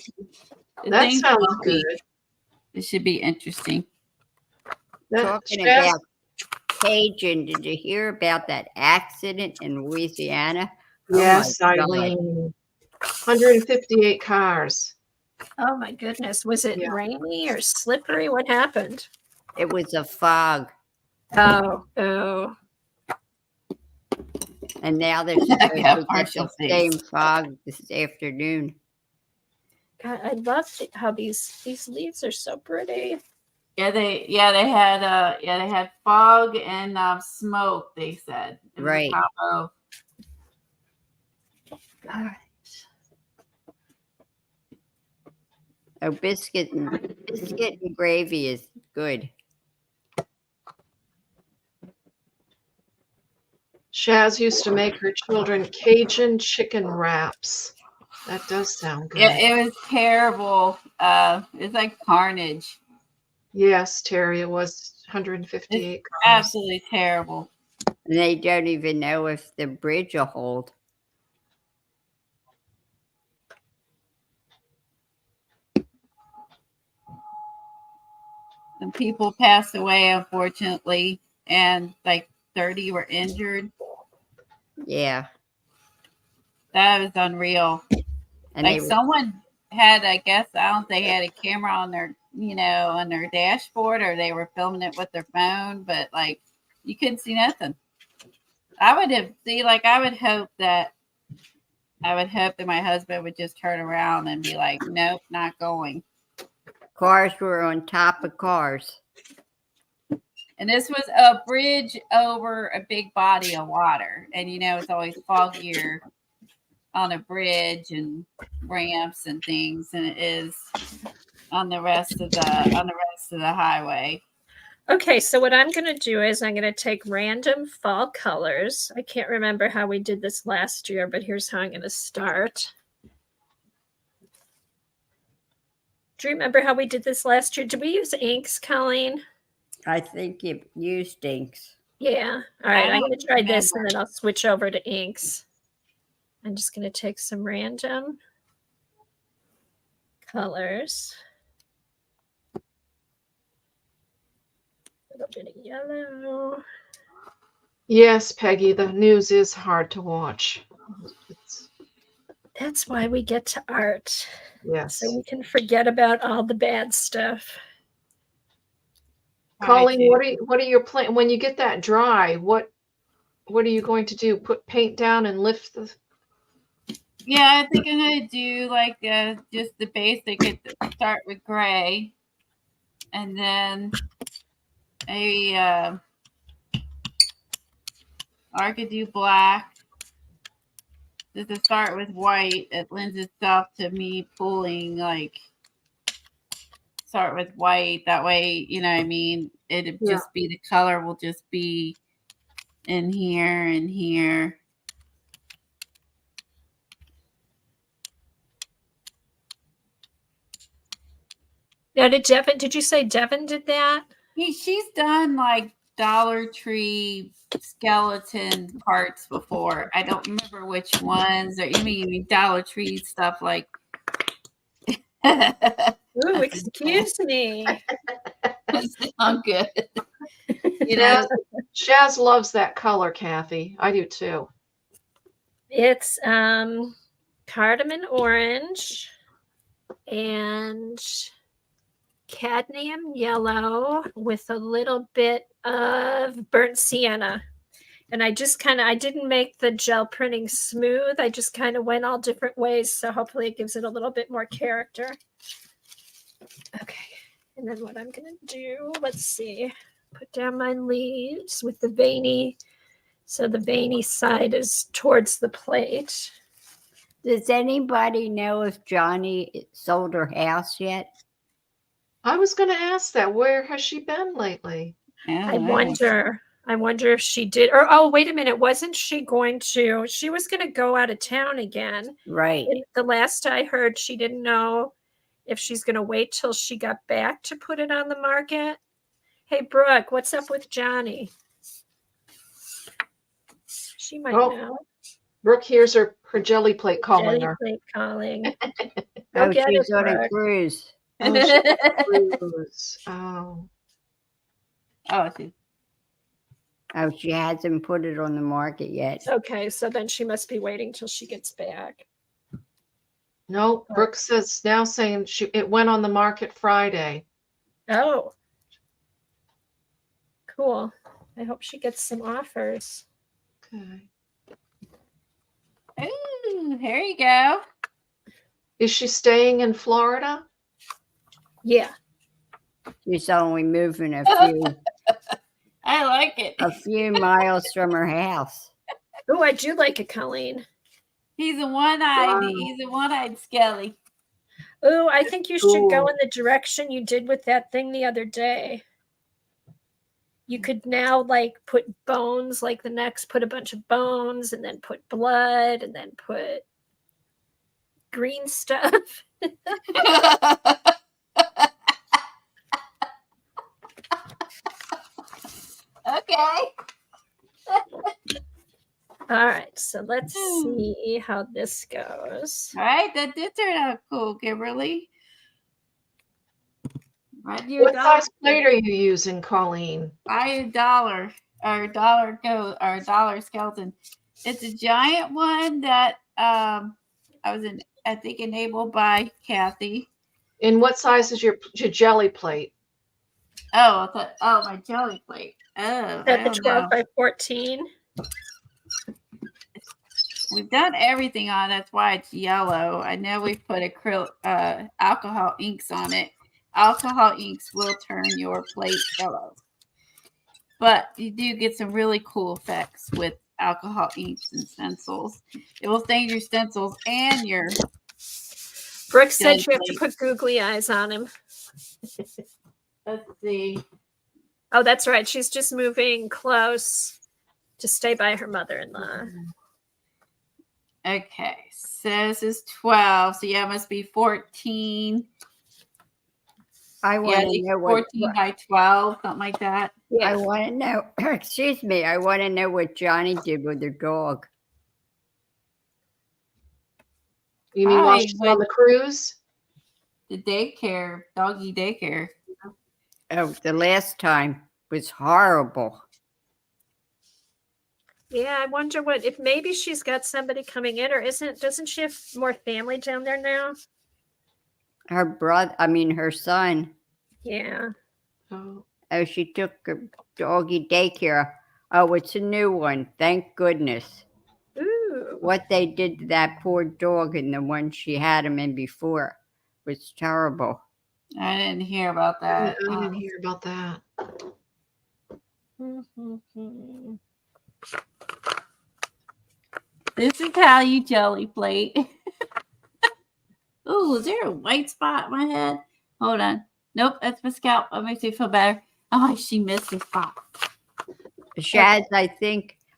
The That things sounds will be- good. This should be interesting. Talking Chef, about Cajun, did you hear about that accident in Louisiana? yes, Oh my God. Eileen. 158 cars. Oh my goodness. Was it Yeah. rainy or slippery? What happened? It was a fog. Oh. And now they're supposed Yeah, to get partial the face. same fog this afternoon. God, I love how these leaves are so pretty. They had fog and smoke. They said It was a Right. combo. All right. Oh, biscuit and gravy is good. Shaz used to make her children Cajun chicken wraps. That does sound good. It was terrible. It's like carnage. Yes, Terry, it was 158 cars. Absolutely terrible. And they don't even know if the bridge will hold. Some people passed away, unfortunately, and like 30 were injured. Yeah. That was unreal. And Like they someone had, I guess, I don't think they had a camera on their, on their dashboard, or they were filming it with their phone, but like you couldn't see nothing. I would hope that my husband would just turn around and be like, nope, not going. cars were on top of cars. And this was a bridge over a big body of water. And it's always foggier on a bridge and ramps and things than it is on the rest of the highway. Okay, so what I'm going to do is I'm going to take random fall colors. I can't remember how we did this last year, but here's how I'm going to start. Do you remember how we did this last year? Did we use inks, Colleen? I think you used inks. Yeah. All right, I'm going to try this and remember. then I'll switch over to inks. I'm just going to take some random colors. A little bit of yellow. Yes, Peggy, the news is hard to watch. That's why we get to art. Yes. So we can forget about all the bad stuff. Colleen, what are your plans when you get that dry? What are you going to do? Put paint down and lift the? Yeah, I think I'm gonna do like just the basic. Start with gray, and then I could do black. Just to start with white, it lends itself to me pulling start with white. That way, what I mean, it'd just be the color will just be in here and here. Now, did you say Devin did that? She's done like Dollar Tree skeleton parts before. I don't remember which ones, or you mean Dollar Tree stuff like. Ooh, excuse me. I'm good. Shaz loves that color, Kathy. I do too. It's cardamom orange and cadmium yellow with a little bit of burnt sienna. And I didn't make the gel printing smooth. I just kind of went all different ways. So hopefully it gives it a little bit more character. Okay. And then what I'm going to do, let's see, put down my leaves with the veiny. So the veiny side is towards the plate. Does anybody know if Johnny sold her house yet? I was going to ask that. Where has she been lately? I wonder if she did. Or, oh, wait a minute. Wasn't she she was going to go out of town again. Right. The last I heard, she didn't know if she's going to wait till she got back to put it on the market. Hey, Brooke, what's up with Johnny? She might know. Brooke hears her jelly plate calling her. Jelly plate calling. Oh, get she's it, on a Brooke. cruise. Oh. Oh, she hasn't put it on the market yet. Okay, so then she must be waiting till she gets back. No, Brooke says now saying it went on the market Friday. Oh. Cool. I hope she gets some offers. Okay. Ooh, there you go. Is she staying in Florida? Yeah. She's only moving a I like it. few miles from her house. Oh, I do like it, Colleen. He's a one-eyed Skelly. Oh, I think you should go Cool. in the direction you did with that thing the other day. You could now put bones, like the next, put a bunch of bones and then put blood and then put green stuff. Okay. All right, so let's see how this goes. All right, that did turn out cool, Kimberly. Right, your What dollar. size plate are you using, Colleen? Buy a dollar or dollar skeleton. It's a giant one that I think enabled by Kathy. And what size is your jelly plate? Oh, I thought, my jelly plate. Oh, I At the don't 12 know. by 14. We've done everything on. That's why it's yellow. I know we've put alcohol inks on it. Alcohol inks will turn your plate yellow, but you do get some really cool effects with alcohol inks and stencils. It will stain your stencils and your. Brooke said jelly you have to plate. put googly eyes on him. Let's see. Oh, that's right. She's just moving close to stay by her mother-in-law. Okay, so this is 12. So yeah, it must be 14. I want Yeah, to like know 14 by 12, something like that. I Yeah. want to know. Excuse me. I want to know what Johnny did with the dog. You mean while Hi, she's on the cruise? The daycare, doggy daycare. Oh, the last time was horrible. Yeah, I wonder if maybe she's got somebody coming in, or doesn't she have more family down there now? Her son. Yeah. Oh, Oh, she took a doggy daycare. Oh, it's a new one. Thank goodness. Ooh. What they did to that poor dog and the one she had him in before was terrible. I didn't hear about I that. didn't hear about that. This is how you jelly plate. Oh, is there a white spot in my head? Hold on. Nope, that's my scalp. That makes me feel better. Oh, she missed a spot. Shaz,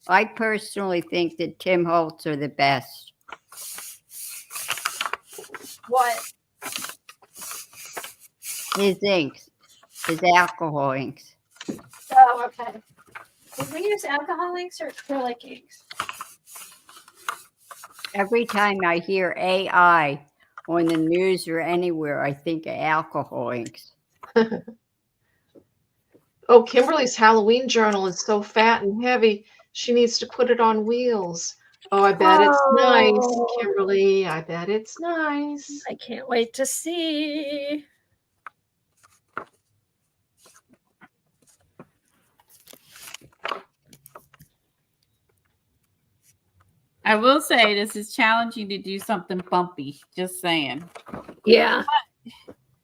I personally think that Tim Holtz are the best. What? His inks, his alcohol inks. Oh, okay. Did we use alcohol inks or acrylic inks? Every time I hear AI on the news or anywhere, I think of alcohol inks. Oh, Kimberly's Halloween journal is so fat and heavy. She needs to put it on wheels. Oh, I bet it's nice, Oh. Kimberly. I bet it's nice. I can't wait to see. I will say this is challenging to do something bumpy. Just saying. Yeah.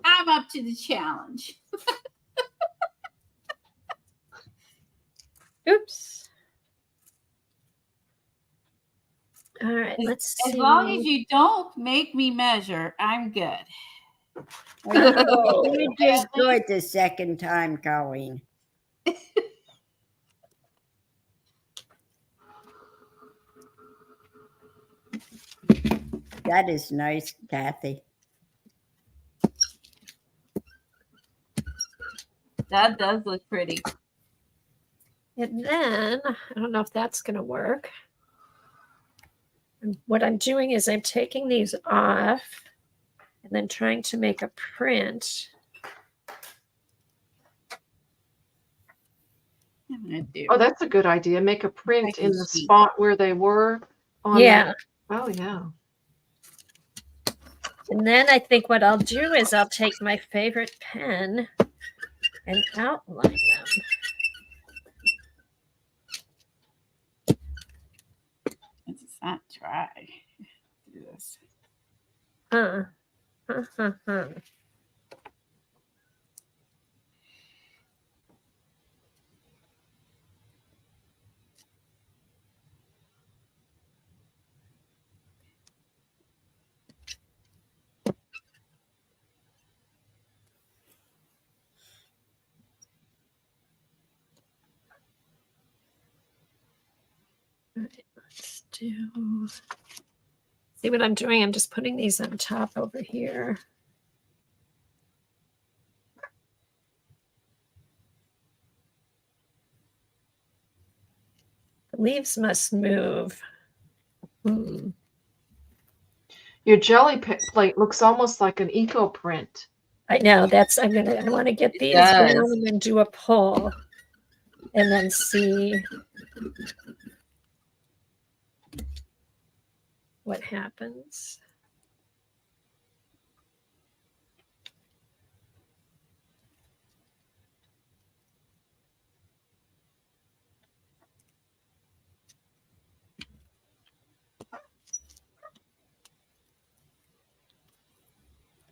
I'm up to the challenge. Oops. All right, let's see. As long as you don't make me measure, I'm good. Oh, you did good the second time, Colleen. That is nice, Kathy. That does look pretty. And then, I don't know if that's going to work. And what I'm doing is I'm taking these off and then trying to make a print. I'm gonna do. Oh, that's a good idea. Make a print in the see. spot where they were. On Yeah. Oh, yeah. And then I think what I'll do is I'll take my favorite pen and outline them. It's not dry. Do this. Huh. Let's do. See what I'm doing? I'm just putting these on top over here. The leaves must move. Hmm. Your jelly plate looks almost like an eco print. I know I want to get these does. down and then do a poll and then see what happens.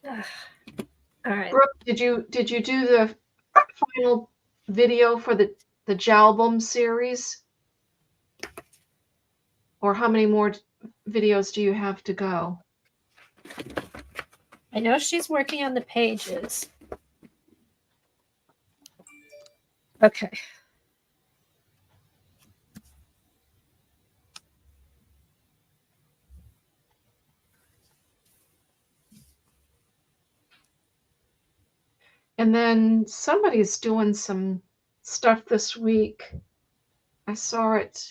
Ugh. All right. Brooke, did you do the final video for the Jalbum series? Or how many more videos do you have to go? I know she's working on the pages. Okay. And then somebody's doing some stuff this week. I saw it,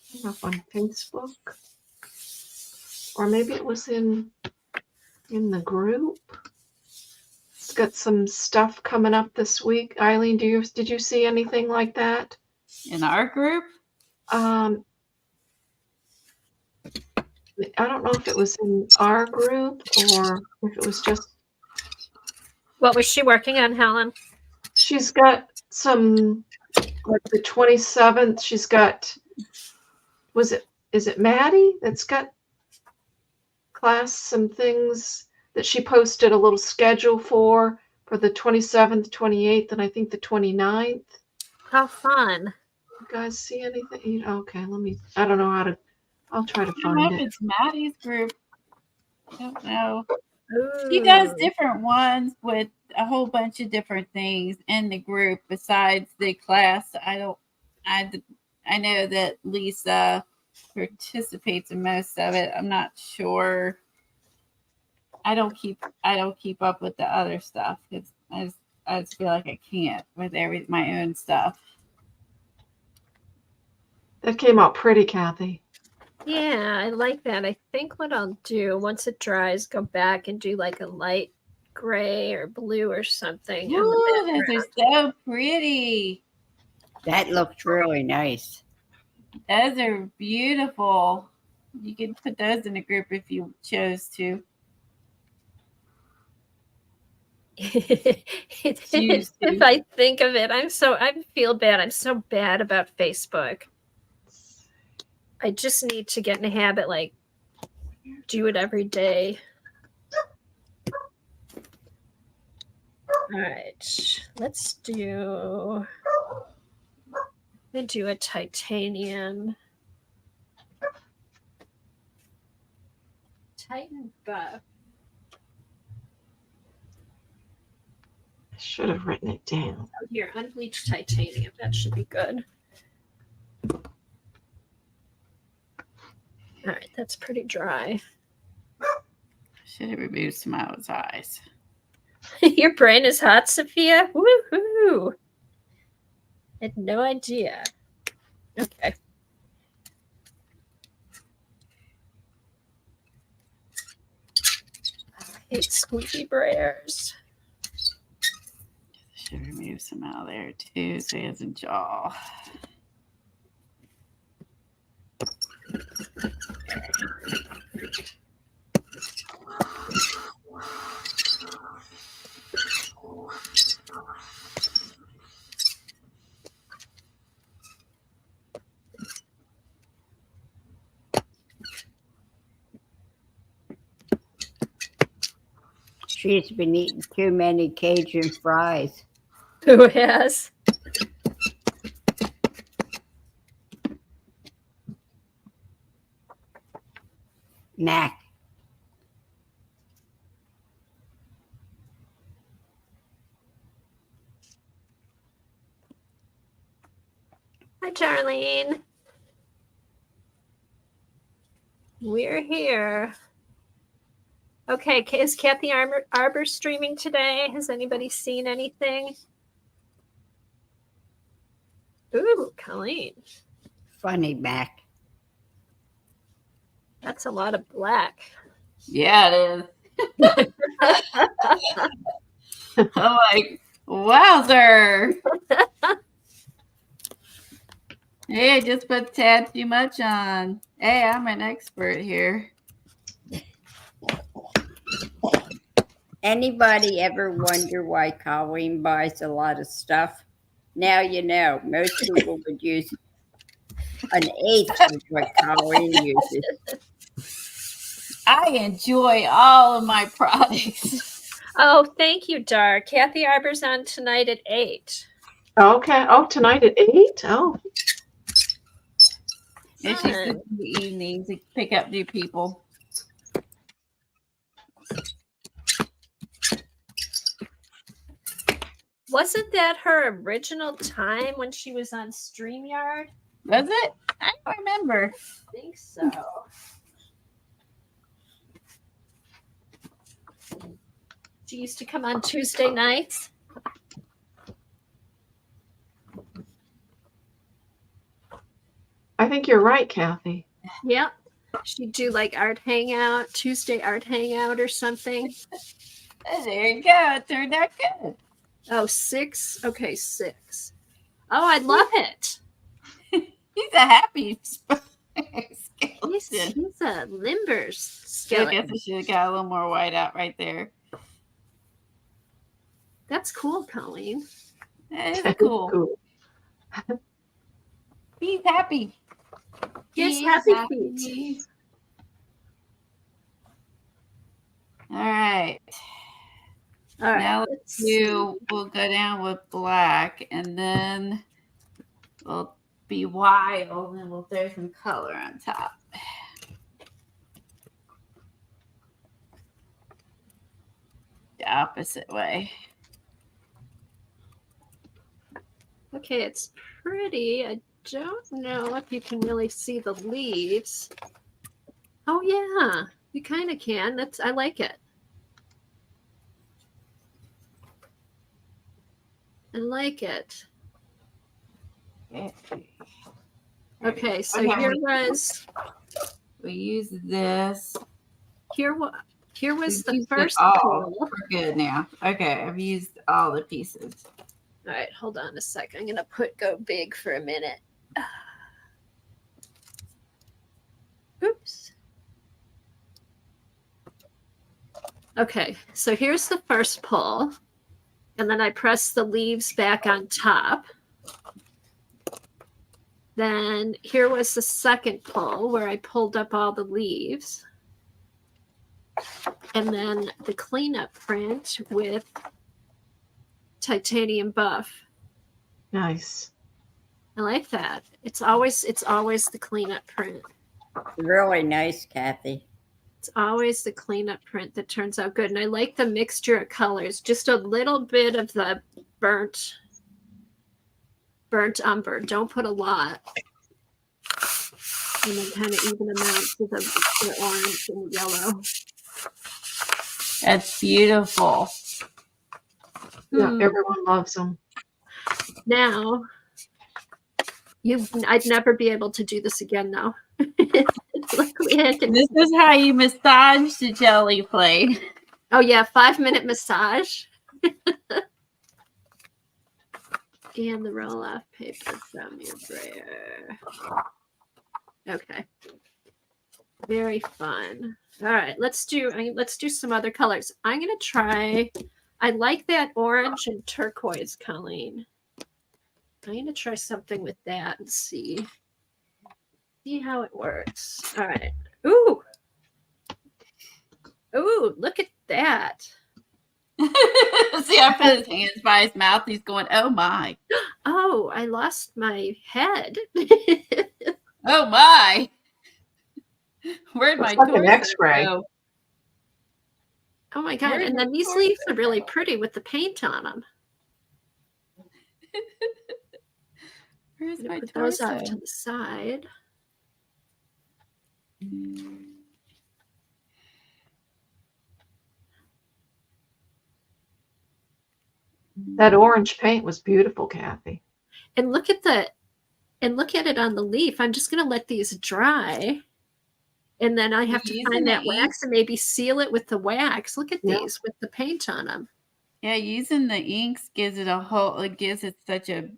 I don't know if on Facebook, or maybe it was in the group. It's got some stuff coming up this week. Eileen, did you see anything like that? In our group? I don't know if it was in our group or if it was just. What was she working on, Helen? She's got some, like the 27th. She's got. Is it Maddie that's got class some things that she posted a little schedule for the 27th, 28th, and I think the 29th. How fun. You guys see anything? Okay, I don't know how to, I'll try to I don't know find if it. it's Maddie's group. I don't know. She Ooh. does different ones with a whole bunch of different things in the group besides the class. I know that Lisa participates in most of it. I'm not sure. I don't keep up with the other stuff because I just feel like I can't with my own stuff. That came out pretty, Kathy. Yeah, I like that. I think what I'll do once it dries, go back and do like a light gray or blue or something. on the Ooh, those background. are so pretty. That looks really nice. Those are beautiful. You can put those in a group if you chose to. If I think of it, I feel bad. I'm so bad about Facebook. I just need to get in a habit, like do it every day. All right, let's do a titanium. Titan buff. I should have written it down. Oh, here, unbleached titanium. That should be good. All right, that's pretty dry. Should have removed some out of his eyes. Your brain is hot, Sophia? Woohoo! I had no idea. Okay. I hate squeaky brayers. Should remove some out of there too, so he has a jaw. She's been eating too many Cajun fries. Who has? Mac. Hi, Charlene. We're here. Okay, is Kathy Arbor streaming today? Has anybody seen anything? Ooh, Colleen. funny, Mac. That's a lot of black. Yeah, it is. I'm like, wowzer. Hey, I just put a tad too much on. Hey, I'm an expert here. Anybody ever wonder why Colleen buys a lot of stuff? Now you know. Most people would use an eighth of what Colleen uses. I enjoy all of my products. Oh, thank you, Dar. Kathy Arbor's on tonight at 8. Okay. Oh, tonight at 8? Oh, And she sits in the evenings to pick up new people. Wasn't that her original time when she was on StreamYard? Was it? I don't remember. I think so. She used to come on Tuesday nights. I think you're right, Kathy. Yep. She'd do like art hangout, Tuesday art hangout or something. There you go. It turned out good. Oh, 6. Okay, 6. Oh, I love it. He's a happy He's skeleton. a limber I guess skeleton. I should have got a little more white out right there. That's cool, Colleen. That is cool. He's happy. Yes, He's happy feet. All right. All right. Now let's we'll go down with black, and then we'll be wild, and we'll throw some color on top. The opposite way. Okay, it's pretty. I don't know if you can really see the leaves. Oh yeah, you kind of can. I like it. I like it. Okay, so Okay. We use this. here was We've the used it first all. poll. We're good now. Okay, I've used all the pieces. All right, hold on a sec. I'm gonna go big for a minute. Oops. Okay, so here's the first pull, and then I press the leaves back on top. Then here was the second pull where I pulled up all the leaves. And then the cleanup print with titanium buff. Nice. I like that. It's always the cleanup print. Really nice, Kathy. It's always the cleanup print that turns out good. And I like the mixture of colors. Just a little bit of the burnt umber. Don't put a lot. And then kind of even amounts of the orange and the yellow. That's beautiful. Yeah, Hmm. everyone loves them. Now, I'd never be able to do this again now. Luckily, I can. This is how you massage the jelly plate. Oh yeah, 5-minute massage. And the roll-off paper from your brayer. Okay. Very fun. All right, let's do some other colors. I'm gonna try. I like that orange and turquoise, Colleen. I'm gonna try something with that and see how it works. All right. Ooh, look at that. See, I put his hands by his mouth. He's going, "Oh my, Oh, I lost my head. oh my." Where'd my It's like an torso X-ray. go? Oh my god! Where'd And my then these torso leaves are really go? pretty with the paint on them. Where's my Put those torso? off to the side. That orange paint was beautiful, Kathy. And look at and look at it on the leaf. I'm just going to let these dry. And then I have to Using find the that wax and maybe seal it with the wax. Look at Yeah. these with the paint on them. Yeah, using the inks gives it a whole. It gives it such a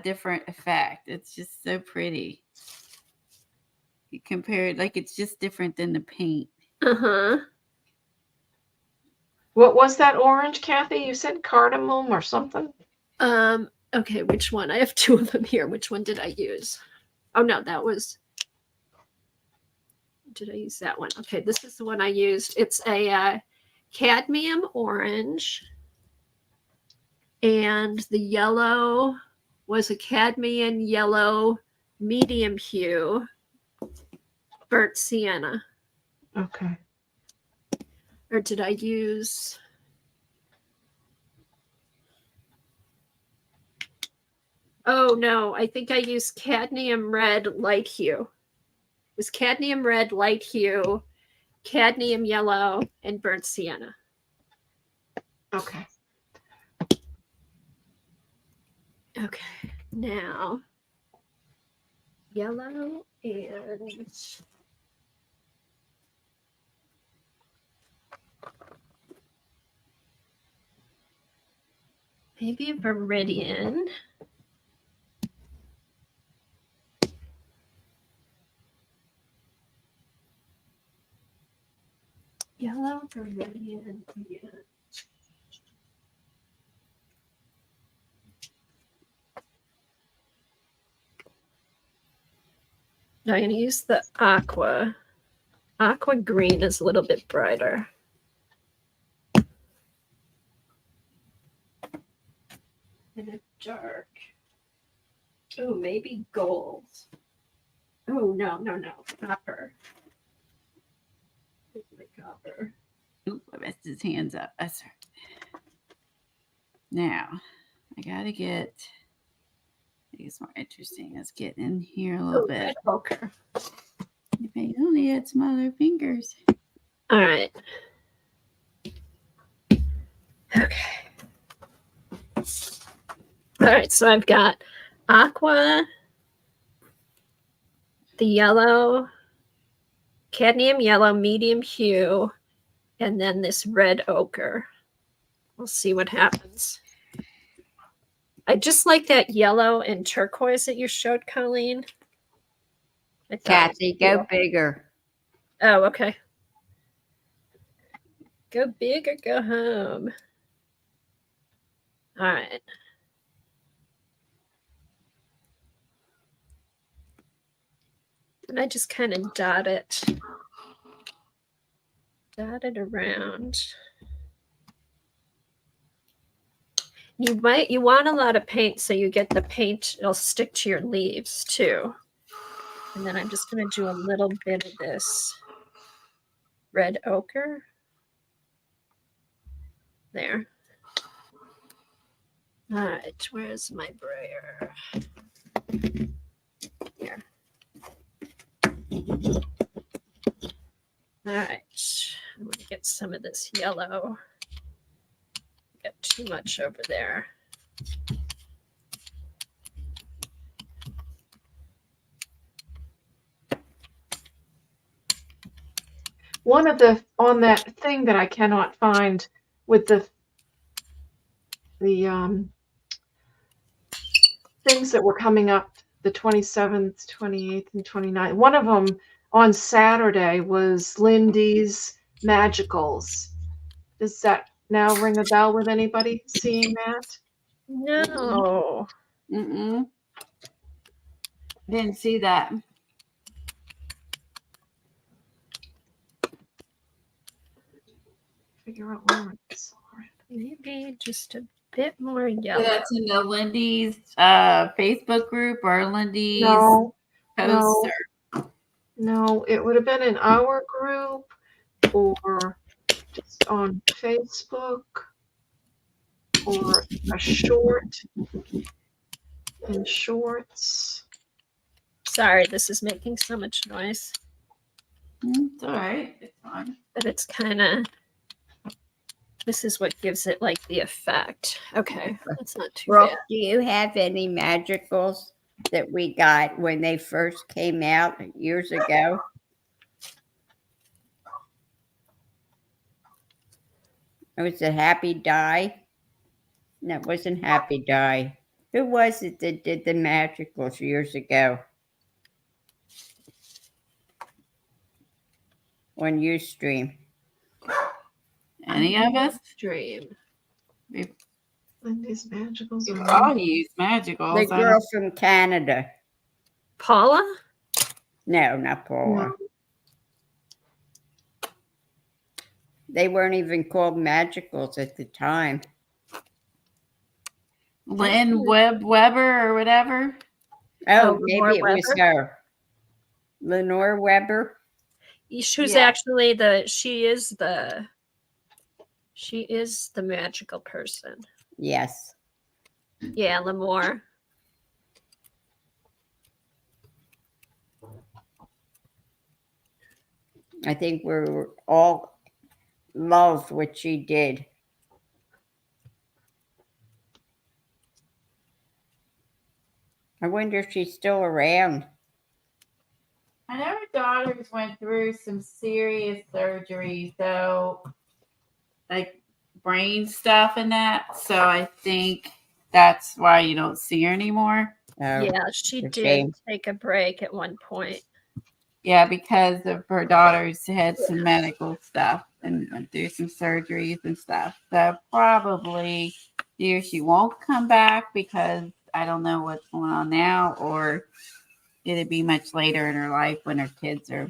different effect. It's just so pretty. You compare it like it's just different than the paint. Uh-huh. What was that orange, Kathy? You said cardamom or something? Okay, which one? I have two of them here. Which one did I use? Oh no, that was, did I use that one? Okay, this is the one I used. It's a cadmium orange, and the yellow was a cadmium yellow medium hue, burnt sienna. Okay. Or did I use? Oh no, I think I used cadmium red light hue. It was cadmium red light hue, cadmium yellow, and burnt sienna. Okay. Okay, now yellow and maybe a Viridian. Yellow Viridian. Yeah. Now I'm going to use the aqua. Aqua green is a little bit brighter. And a dark. Oh, maybe gold. Oh, no. Copper. My copper. Oop, I messed his hands up. That's right. Now, I gotta get. I think it's more interesting. Let's get in here a little bit. Red ochre. If I only had smaller fingers. All right. Okay. All right, so I've got aqua, the yellow, cadmium yellow, medium hue, and then this red ochre. We'll see what happens. I just like that yellow and turquoise that you showed, Colleen. I thought- Kathy, go bigger. Oh, okay. Go big or go home. All right. And I just kind of dot it around. You want a lot of paint so you get the paint, it'll stick to your leaves too. And then I'm just going to do a little bit of this red ochre. There. All right, where's my brayer? Here. All right, I'm going to get some of this yellow. Got too much over there. One of the on that thing that I cannot find with the things that were coming up the 27th, 28th, and 29th. One of them on Saturday was Lindy's Magicals. Does that now ring a bell with anybody seeing that? No. Mm-mm. Didn't see that. Figure out where I saw it. Maybe just a bit more So yellow. that's in the Lindy's Facebook group or Lindy's No, posts. no, it would have been in our group or just on Facebook or a short in shorts. Sorry, this is making so much noise, It's all right. It's fine. but it's kind of, this is what gives it like the effect. Okay, that's not too Brooke, bad. do you have any magicals? that we got when they first came out years ago? Was it Happy Die? No, it wasn't Happy Die. Who was it that did the magicals years ago on Ustream? Any of us? Dream. Lindy's Magicals. We've are- all used magicals. The girl from Canada. Paula? No, not Paula. No. They weren't even called magicals at the time. Lynn Weber or whatever. Oh, Lenore maybe it was Weber? her. Lenore Weber? She's Yeah. actually she is the magical person. Yes. Yeah, Lemore. I think we all loved what she did. I wonder if she's still around. I know her daughters went through some serious surgery, so like brain stuff and that. So I think that's why you don't see her anymore. Oh, Yeah, she a did shame. take a break at one point. Yeah, because of her daughters had some medical stuff and went through some surgeries and stuff. So probably either she won't come back because I don't know what's going on now, or it'd be much later in her life when her kids are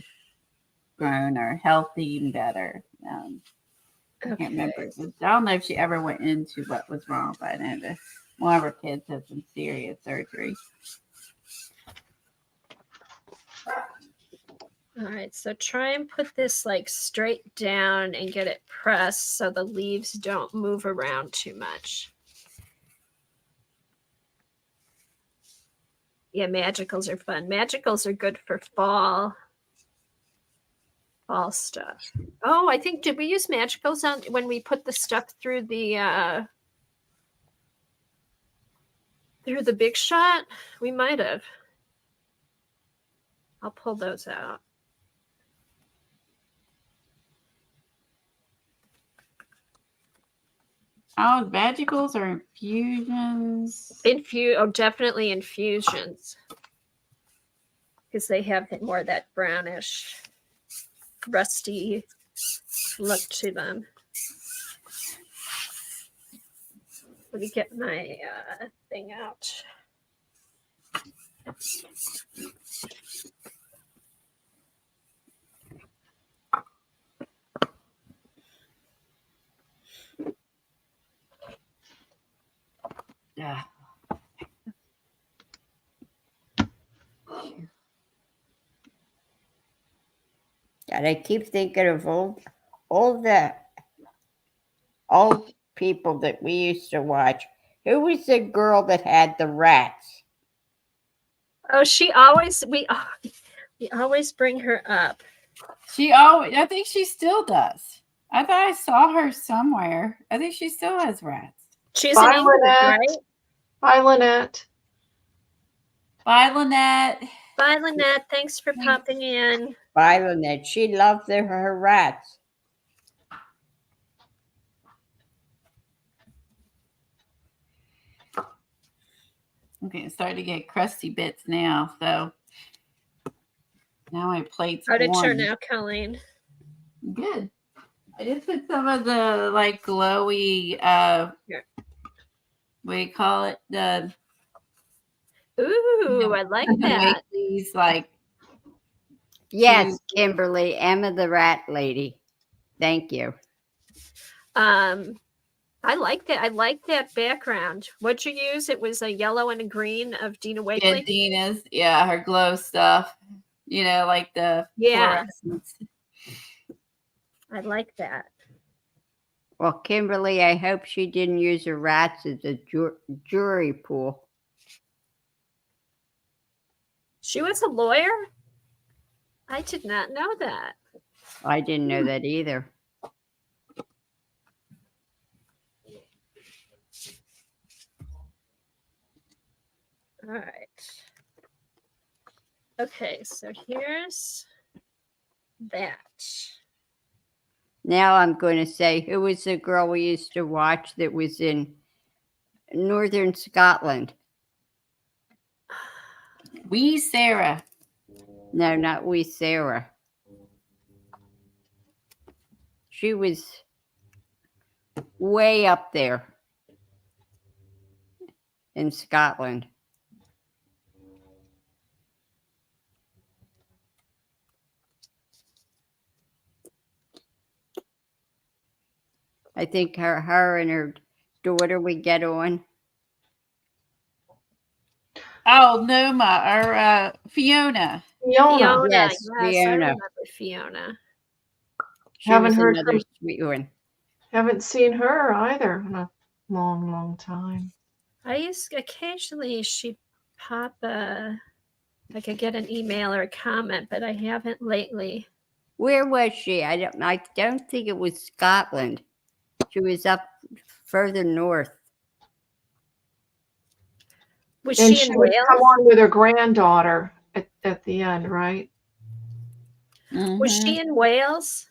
grown or healthy and better. I can't remember. I don't know if she ever went into what was wrong, but I know that one of her kids had some serious surgery. All right, so try and put this like straight down and get it pressed so the leaves don't move around too much. Yeah, magicals are fun. Magicals are good for fall stuff. Oh, I think did we use magicals on when we put the stuff through the big shot? We might have. I'll pull those out. Oh, magicals or infusions? Definitely infusions. Because they have more of that brownish, rusty look to them. Let me get my thing out. Yeah. And I keep thinking of all the old people that we used to watch. Who was the girl that had the rats? Oh, we always bring her up. I think she still does. I thought I saw her somewhere. I think she still has rats. She's in England, right? Bye, Lynette. Bye, Lynette. Bye, Lynette. Thanks for popping in. Bye, Lynette. She loved her rats. Okay, it's starting to get crusty bits now. So now my plate's How'd it turn warm. out, Colleen? Good. I just put some of the like glowy Here. what do you call it? The Ooh, I like to that. make these like Yes, Kimberly, Emma the Rat Lady. Thank you. I like that. I like that background. What'd you use? It was a yellow and a green of Dina Wakely. Dina's, her glow stuff. You know, like the fluorescence. I like that. Well, Kimberly, I hope she didn't use her rats as a jury pool. She was a lawyer? I did not know that. I didn't know that either. All right. Okay, so here's that. Now I'm going to say, who was the girl we used to watch that was in northern Scotland? We Sarah. No, not we, Sarah. She was way up there in Scotland. I think her and her daughter would get on. Oh, Noma or Fiona. Fiona. Yes, I Fiona. remember Fiona. She Haven't was heard another from- sweet one. Haven't seen her either in a long, long time. Occasionally she'd pop I could get an email or a comment, but I haven't lately. Where was she? I don't think it was Scotland. She was up further north. Was And she she in would come Wales? on with her granddaughter at the end, right? Was Mhm. she in Wales?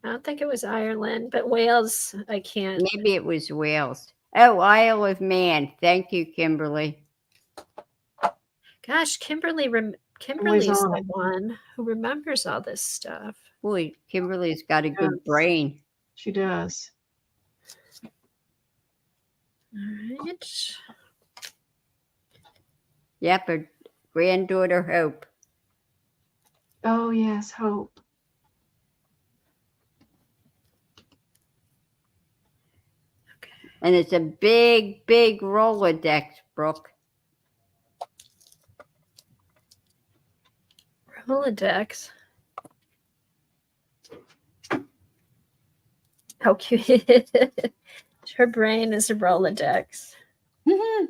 I don't think it was Ireland, but Wales, I can't. Maybe it was Wales. Oh, Isle of Man. Thank you, Kimberly. Gosh, Kimberly's on the it. one who remembers all this stuff. Boy, Kimberly's got a good Yes. brain. She does. All right. Yep, her granddaughter Hope. Oh yes, Hope. And it's a big, big Rolodex, Brooke. Rolodex. How cute. Her brain is a Rolodex. Mhm.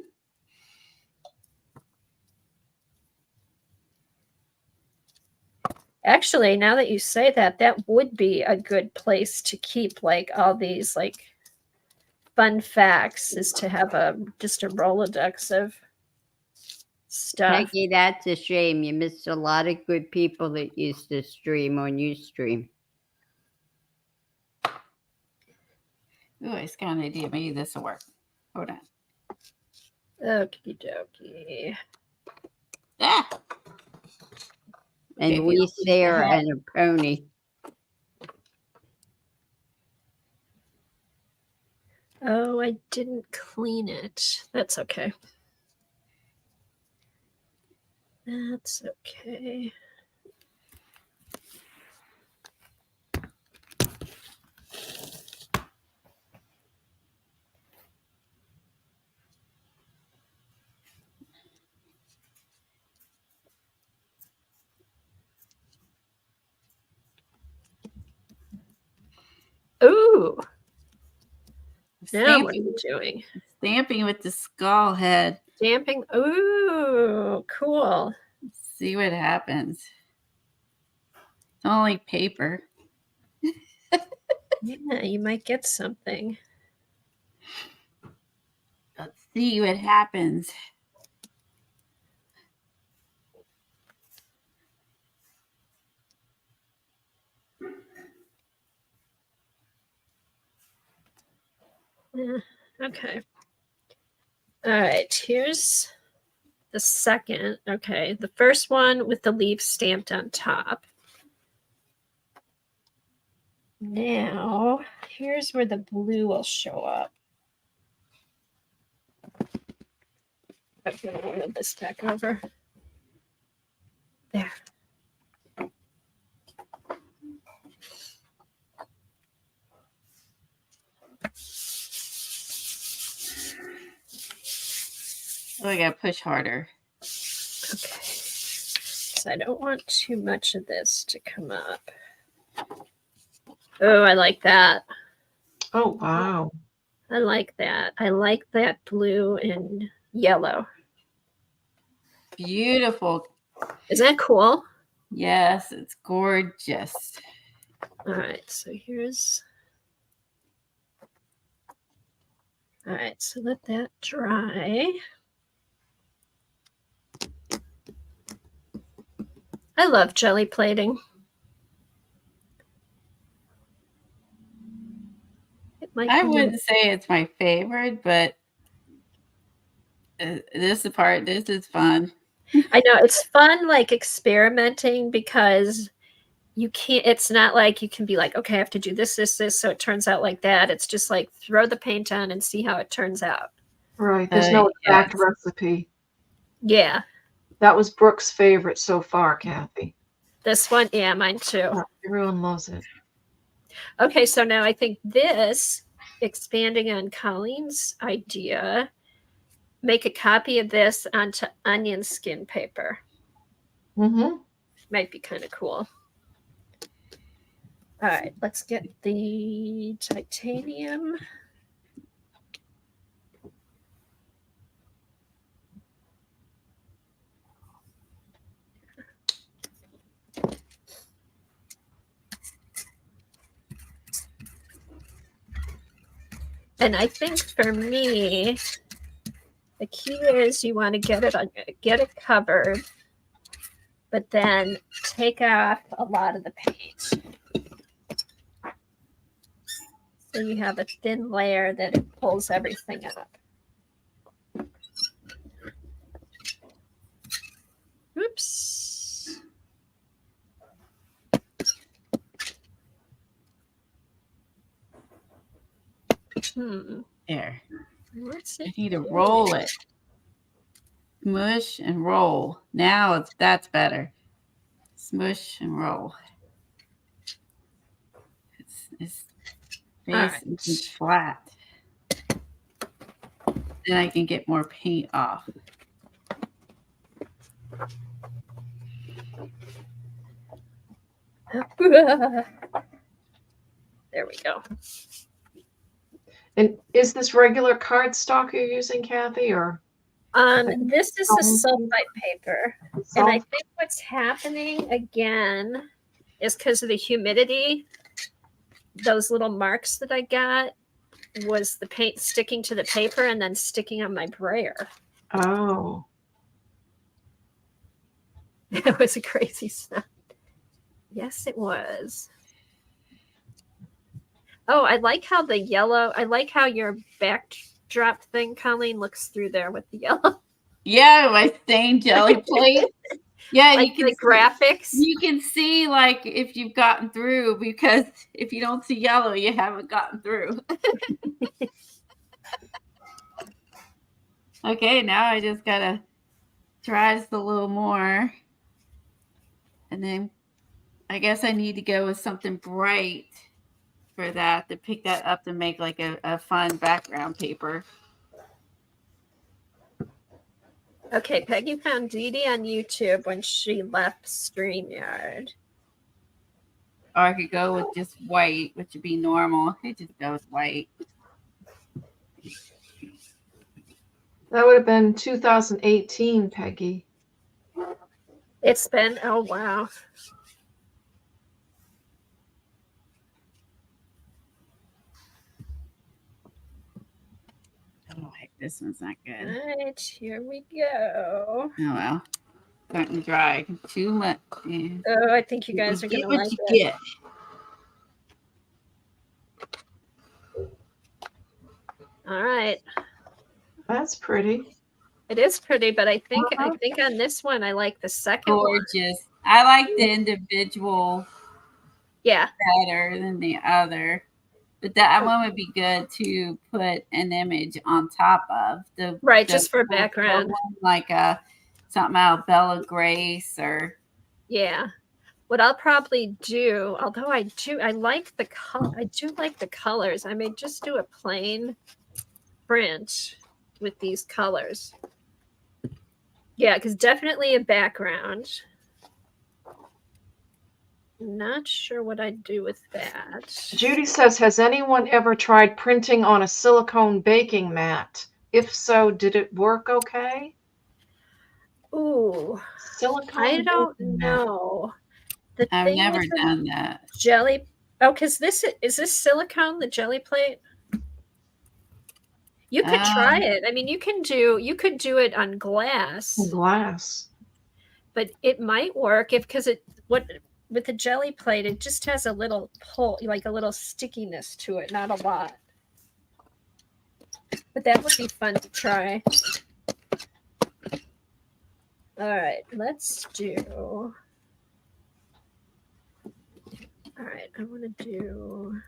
Actually, now that you say that, that would be a good place to keep like all these like fun facts, is to have just a Rolodex of stuff. Peggy, that's a shame. You missed a lot of good people that used to stream on Ustream. Ooh, I just got an idea. Maybe this will work. Hold on. Okie dokie. Ah! And Okay, we, don't leave Sarah, that. and a pony. Oh, I didn't clean it. That's okay. That's okay. Ooh, now what are you doing? Stamping with the skull head. Stamping. Ooh, cool. See what happens. It's only paper. Yeah, you might get something. Let's see what happens. Yeah, okay. All right, here's the second. Okay, the first one with the leaf stamped on top. Now, here's where the blue will show up. I'm going to move this back over. There. Oh, I gotta push harder. Okay. So I don't want too much of this to come up. Oh, I like that. Oh wow. I like that. I like that blue and yellow. Beautiful. Isn't that cool? Yes, it's gorgeous. All right, so here's. All right, so let that dry. I love jelly plating. It might I be- wouldn't say it's my favorite, but this is fun. I know it's fun, like experimenting, because you can't, it's not like you can be like, okay, I have to do this, so it turns out like that. It's just like throw the paint on and see how it turns out. Right. There's no exact Yes. recipe. Yeah. That was Brooke's favorite so far, Kathy. This one, yeah, mine too. Everyone loves it. Okay, so now I think this, expanding on Colleen's idea, make a copy of this onto onion skin paper. Mm-hmm. Might be kind of cool. All right, let's get the titanium. And I think for me, the key is you want to get it covered, but then take off a lot of the paint. So you have a thin layer that it pulls everything up. Oops. There. Let's I see. need to roll it. Smush and roll. Now that's better. Smush and roll. It's nice and flat. Then I can get more paint off. There we go. And is this regular cardstock you're using, Kathy, or This is a sulfite paper. And I think what's happening again is because of the humidity, those little marks that I got was the paint sticking to the paper and then sticking on my brayer. Oh, It was a crazy sound. Yes, it was. Oh, I like how the yellow, I like how your backdrop thing, Colleen, looks through there with the yellow. Yeah, my stained jelly plate. Yeah, Like you the can graphics. You can see like if you've gotten through, because if you don't see yellow, you haven't gotten through. Okay, now I just gotta try just a little more. And then I guess I need to go with something bright for that, to pick that up to make like a fun background paper. Okay, Peggy found Dee Dee on YouTube when she left StreamYard. Or I could go with just white, which would be normal. I just go with white. that would have been 2018, Peggy. It's been, oh wow. Oh, this one's not good. All right, here we go. Oh well. Starting to dry. Too much. Yeah. Oh, I think you guys are Get going to what like you it. get. All right. That's pretty. It is pretty, but I think on this one I like the second one. Gorgeous. I like the individual Yeah. better than the other. But that one would be good to put an image on top of. Right, the just for full background. one, like something out of Bella Grace or Yeah. What I'll probably do, although I like the I do like the colors. I may just do a plain print with these colors. Yeah, because definitely a background. Not sure what I'd do with that. Judy says, has anyone ever tried printing on a silicone baking mat? If so, did it work okay? Ooh, Silicone I don't baking mat. know. The I've thing never with the done that. jelly. Oh, because this is silicone, the jelly plate. You could try it. I mean, you could do it on glass, Glass. but it might work because with the jelly plate, it just has a little pull, like a little stickiness to it, not a lot. But that would be fun to try. All right, let's do. All right, I want to do.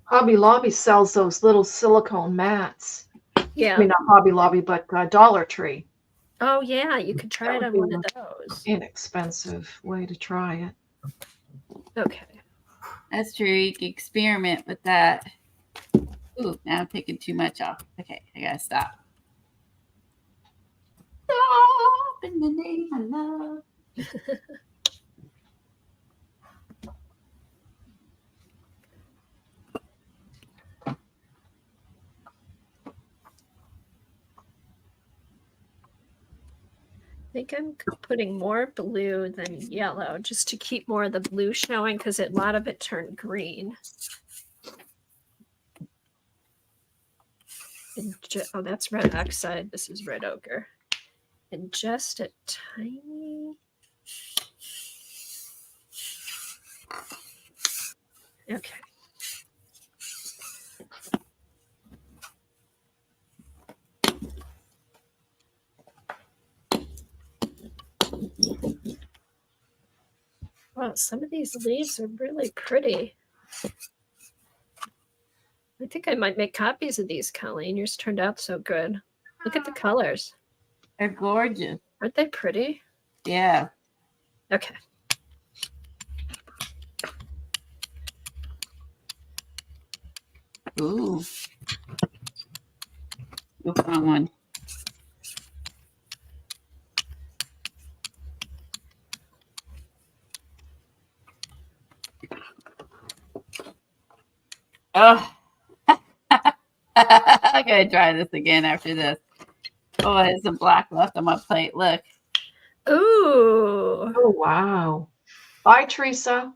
Hobby Lobby sells those little silicone mats. Yeah. I mean, not Hobby Lobby, but Dollar Tree. Oh yeah, you could try it That on would one be of those. Inexpensive way to try it. Okay. That's true. You can experiment with that. Ooh, now I'm taking too much off. Okay, I gotta stop. Stop in the name of love. I think I'm putting more blue than yellow just to keep more of the blue showing because a lot of it turned green. Oh, that's red oxide. This is red ochre. And just a tiny. Okay. Wow, some of these leaves are really pretty. I think I might make copies of these, Colleen. Yours turned out so good. Look at the colors. They're gorgeous. Aren't they pretty? Yeah. Okay. Ooh. You'll find one. Oh. I'm gonna try this again after this. Oh, there's some black left on my plate. Look. Ooh. Oh, wow. Bye, Teresa.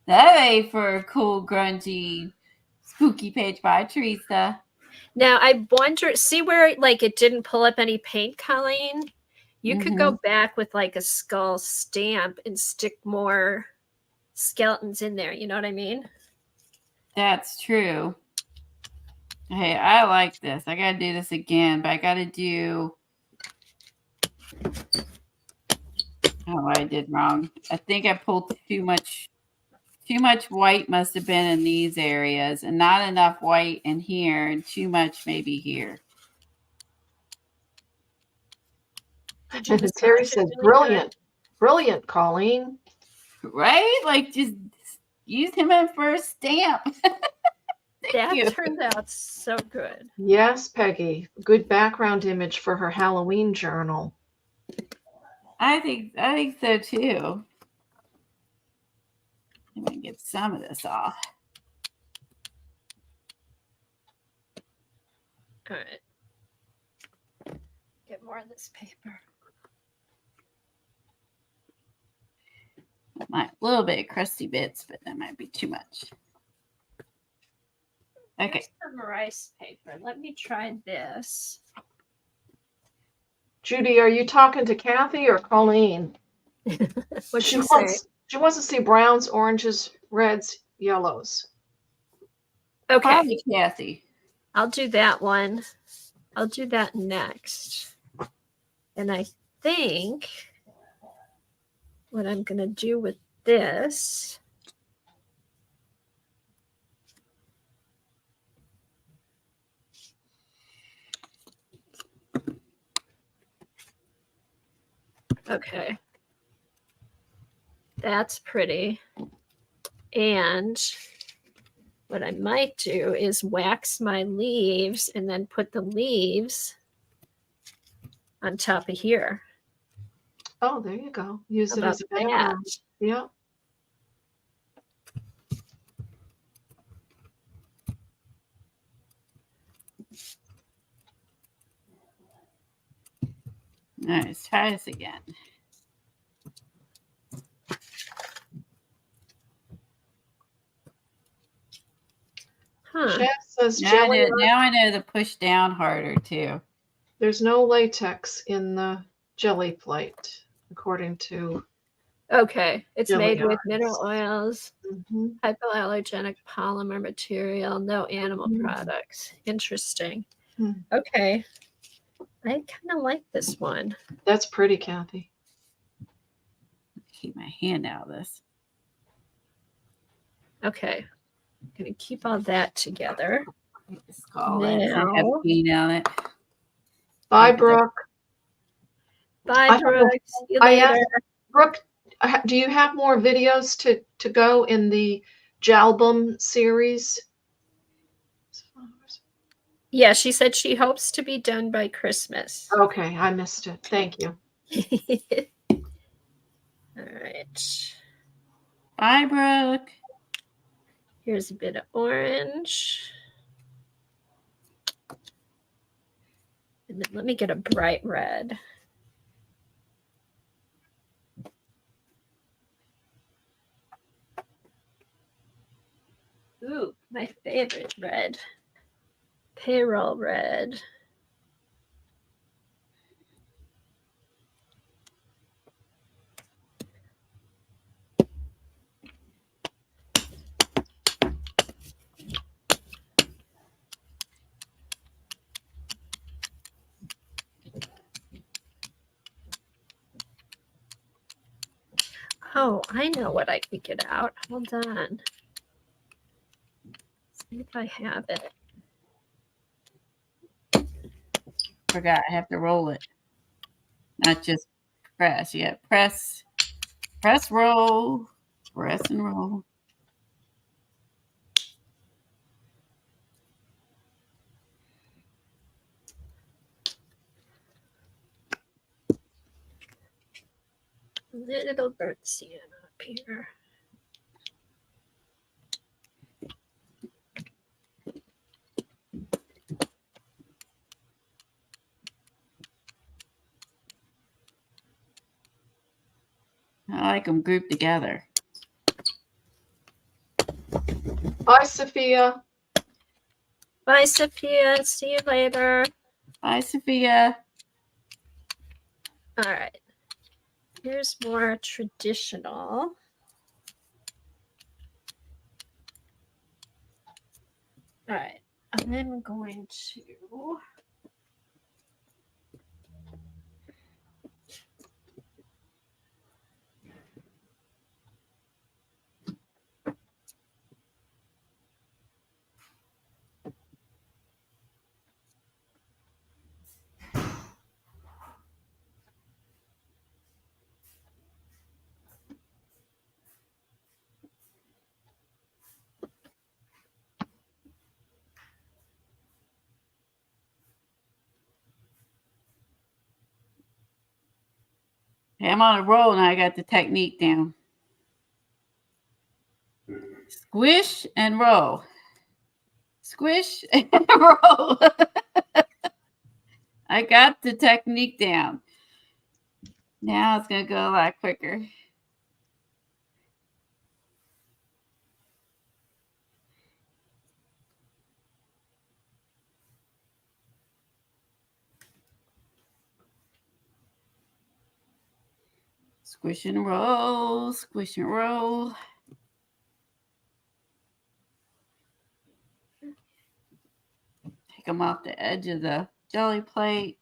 That made for a cool, grungy, spooky page by Teresa. Now I wonder, see where like it didn't pull up any paint, Colleen? You could go back with like a skull stamp and stick more skeletons in there. You know what I mean? That's true. Hey, I like this. I gotta do this again, but I gotta do. Oh, I did wrong. I think I pulled too much. Too much white must have been in these areas, and not enough white in here, and too much maybe here. Terry says, brilliant. Brilliant, Colleen. Right? Like, just use him for a stamp. That turned out so good. Yes, Peggy. Good background image for her Halloween journal. I think so too. I'm gonna get some of this off. All right. Get more of this paper. A little bit of crusty bits, but that might be too much. Okay. Here's some rice paper. Let me try this. Judy, are you talking to Kathy or Colleen? What'd She you say? She wants to see browns, oranges, reds, yellows. Okay, Probably Kathy. I'll do that one. I'll do that next. And I think what I'm going to do with this. Okay. That's pretty. And what I might do is wax my leaves and then put the leaves on top of here. Oh, there you go. Use it How as a about background. that? Yeah. All right, let's try this again. Huh. Chef says Now I jelly. know, now I know to push down harder too. There's no latex in the jelly plate, according to. Okay. It's Jelly made with arts. mineral oils, Mhm. hypoallergenic polymer material, no animal Mm. products. Interesting. Hmm. Okay. I kind of like this one. That's pretty, Kathy. Keep my hand out of this. Okay. I'm going to keep all that together. It's called it. I have Now, paint on it. Bye, Maybe the- Brooke. bye, I have a- Brooke. See you I asked- later. Brooke, do you have more videos to go in the Jalbum series? Yeah, she said she hopes to be done by Christmas. Okay, I missed it. Thank you. All right. Bye, Brooke. Here's a bit of orange. And then let me get a bright red. Ooh, my favorite red. Payroll red. Oh, I know what I could get out. Hold on. See if I have it. Forgot. I have to roll it. Not just press. You got press, roll, press and roll. Little bird sienna up here. I like them grouped together. Bye, Sophia. Bye, Sophia. See you later. Bye, Sophia. All right. Here's more traditional. All right. I'm going to. Hey, I'm on a roll and I got the technique down. Squish and roll. Squish and roll. I got the technique down. Now it's going to go a lot quicker. Squish and roll, squish and roll. Take them off the edge of the jelly plate.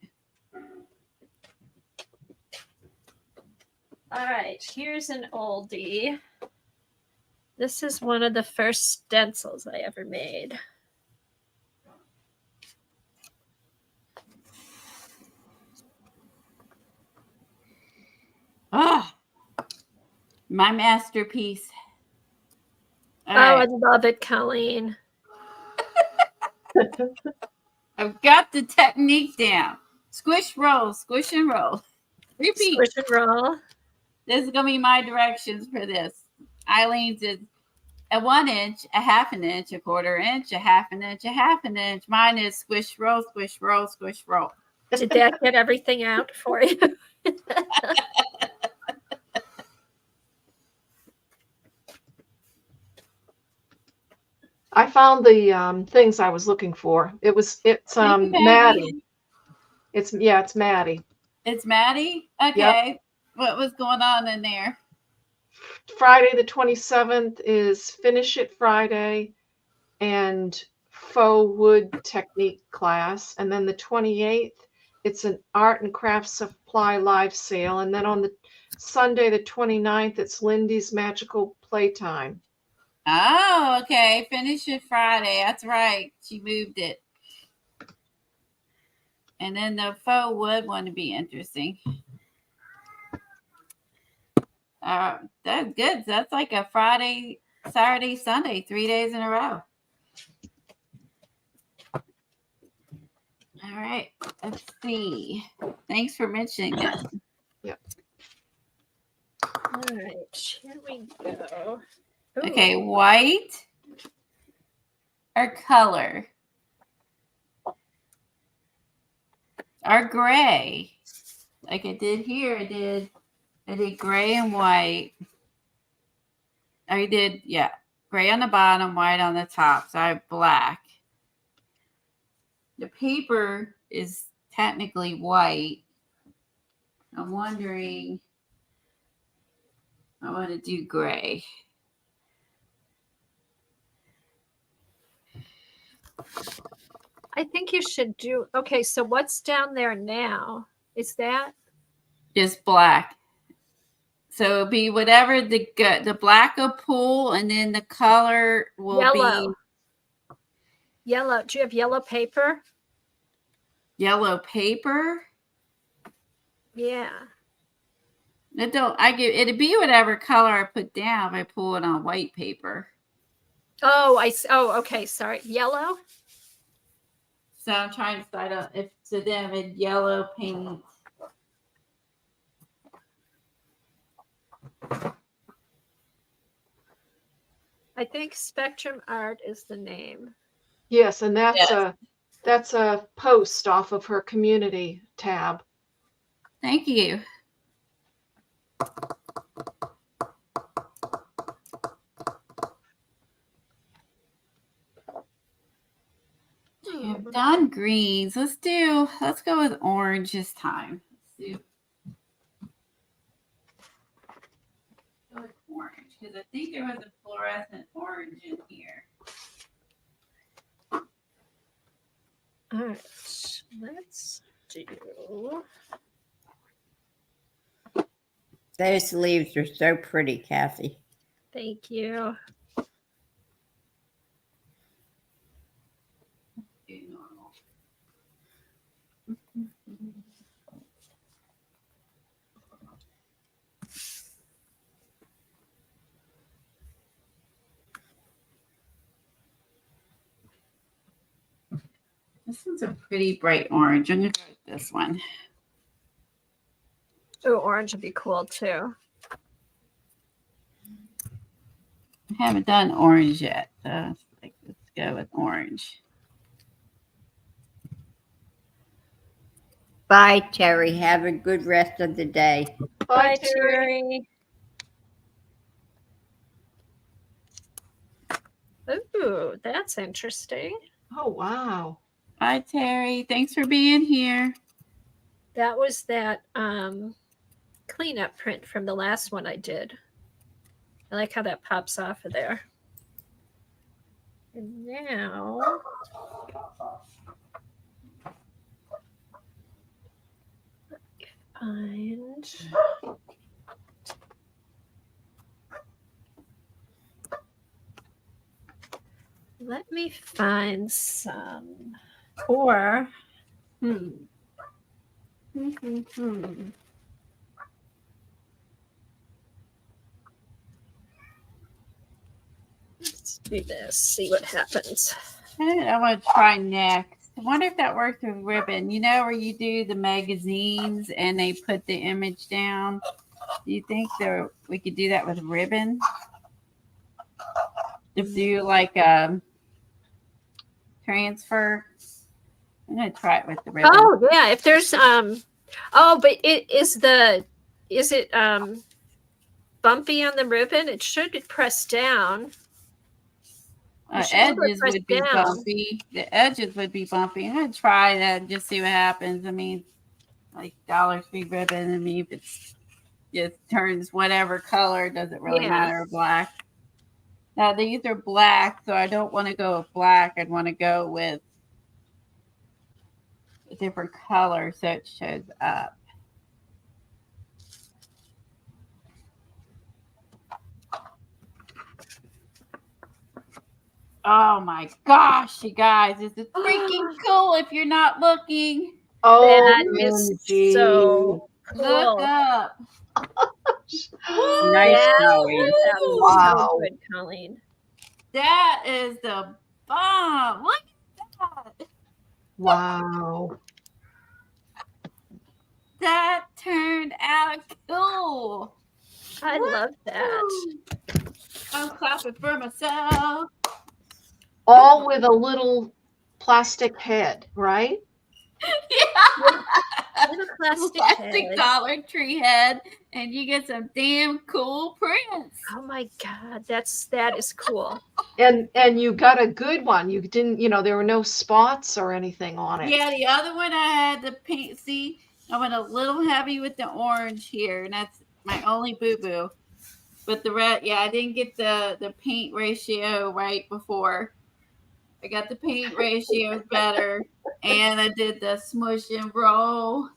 All right. Here's an oldie. This is one of the first stencils I ever made. Ah, my masterpiece. All Oh, I right. love it, Colleen. I've got the technique down. Squish, roll, squish and roll. Repeat. Squish and roll. This is going to be my directions for this. Eileen's is a 1 inch, a half an inch, a quarter inch, a half an inch, a half an inch. Mine is squish, roll, squish, roll, squish, roll. Did that get everything out for you? I found the things I was looking for. It's Thank you, Maddie. baby. It's Maddie. It's Maddie. Okay. What was going on in there? Friday the 27th is Finish It Friday and faux wood technique class. And then the 28th, it's an art and craft supply live sale. And then on the Sunday, the 29th, it's Lindy's Magical Playtime. Oh, okay. Finish It Friday. That's right. She moved it. And then the faux wood one to be interesting. That's good. That's like a Friday, Saturday, Sunday, 3 days in a row. All right. Let's see. Thanks for mentioning that. All right, here we go. Ooh, Okay, white or color or gray. Like I did here, I did gray and white. I did, yeah, gray on the bottom, white on the top. So I have black. The paper is technically white. I'm wondering, I want to do gray. I think you should do. Okay, so what's down there now? Is that? Just black. So it'll be whatever the black will pull, and then the color will Yellow. be Yellow. Do you have yellow paper? yellow paper. Yeah. It'll be whatever color I put down if I pull it on white paper. Oh, okay. Sorry. Yellow. So I'm trying to decide on if to them in yellow paint. I think Spectrum Art is the name. Yes, and Yes. that's a post off of her community tab. Thank you. I've done greens. Let's go with orange this time. Let's do go with orange because I think there was a fluorescent orange in here. All right. Let's do. Those leaves are so pretty, Kathy. Thank you. Do normal. This one's a pretty bright orange. I'm going to go with this one. Oh, orange would be cool too. I haven't done orange yet. So let's go with orange. Bye, Terry. Have a good rest of the day. Bye, Bye, Terry. Terry. Ooh, that's interesting. Oh, wow. Bye, Terry. Thanks for being here. That was that cleanup print from the last one I did. I like how that pops off of there. And now find let me find some or Let's do this, see what happens. I want to try next. I wonder if that works with ribbon. You know, where you do the magazines and they put the image down. Do you think we could do that with ribbon? To do like a transfer. I'm gonna try it with the ribbon. Oh yeah, if there's but is it bumpy on the ribbon? It should press down. should never Edges press would be down. bumpy. The edges would be bumpy. I'd try that and just see what happens. I mean, like Dollar Tree ribbon. I mean, if it's just turns whatever color, it doesn't really Yeah. matter. Black. Now these are black, so I don't want to go with black. I'd want to go with a different color so it shows up. Oh my gosh, you guys, this is freaking cool if you're not looking. That is OMG. so Look cool. up. Nice, Yeah. Colleen. That was Wow. so good, Colleen. That is the bomb. Look at that. Wow. That turned out cool. I love that. I'm clapping for myself. All with a little plastic head, right? Yeah. Little plastic head. Dollar Tree head, and you get some damn cool prints. Oh my god, that is cool. And you got a good one. You didn't, there were no spots or anything on it. Yeah, the other one I had the paint. See, I went a little heavy with the orange here, and that's my only boo-boo. But the red, yeah, I didn't get the paint ratio right before. I got the paint ratio better, and I did the smush and roll.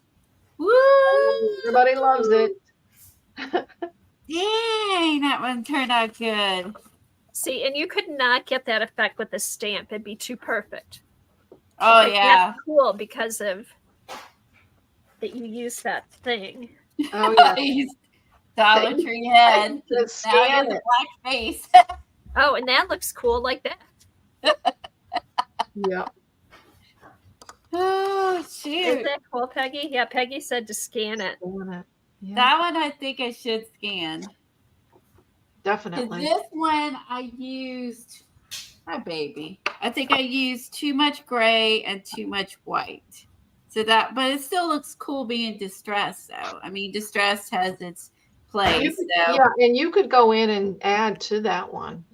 Woo! Everybody loves it. Dang, that one turned out good. See, and you could not get that effect with the stamp. It'd be too perfect. Oh, But yeah. that's cool because of that you use that thing. Oh yeah. He's Dollar Tree head. Just Now he has scan a it. black face. Oh, and that looks cool like that. Yeah. Oh, Is shoot. that cool, Peggy? Yeah, Peggy said to scan it. Scan it. Yeah, That one I think I should scan. 'Cause definitely. this one I used, my baby. I think I used too much gray and too much white. So that, but it still looks cool being distressed though. I mean, distressed has its place. So, Yeah, and you could go in and add to that one,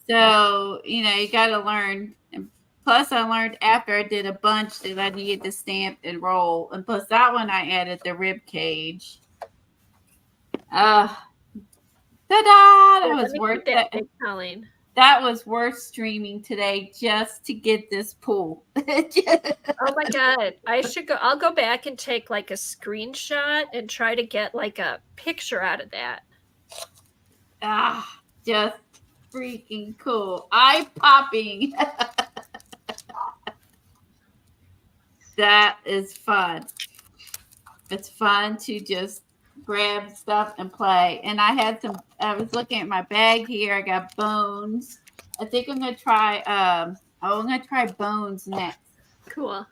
so you got to learn. And plus, I learned after I did a bunch that I needed to stamp and roll. And plus, that one I added the rib cage. Ta-da! That was worth that, it. Colleen. That was worth streaming today just to get this pool. Oh my god, I'll go back and take like a screenshot and try to get like a picture out of that. Just freaking cool. Eye popping. That is fun. It's fun to just grab stuff and play. And I was looking at my bag here. I got bones. I think I'm gonna try I'm gonna try bones next. Cool.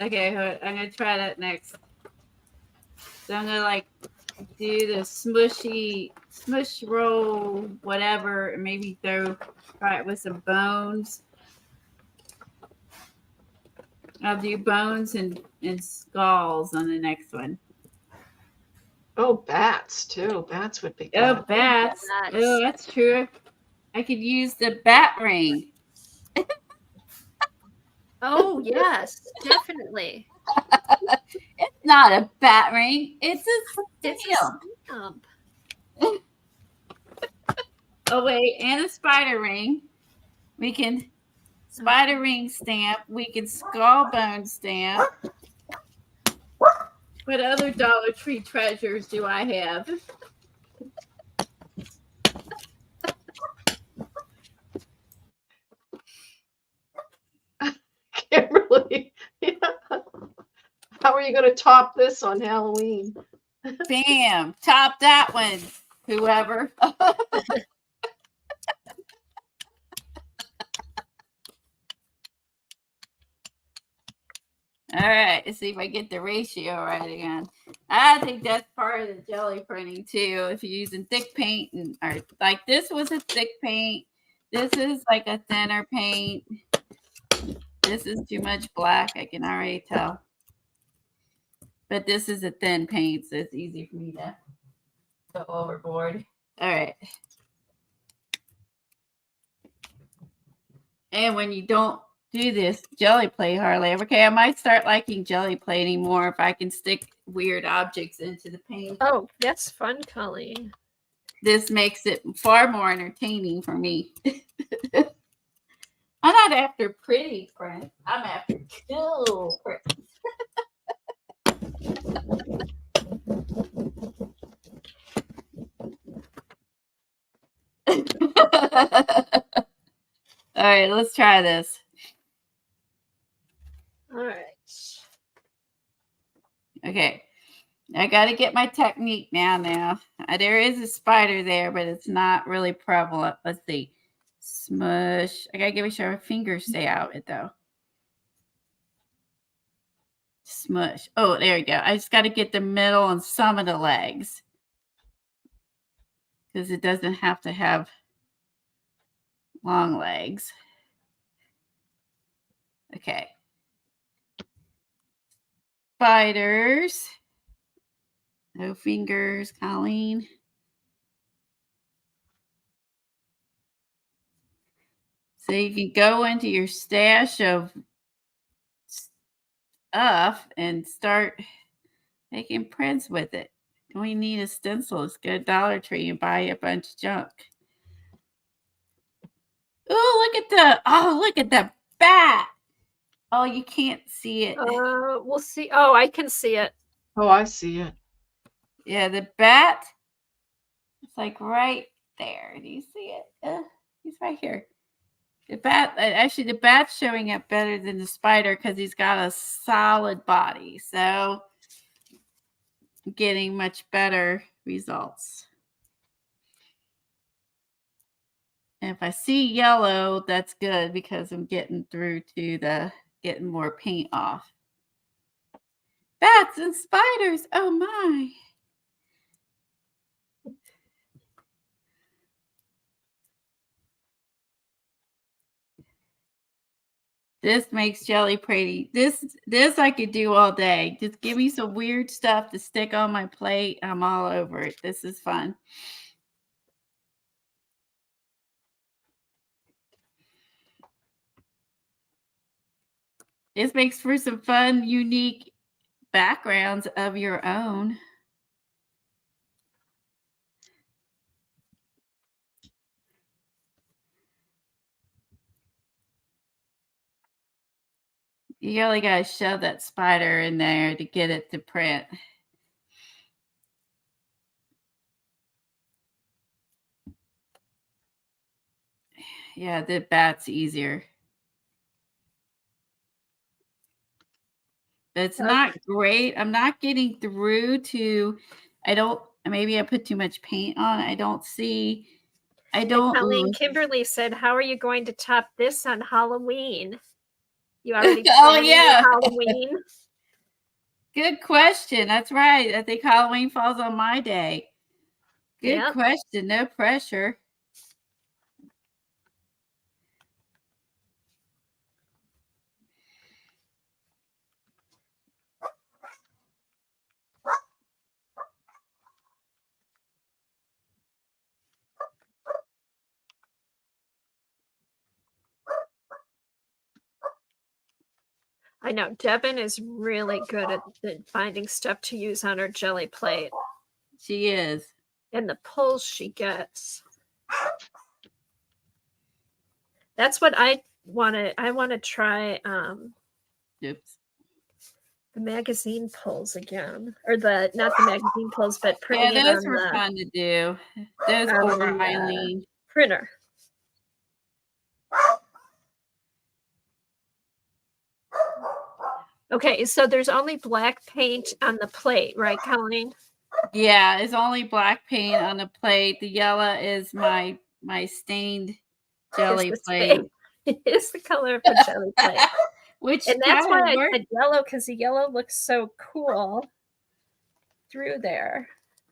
Okay, I'm gonna try that next. So I'm gonna do the smush roll, whatever, and maybe try it with some bones. I'll do bones and skulls on the next one. Oh, bats too. Bats would be good. Oh, bats. Bats. Oh, that's true. I could use the bat ring. Oh yes, definitely. It's not a bat ring. It's a It's stamp. a stamp. Oh wait, and a spider ring. We can spider ring stamp. We can skull bone stamp. What other Dollar Tree treasures do I have? Kimberly. Yeah. How are you going to top this on Halloween? Bam! Top that one, whoever. All right, let's see if I get the ratio right again. I think that's part of the jelly printing too. If you're using thick paint, or like this was a thick paint, this is like a thinner paint. This is too much black, I can already tell. But this is a thin paint, so it's easy for me to go overboard. All right. And when you don't do this jelly plate hardly ever, okay, I might start liking jelly plating more if I can stick weird objects into the paint. Oh, that's fun, Colleen. This makes it far more entertaining for me. I'm not after pretty prints. I'm after cool prints. All right, let's try this. All right. Okay. I got to get my technique now. There is a spider there, but it's not really prevalent. Let's see. Smush. I got to give sure my fingers stay out of it, though. Smush. Oh, there we go. I just got to get the middle and some of the legs. Because it doesn't have to have long legs. Okay. Spiders. No fingers, Colleen. So you can go into your stash of stuff and start making prints with it. Don't even need a stencil. Just go to Dollar Tree and buy a bunch of junk. Oh, look at the bat. Oh, you can't see it. We'll see. Oh, I can see it. Oh, I see it. Yeah, the bat. It's like right there. Do you see it? He's right here. The bat, actually, the bat's showing up better than the spider because he's got a solid body. So, getting much better results. And if I see yellow, that's good because I'm getting through to getting more paint off. Bats and spiders. Oh, my. This makes jelly pretty. This I could do all day. Just give me some weird stuff to stick on my plate. I'm all over it. This is fun. This makes for some fun, unique backgrounds of your own. You really got to shove that spider in there to get it to print. Yeah, the bat's easier. But it's not great. I'm not getting through to, maybe I put too much paint on. Colleen, Kimberly said, how are you going to top this on Halloween? You already Halloween? Good question. That's right. I think Halloween falls on my day. Good question. No pressure. I know Devin is really good at finding stuff to use on her jelly plate. She is. And the pulls she gets. That's what I want to try. Oops. The magazine pulls again, or not the magazine pulls, but printing. Yeah, those were fun to do. Those over Eileen printer. Okay, so there's only black paint on the plate, right, Colleen? Yeah, it's only black paint on the plate. The yellow is my stained jelly plate. It is the color of the jelly plate. And that's why I said yellow, because the yellow looks so cool through there.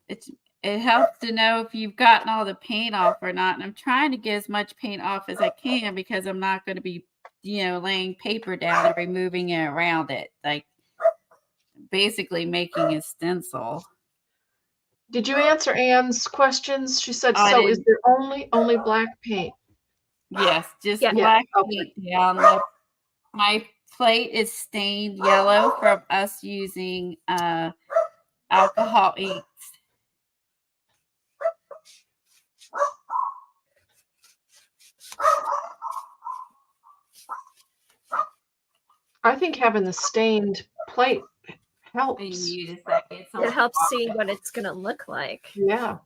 It helps to know if you've gotten all the paint off or not. And I'm trying to get as much paint off as I can because I'm not going to be, laying paper down and removing it around it. Like basically making a stencil. Did you answer Anne's questions? She said, is there only black paint? Yes, just Yeah. black Okay. paint down. My plate is stained yellow from us using alcohol inks. I think having the stained plate Wait helps. a second. It helps see what it's going to look like. Yeah.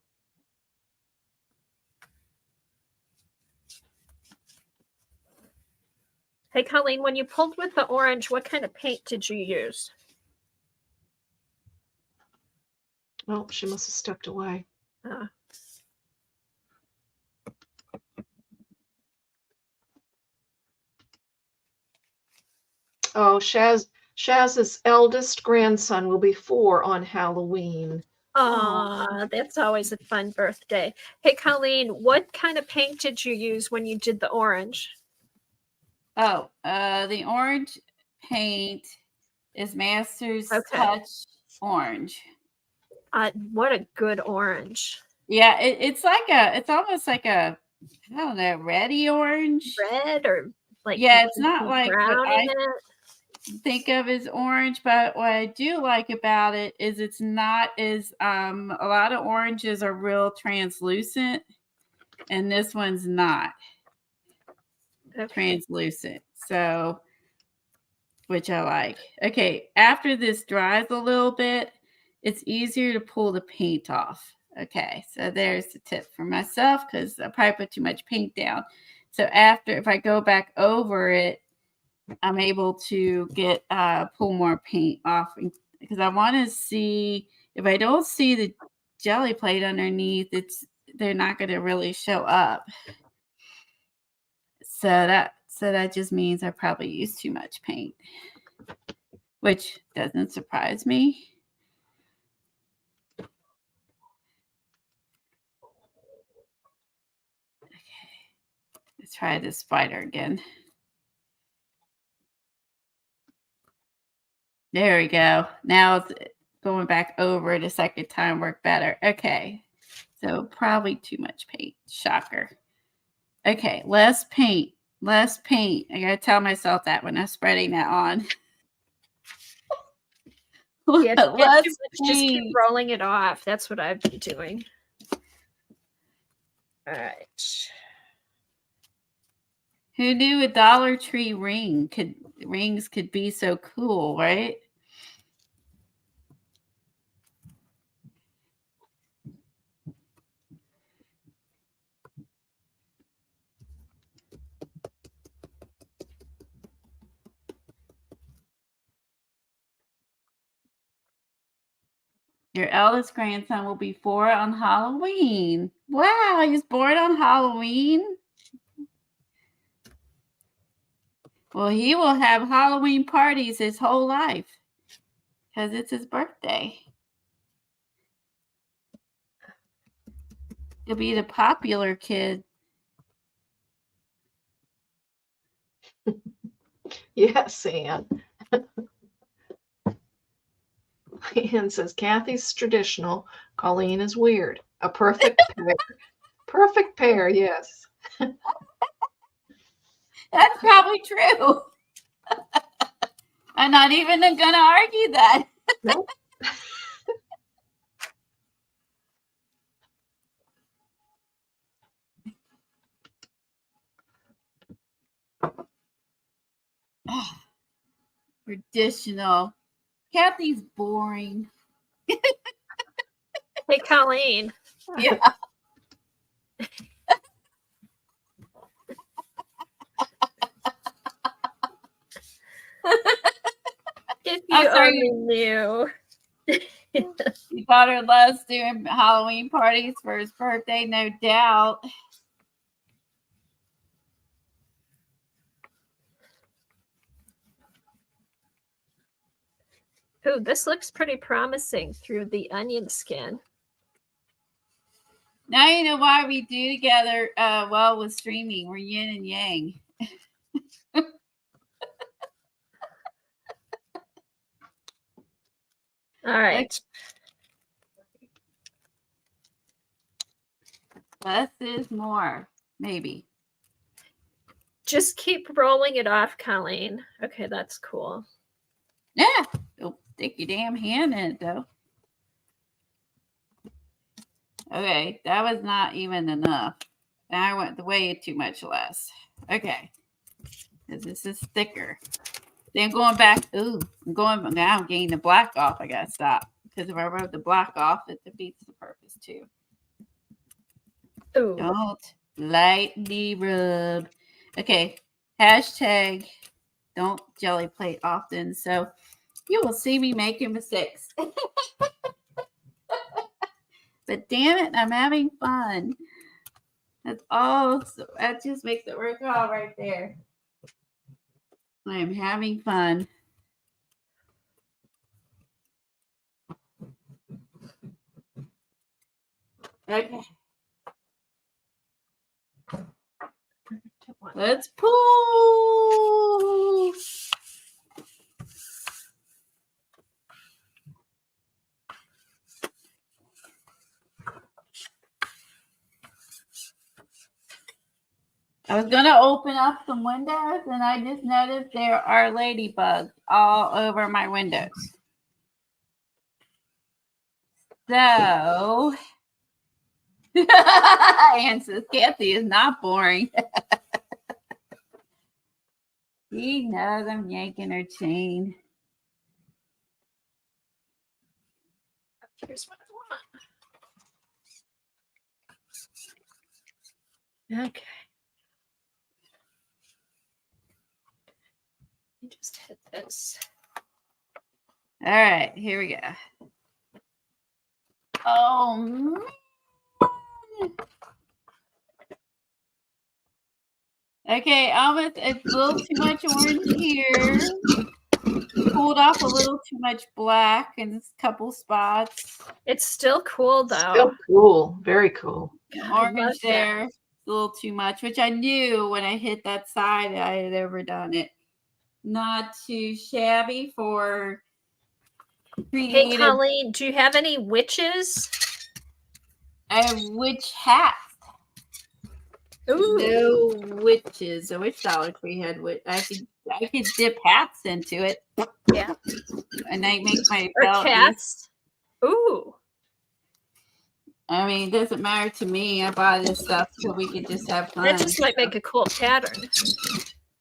Hey, Colleen, when you pulled with the orange, what kind of paint did you use? Oh, she must have stepped away. Uh, Oh, Shaz's eldest grandson will be 4 on Halloween. Aw, that's always a fun birthday. Hey, Colleen, what kind of paint did you use when you did the orange? Oh, the orange paint is Masters Okay. Touch Orange. What a good orange. Yeah, it's almost like a, I don't know, reddy orange. Red or like Yeah, it's not like brown what in I it? think of as orange, but what I do like about it is it's not as a lot of oranges are real translucent, and this one's not Okay. translucent. So, which I like. Okay, after this dries a little bit, it's easier to pull the paint off. Okay, so there's the tip for myself because I probably put too much paint down. So after, if I go back over it, I'm able to get pull more paint off because I want to see if I don't see the jelly plate underneath, they're not going to really show up. So that just means I probably used too much paint, which doesn't surprise me. Okay, let's try this spider again. There we go. Now it's going back over it a second time worked better. Okay, so probably too much paint. Shocker. Okay, less paint. Less paint. I gotta tell myself that when I'm spreading that on. Yeah, if you get too Less much, just keep paint. rolling it off. That's what I've been doing. All right. Who knew a Dollar Tree rings could be so cool, right? Your eldest grandson will be 4 on Halloween. Wow, he was born on Halloween. Well, he will have Halloween parties his whole life because it's his birthday. He'll be the popular kid. Yes, Anne. Anne says Kathy's traditional, Colleen is weird. A perfect pair. Perfect pair, yes. That's probably true. I'm not even going to argue that. Nope. Oh, traditional. Kathy's boring. Hey, Colleen. Yeah. If I'm you sorry. only knew. Your daughter loves doing Halloween parties for his birthday, no doubt. Ooh, this looks pretty promising through the onion skin. Now you know why we do together well with streaming. We're yin and yang. All right. Less is more, maybe. Just keep rolling it off, Colleen. Okay, that's cool. Yeah. Don't stick your damn hand in it, though. Okay, that was not even enough. I went way too much less. Okay. Because this is thicker. Then going back. Ooh, now I'm getting the black off. I got to stop. Because if I rub the black off, it defeats the purpose, too. Ooh. Don't lightly rub. Okay. Hashtag don't jelly plate often. So you will see me making mistakes. But damn it, I'm having fun. That's all. So that just makes it work out right there. I am having fun. Okay. Let's pull. I was going to open up some windows and I just noticed there are ladybugs all over my windows. So, Anne says Kathy is not boring. He knows I'm yanking her chain. Here's what I want. Okay. You just hit this. All right, here we go. Oh, man. Okay, almost it's a little too much orange here. Pulled off a little too much black in a couple spots. It's still cool though. Still cool. Very cool. God, I love Orange that. there, a little too much, which I knew when I hit that side I had overdone it. Not too shabby for Hey, creative. Colleen, do you have any witches? I have witch hats. Ooh. No witches. I wish Dollar Tree had witch. I could dip hats into it. Yeah. And I make my Or belt. cats? Ooh. I mean, it doesn't matter to me. I buy this stuff so we could just have fun. That just might make a cool pattern.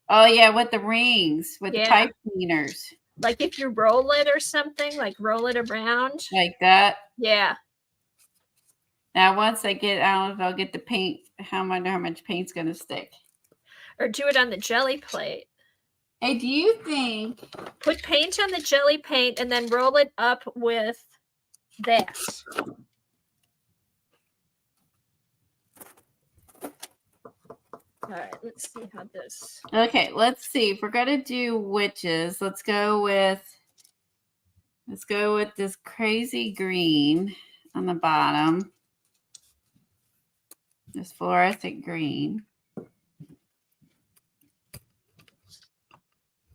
Oh yeah, with the rings, with the Yeah. pipe cleaners. Like if you roll it or something, like roll it around. Like that. Yeah. Now once I don't know if I'll get the paint, how much paint's gonna stick. Or do it on the jelly plate. Hey, do you think Put paint on the jelly paint and then roll it up with that. All right, let's see how this. okay, let's see. If we're gonna do witches, let's go with this crazy green on the bottom. This fluorescent green.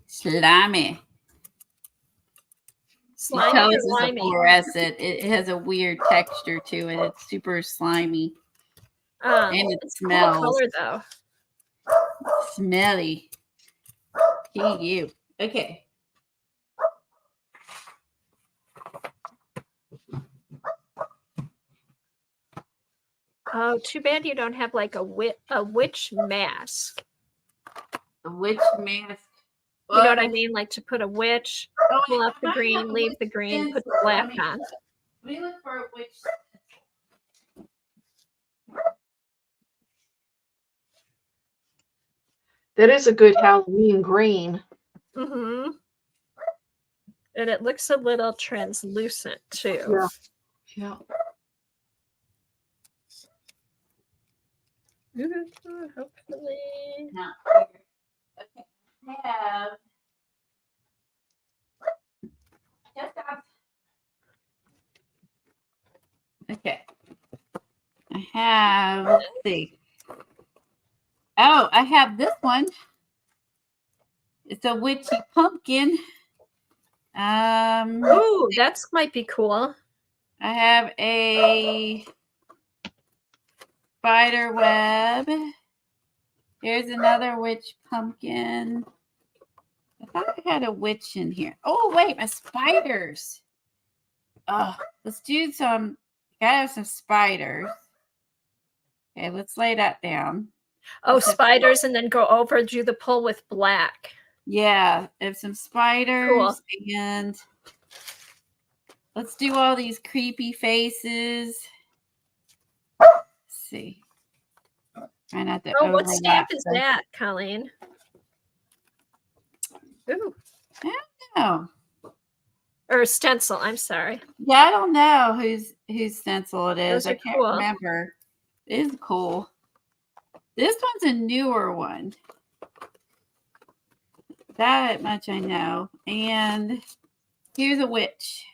Slimy. Slimy Tell or us it's a slimy? fluorescent. It has a weird texture to it. It's super slimy. And it It's a cool smells. color though. Smelly. You. Okay. Oh, too bad you don't have like a witch mask. A witch mask. You know what I mean? Like to put a witch, Oh, pull wait, off the I might have green, a leave witch the green, put the stencil. black Let on. me look for a witch. That is a good Halloween green. Mm-hmm. And it looks a little translucent too. Yeah. Yeah. Hopefully. Not here. Okay. I have. Just got. Okay. I have. Let's see. Oh, I have this one. It's a witchy pumpkin. Ooh, that's might be cool. I have a spider web. Here's another witch pumpkin. I thought I had a witch in here. Oh, wait, my spiders. Oh, let's do some. Gotta have some spiders. Okay, let's lay that down. Oh, spiders, and then go over, do the pull with black. Yeah, I have some spiders and let's do all these creepy faces. Let's see. Try not to Oh, what overlap stamp is them. that, Colleen? Ooh, Oh, or stencil. I'm sorry. yeah, I don't know whose stencil it is. Those I are can't cool. remember. It is cool. This one's a newer one. That much I know. And here's a witch.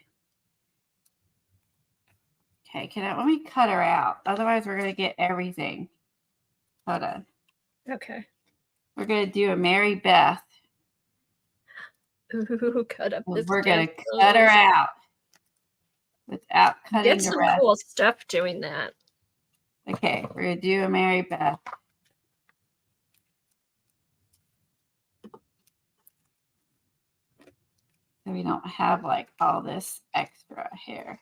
Okay, let me cut her out. Otherwise, we're gonna get everything. Hold on. Okay. We're gonna do a Mary Beth. Ooh, cut up this. We're gonna stencil. cut her out without cutting Get the some rest. cool stuff doing that. Okay, we're gonna do a Mary Beth. So we don't have like all this extra hair.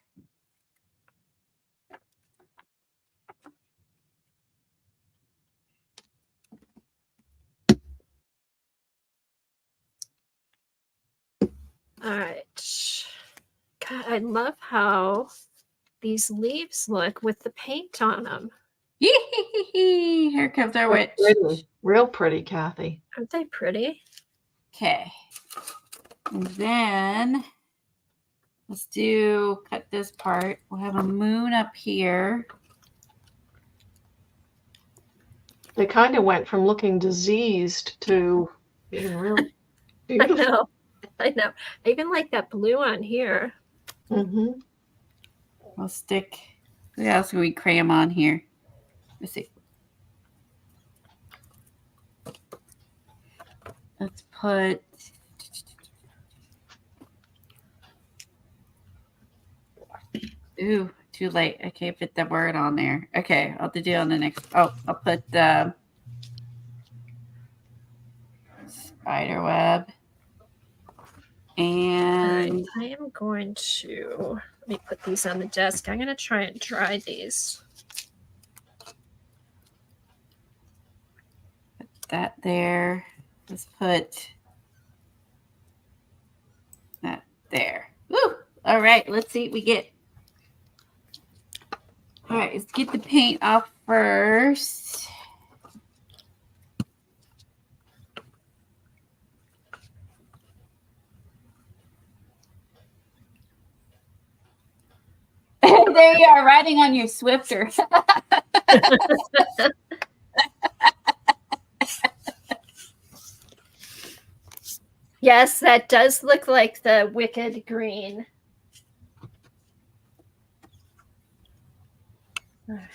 All right. God, I love how these leaves look with the paint on them. Here comes our witch. Pretty. Real pretty, Kathy. Aren't they pretty? Okay. And then let's cut this part. We'll have a moon up here. They kind of went from looking diseased to being really I beautiful. know. I know. I even like that blue on here. Mm-hmm. We'll stick. What else can we cram on here? Let's see. Let's put. Ooh, too late. I can't fit the word on there. Okay, I'll have to do it on the next. Oh, I'll put the spider web. And I am going to let me put these on the desk. I'm going to try and dry these. put that there. Let's put that there. Woo! All right, let's see what we get. All right, let's get the paint off first. There you are, riding on your Swifter. Yes, that does look like the Wicked green. All right.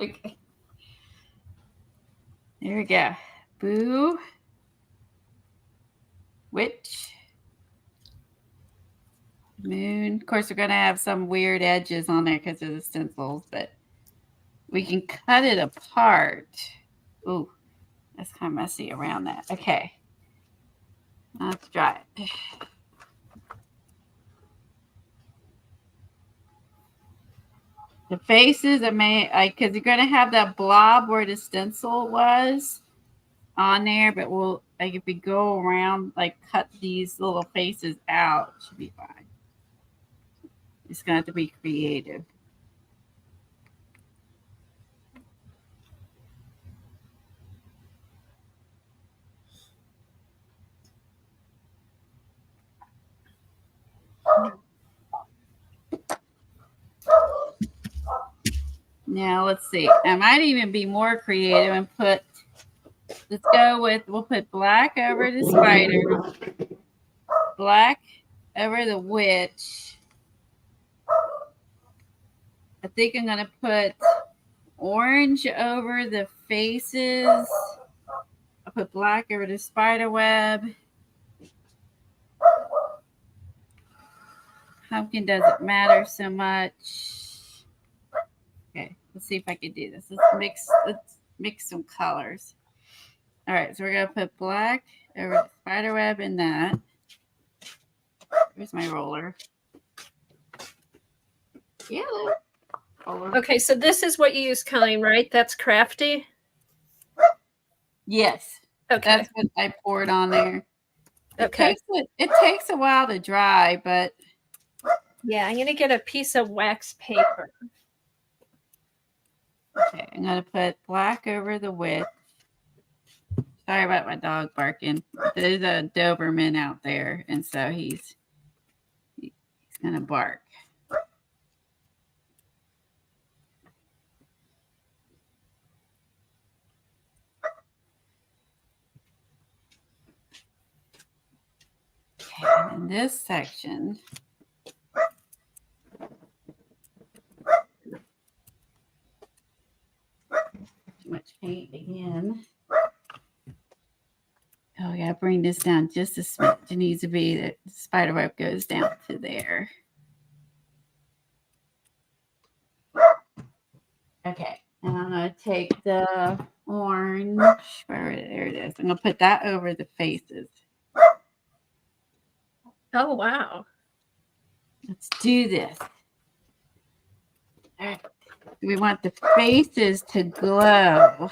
Okay. There we go. Boo. Witch. Moon. Of course, we're going to have some weird edges on there because of the stencils, but we can cut it apart. Ooh, that's kind of messy around that. Okay. Now let's dry it. The faces, I may, because you're going to have that blob where the stencil was on there, but we'll, like, if we go around, like, cut these little faces out, it should be fine. It's going to have to be creative. Now, let's see. I might even be more creative and put, let's go with, we'll put black over the spider, black over the witch, I think I'm gonna put orange over the faces. I'll put black over the spider web. Pumpkin doesn't matter so much. Okay, let's see if I can do this. Let's mix some colors. All right, so we're gonna put black over the spider web in that. Here's my roller. Yellow. Roller. Okay, so this is what you use, Colleen, right? That's crafty. Yes, Okay. that's what I poured on there. Okay. It takes a while to dry, but Yeah, I'm gonna get a piece of wax paper. okay, I'm gonna put black over the width. Sorry about my dog barking. There's a Doberman out there, and so he's gonna bark. Okay, in this section, too much paint again. Oh, I gotta bring this down just a smidge. It needs to be that the spider web goes down to there. Okay, and I'm gonna take the orange. There it is. I'm gonna put that over the faces. Oh wow. Let's do this. All right. We want the faces to glow.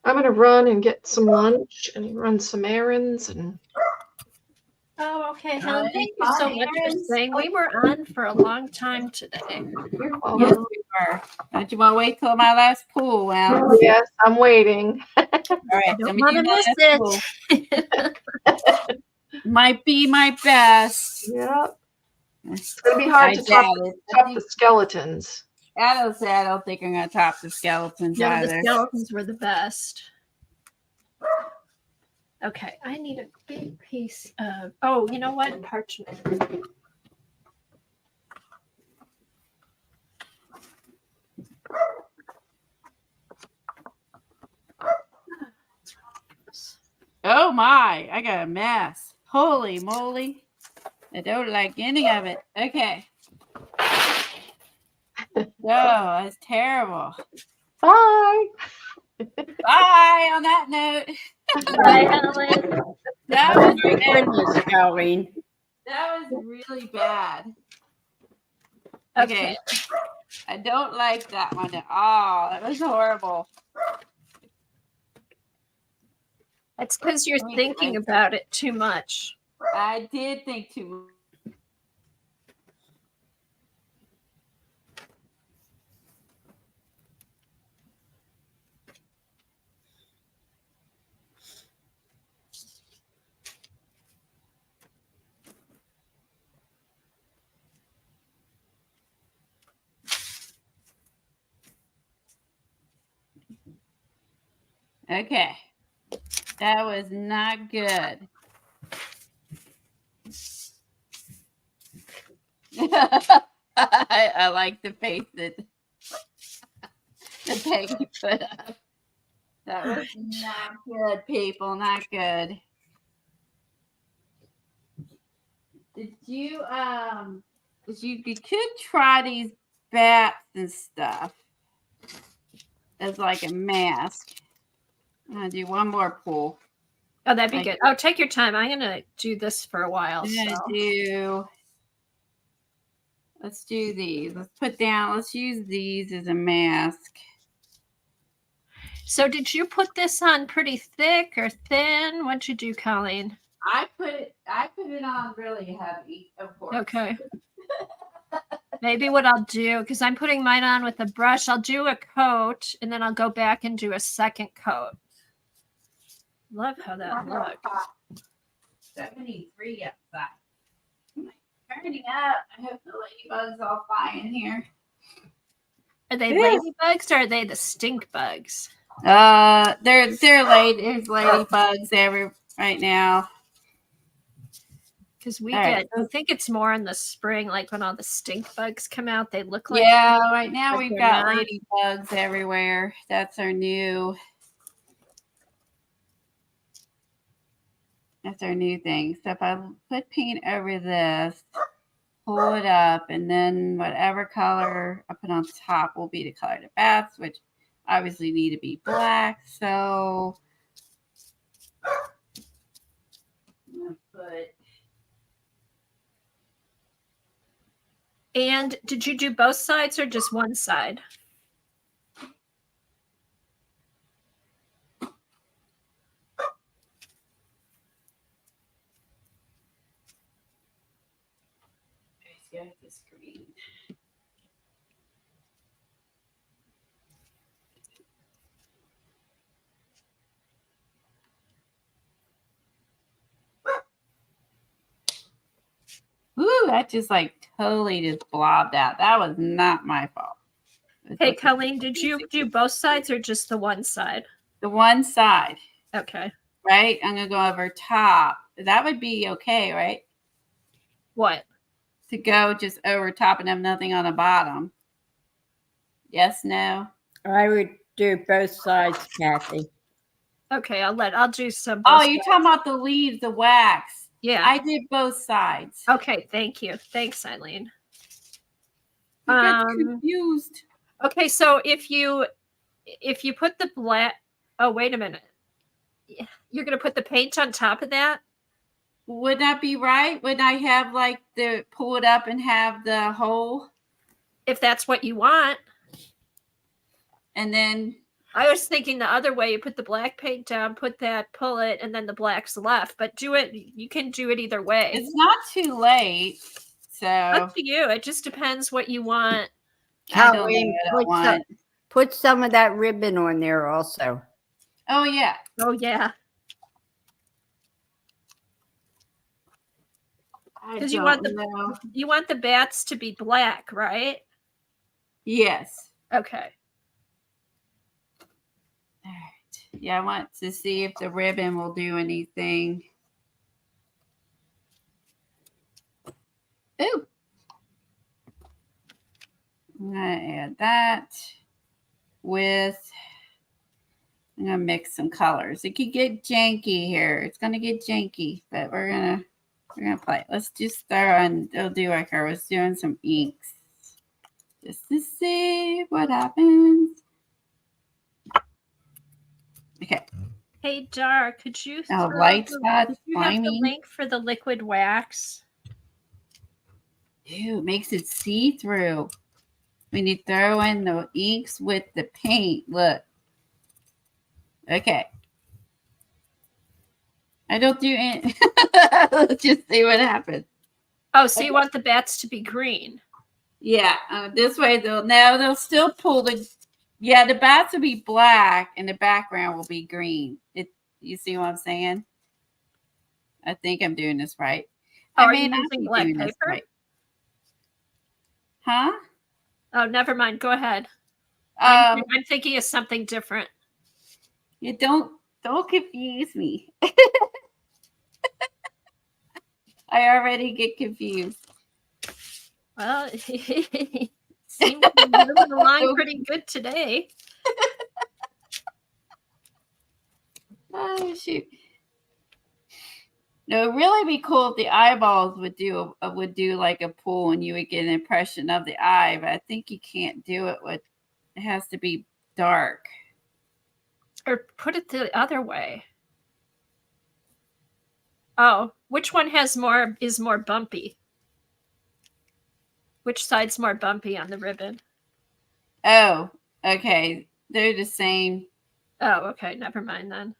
I'm gonna run and get some lunch and run some errands and Oh, okay, Helen. Thank you so Bye, much for Erin. saying. We were on for a long time today. you're Yes, welcome. we were. Don't you want to wait till my last pool? Well, Yes, I'm waiting. all right. Don't let me wanna do my miss last pool. Might be my best. Yep. It's gonna be hard I to top doubt it. the skeletons. I don't think I'm gonna top the skeletons No, the either. skeletons were the best. Okay, I need a big piece of, oh, you know what? Parchment. Oh my! I got a mess. Holy moly! I don't like any of it. Okay. Oh, that's terrible. Bye. Bye. On that note, Bye, Helen. that Oh was my bad. goodness, Colleen. That was really bad. Okay. Okay. I don't like that one at all. That was horrible. It's because you're thinking about it too much. I did think too much. Okay. That was not good. I like the face that Peggy put up. That was not good, people. Not good. Did you you could try these bats and stuff as like a mask. I'm gonna do one more pull. Oh, that'd be Like- good. Oh, take your time. I'm gonna do this for a while. I'm gonna So. let's do these. Let's use these as a mask. So did you put this on pretty thick or thin? What'd you do, Colleen? I put it on really heavy, of course. Okay. Maybe what I'll do, because I'm putting mine on with a brush, I'll do a coat and then I'll go back and do a second coat. Love how that looks. 73 outside. Turning up. I hope the ladybugs all fly in here. Are they Yes. ladybugs or are they the stink bugs? There's ladybugs every right now. Because we All right, get, I think it's more in the spring, like when all the stink bugs come out, they look like. Yeah, right now but we've they're got not. ladybugs everywhere. That's our new thing. So if I put paint over this, pull it up, and then whatever color I put on top will be the color of the bats, which obviously need to be black. So I'm gonna put. And did you do both sides or just one side? Let's go with this green. Ooh, that just like totally just blobbed out. That was not my fault. Hey, Colleen, did you do both sides or just the one side? The one side, Okay. right? I'm gonna go over top. That would be okay, right? What? To go just over top and have nothing on the bottom. Yes, no. I would do both sides, Kathy. Okay, I'll do some. Oh, both you're sides. talking about the leaves, the wax. Yeah. I did both sides. Okay, thank you. Thanks, Eileen. I got confused. Okay, so if you put the black, oh wait a minute, you're gonna put the paint on top of that? Would that be right? Would I have like the pull it up and have the hole, If that's what you want. and then I was thinking the other way. You put the black paint down, put that, pull it, and then the black's left. But do it. You can do it either way. it's not too late. So Up to you. It just depends what you want. I don't know Colleen, what I want. put some of that ribbon on there also. Oh yeah. Oh yeah, Because you want the bats to be black, right? Yes. Okay. All right. Yeah, I want to see if the ribbon will do anything. Ooh. I'm gonna add that with. I'm gonna mix some colors. It could get janky here. It's gonna get janky, but we're gonna play. Let's just start on. I'll do like I was doing some inks, just to see what happens. Okay. Hey Dar, could you Oh, throw light the- spots, did you have the slimy. link for the liquid wax? Ew, it makes it see-through. When you throw in the inks with the paint, look. Okay. I don't do any. Let's just see what happens. Oh, so you want the bats to be green? Yeah, this way they'll still pull the. Yeah, the bats will be black and the background will be green. You see what I'm saying? I think I'm doing this right. Oh, I are mean, you I'm using black doing this paper? right. Huh? Oh, never mind. Go ahead. I'm thinking of something different. You don't confuse me. I already get confused. Well, seems to be moving along pretty good today. Oh shoot! No, it'd really be cool if the eyeballs would do like a pool, and you would get an impression of the eye. But I think you can't do it with. It has to be dark. Or put it the other way. Oh, which one is more bumpy? Which side's more bumpy on the ribbon? Oh, okay. They're the same. Oh, okay. Never mind then.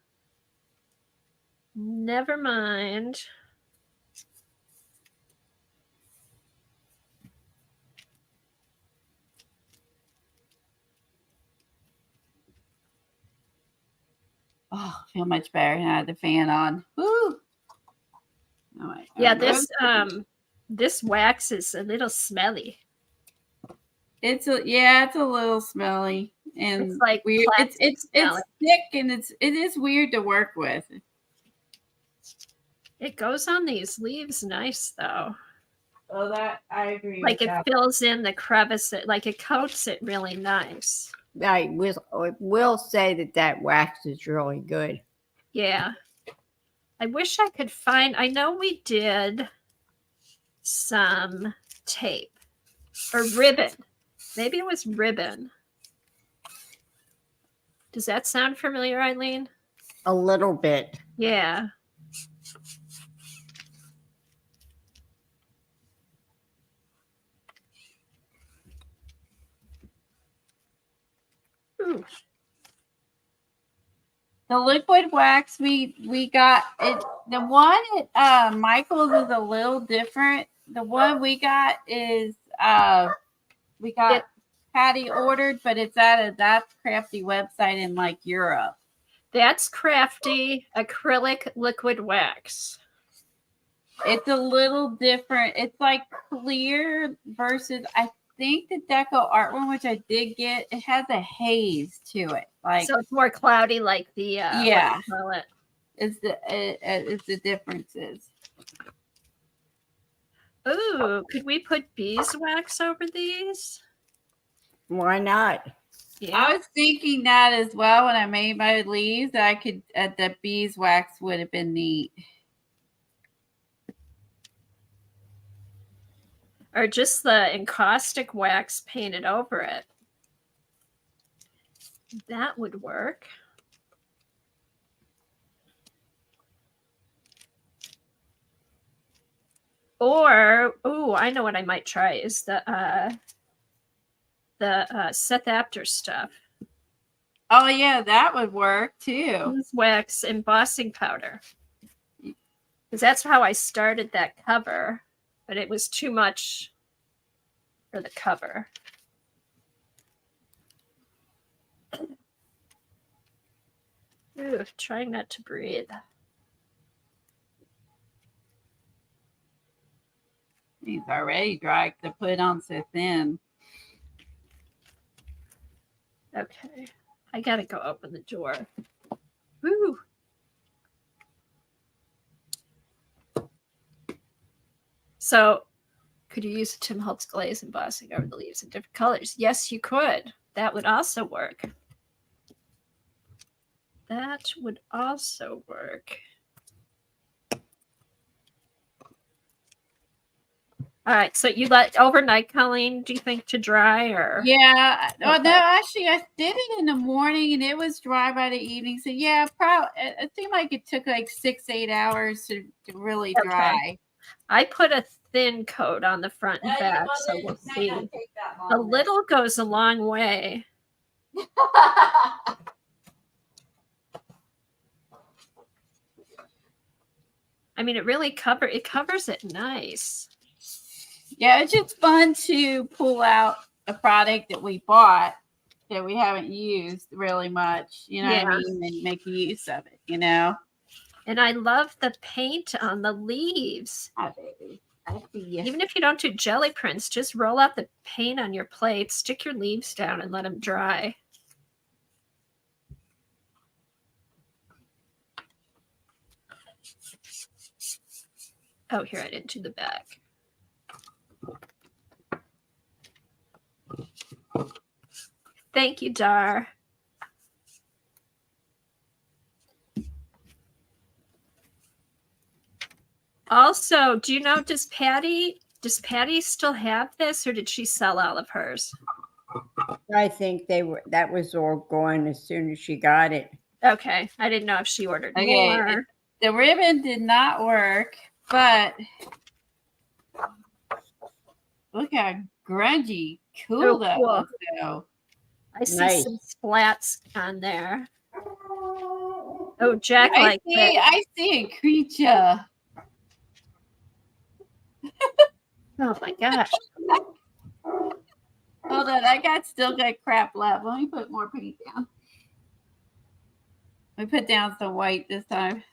Never mind. Oh, I feel much better now. I had the fan on. Woo! All right. Yeah, this wax is a little smelly. It's a little smelly and It's like weird. It's smelly. thick and it is weird to work with. It goes on these leaves nice though. Oh, that I agree Like with it that. fills in the crevice, like it coats it really nice. I will say that wax is really good. Yeah. I wish I could find, I know we did some tape or ribbon. Maybe it was ribbon. Does that sound familiar, Eileen? A little bit. Yeah. Ooh. The liquid wax we got it. The one at Michael's is a little different. The one we got is we got Patty ordered, but it's at a That's Crafty website in like Europe. That's Crafty acrylic liquid wax. It's a little different. It's like clear versus I think the Deco Art one, which I did get, it has a haze to it. Like So it's more cloudy, like the Yeah. what do you call it? it's the differences. Ooh, could we put beeswax over these? Why not? Yeah. I was thinking that as well when I made my leaves. I could the beeswax would have been neat. Or just the encaustic wax painted over it. That would work. Or, oh, I know what I might try is the Seth Apter stuff. Oh yeah, that would work too. Beeswax embossing powder. Because that's how I started that cover, but it was too much for the cover. Ooh, trying not to breathe. He's already dry to put on so thin. Okay, I gotta go open the door. Woo! So, could you use a Tim Holtz glaze embossing over the leaves in different colors? Yes, you could. That would also work. That would also work. All right, so you let overnight, Colleen, do you think, to dry or? Yeah. Oh Okay. no, actually I did it in the morning and it was dry by the evening. So yeah, probably it seemed like it took like 6-8 hours to really Okay. dry. I put a thin coat on the front and back, so we'll see. A little goes a long way. I mean, it covers it nice. Yeah, it's just fun to pull out a product that we bought that we haven't used really much, you know what I mean, and make use of it, you know. And I love the paint on the leaves. Hi, baby. I see you. Even if you don't do jelly prints, just roll out the paint on your plate, stick your leaves down, and let them dry. Oh, here, I didn't do the back. Thank you, Dar. Also, do you know, does Patty still have this, or did she sell all of hers? I think that was all gone as soon as she got it. Okay, I didn't know if she ordered Okay, more. the ribbon did not work, but look how grungy cool that cool. was, though. I see Nice. some splats on there. Oh, Jack likes it. I see a creature. Oh my gosh. Hold on, still got crap left. Let me put more paint down. We put down some white this time.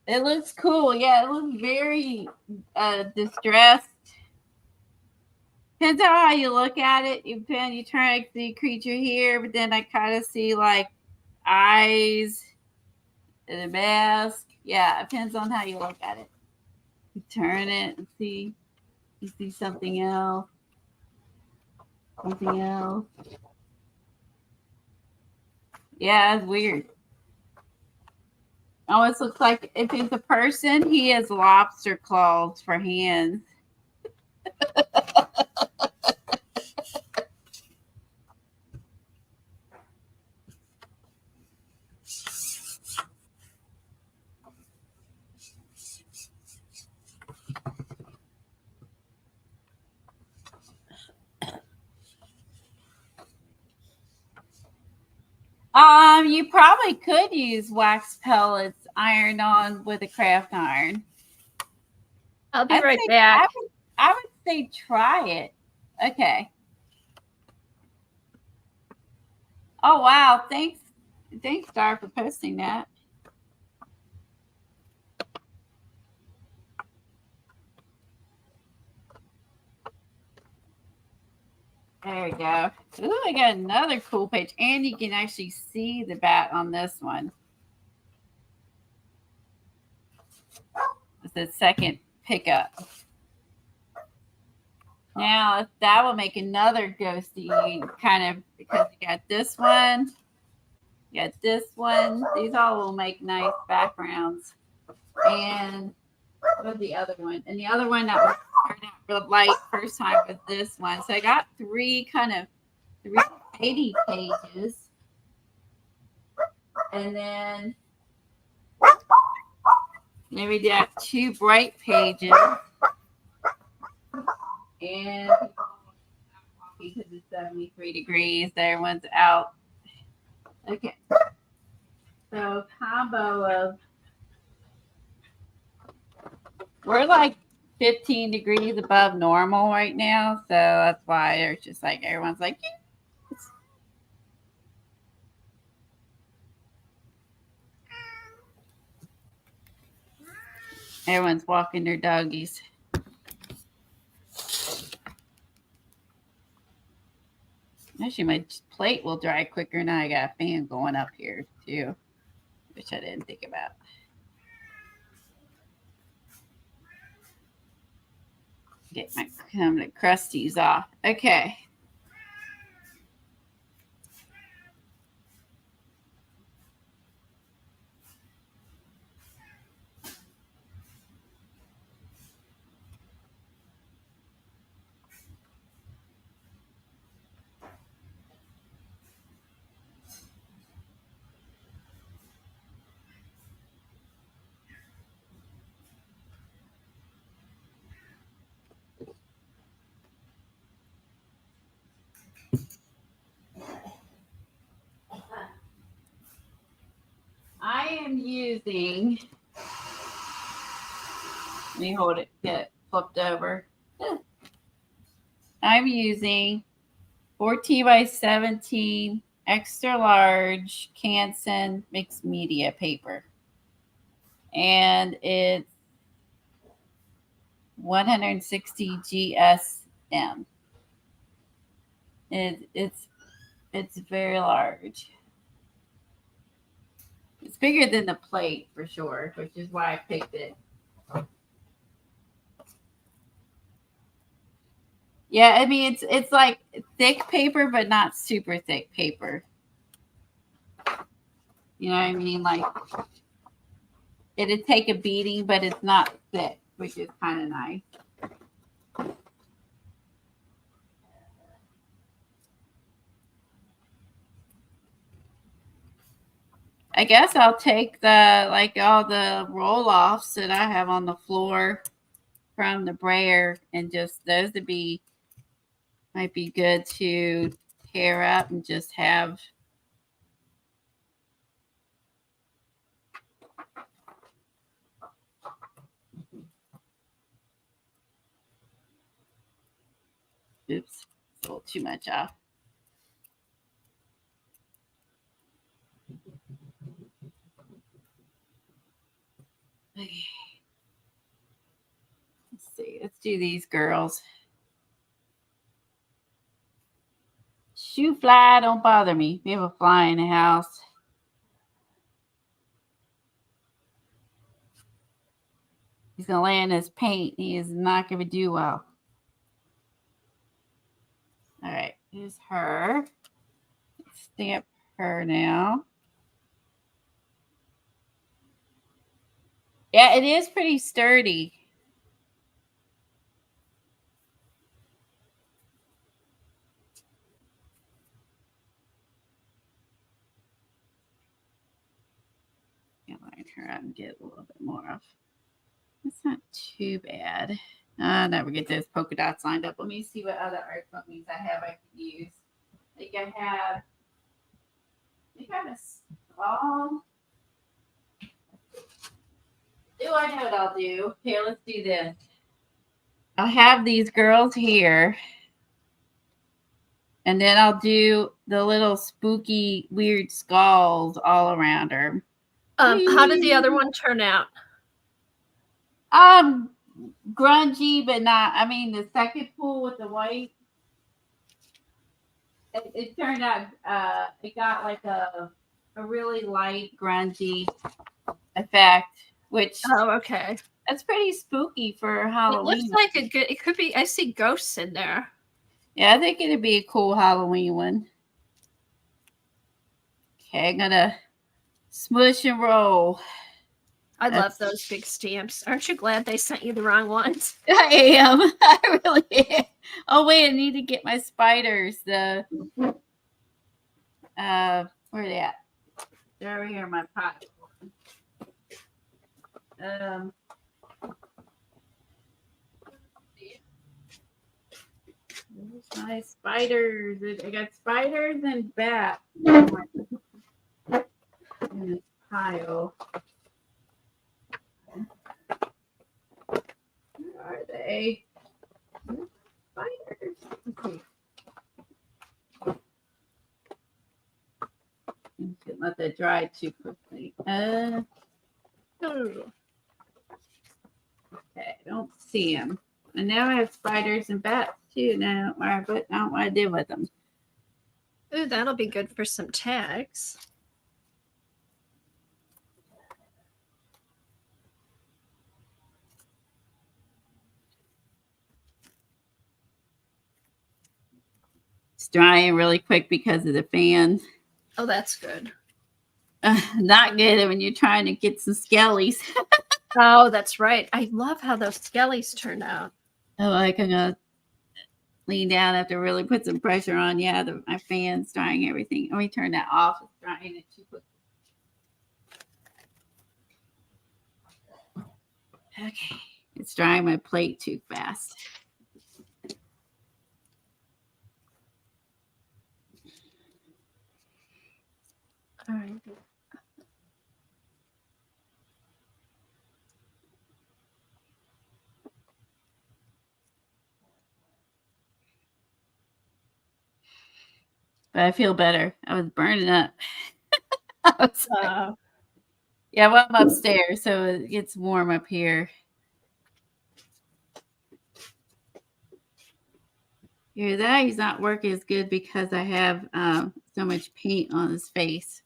It looks cool. Yeah, it looks very distressed. Depends on how you look at it. You try to see creature here, but then I kind of see like eyes and a mask. Yeah, it depends on how you look at it. You turn it and see. You see something else. Something else. Yeah, it's weird. Almost looks like if he's a person, he has lobster claws for hands. You probably could use wax pellets ironed on with a craft iron. I'll be I'd right say- back. I would say try it. Okay. Oh wow! Thanks, Dar, for posting that. There we go. Ooh, I got another cool page, and you can actually see the bat on this one. It's the second pickup. Now that will make another ghosty kind of, because you got this one, you got this one. These all will make nice backgrounds. And what was the other one? And the other one that was turned out real light first time was this one. So I got three shady pages. And then maybe we got two bright pages. And because it's 73 degrees, everyone's out. Okay. So combo of, we're like 15 degrees above normal right now. So that's why there's just like, everyone's like, yes. Everyone's walking their doggies. Actually, my plate will dry quicker now. I got a fan going up here too, which I didn't think about. Get some of the crusties off. Okay. I am using, let me hold it, get it flipped over. I'm using 14 by 17 extra large Canson mixed media paper. And it's 160 GSM. It's very large. It's bigger than the plate for sure, which is why I picked it. Yeah, I mean it's like thick paper, but not super thick paper. You know what I mean? Like it'd take a beating, but it's not thick, which is kind of nice. I guess I'll take all the roll-offs that I have on the floor from the brayer, and just those might be good to tear up and just have. Oops, it's a little too much off. Okay. Let's see. Let's do these girls. Shoe fly, don't bother me. We have a fly in the house. He's gonna land his paint. He is not gonna do well. All right, here's her. Let's stamp her now. Yeah, it is pretty sturdy. Line her out and get a little bit more off. That's not too bad. Never get those polka dots lined up. Let me see what other art companies I have I can use. I think I have a small. I know what I'll do. Here, let's do this. I'll have these girls here. And then I'll do the little spooky, weird skulls all around her. How did the other one turn out? Grungy, but not. I mean, the second pool with the white, it turned out. It got like a really light grungy effect, which Oh, okay. that's pretty spooky for It Halloween. looks like a good. It could be. I see ghosts in there. Yeah, I think it'd be a cool Halloween one. Okay, I'm gonna smush and roll. I love those big stamps. Aren't you glad they sent you the wrong ones? I am. I really am. Oh wait, I need to get my spiders. The where are they at? They're over here in my pocket. There's my spiders. I got spiders and bats in this pile. Where are they? Spiders. Okay. You shouldn't let that dry too quickly. Okay, I don't see them. And now I have spiders and bats too. Now, but I don't want to deal with them. Ooh, that'll be good for some tags. It's drying really quick because of the fan. Oh, that's good. Not good when you're trying to get some skellies. Oh, that's right. I love how those skellies turned out. Oh, like I'm gonna lean down. I have to really put some pressure on. Yeah, my fan's drying everything. Let me turn that off. It's drying it too quick. Okay, it's drying my plate too fast. All right. But I feel better. I was burning up. Yeah, well, I'm upstairs, so it gets warm up here. Yeah, that he's not working as good because I have so much paint on his face.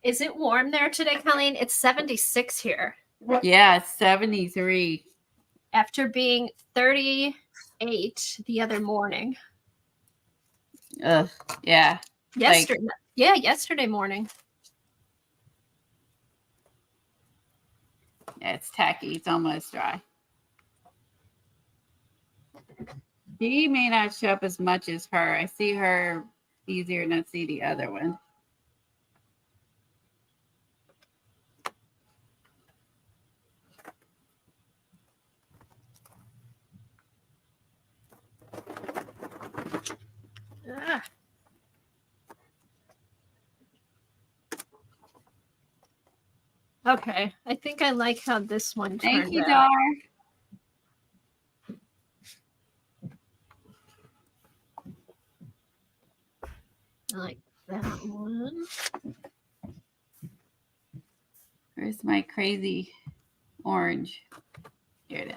Is it warm there today, Colleen? It's 76 here. Yeah, it's 73. After being 38 the other morning. Yeah. Yesterday. Yesterday morning. Yeah, it's tacky. It's almost dry. He may not show up as much as her. I see her easier than I see the other one. Ah. Okay, I think I like how this one turned out. Thank you, Dar. I like that one. Where's my crazy orange. Here it is.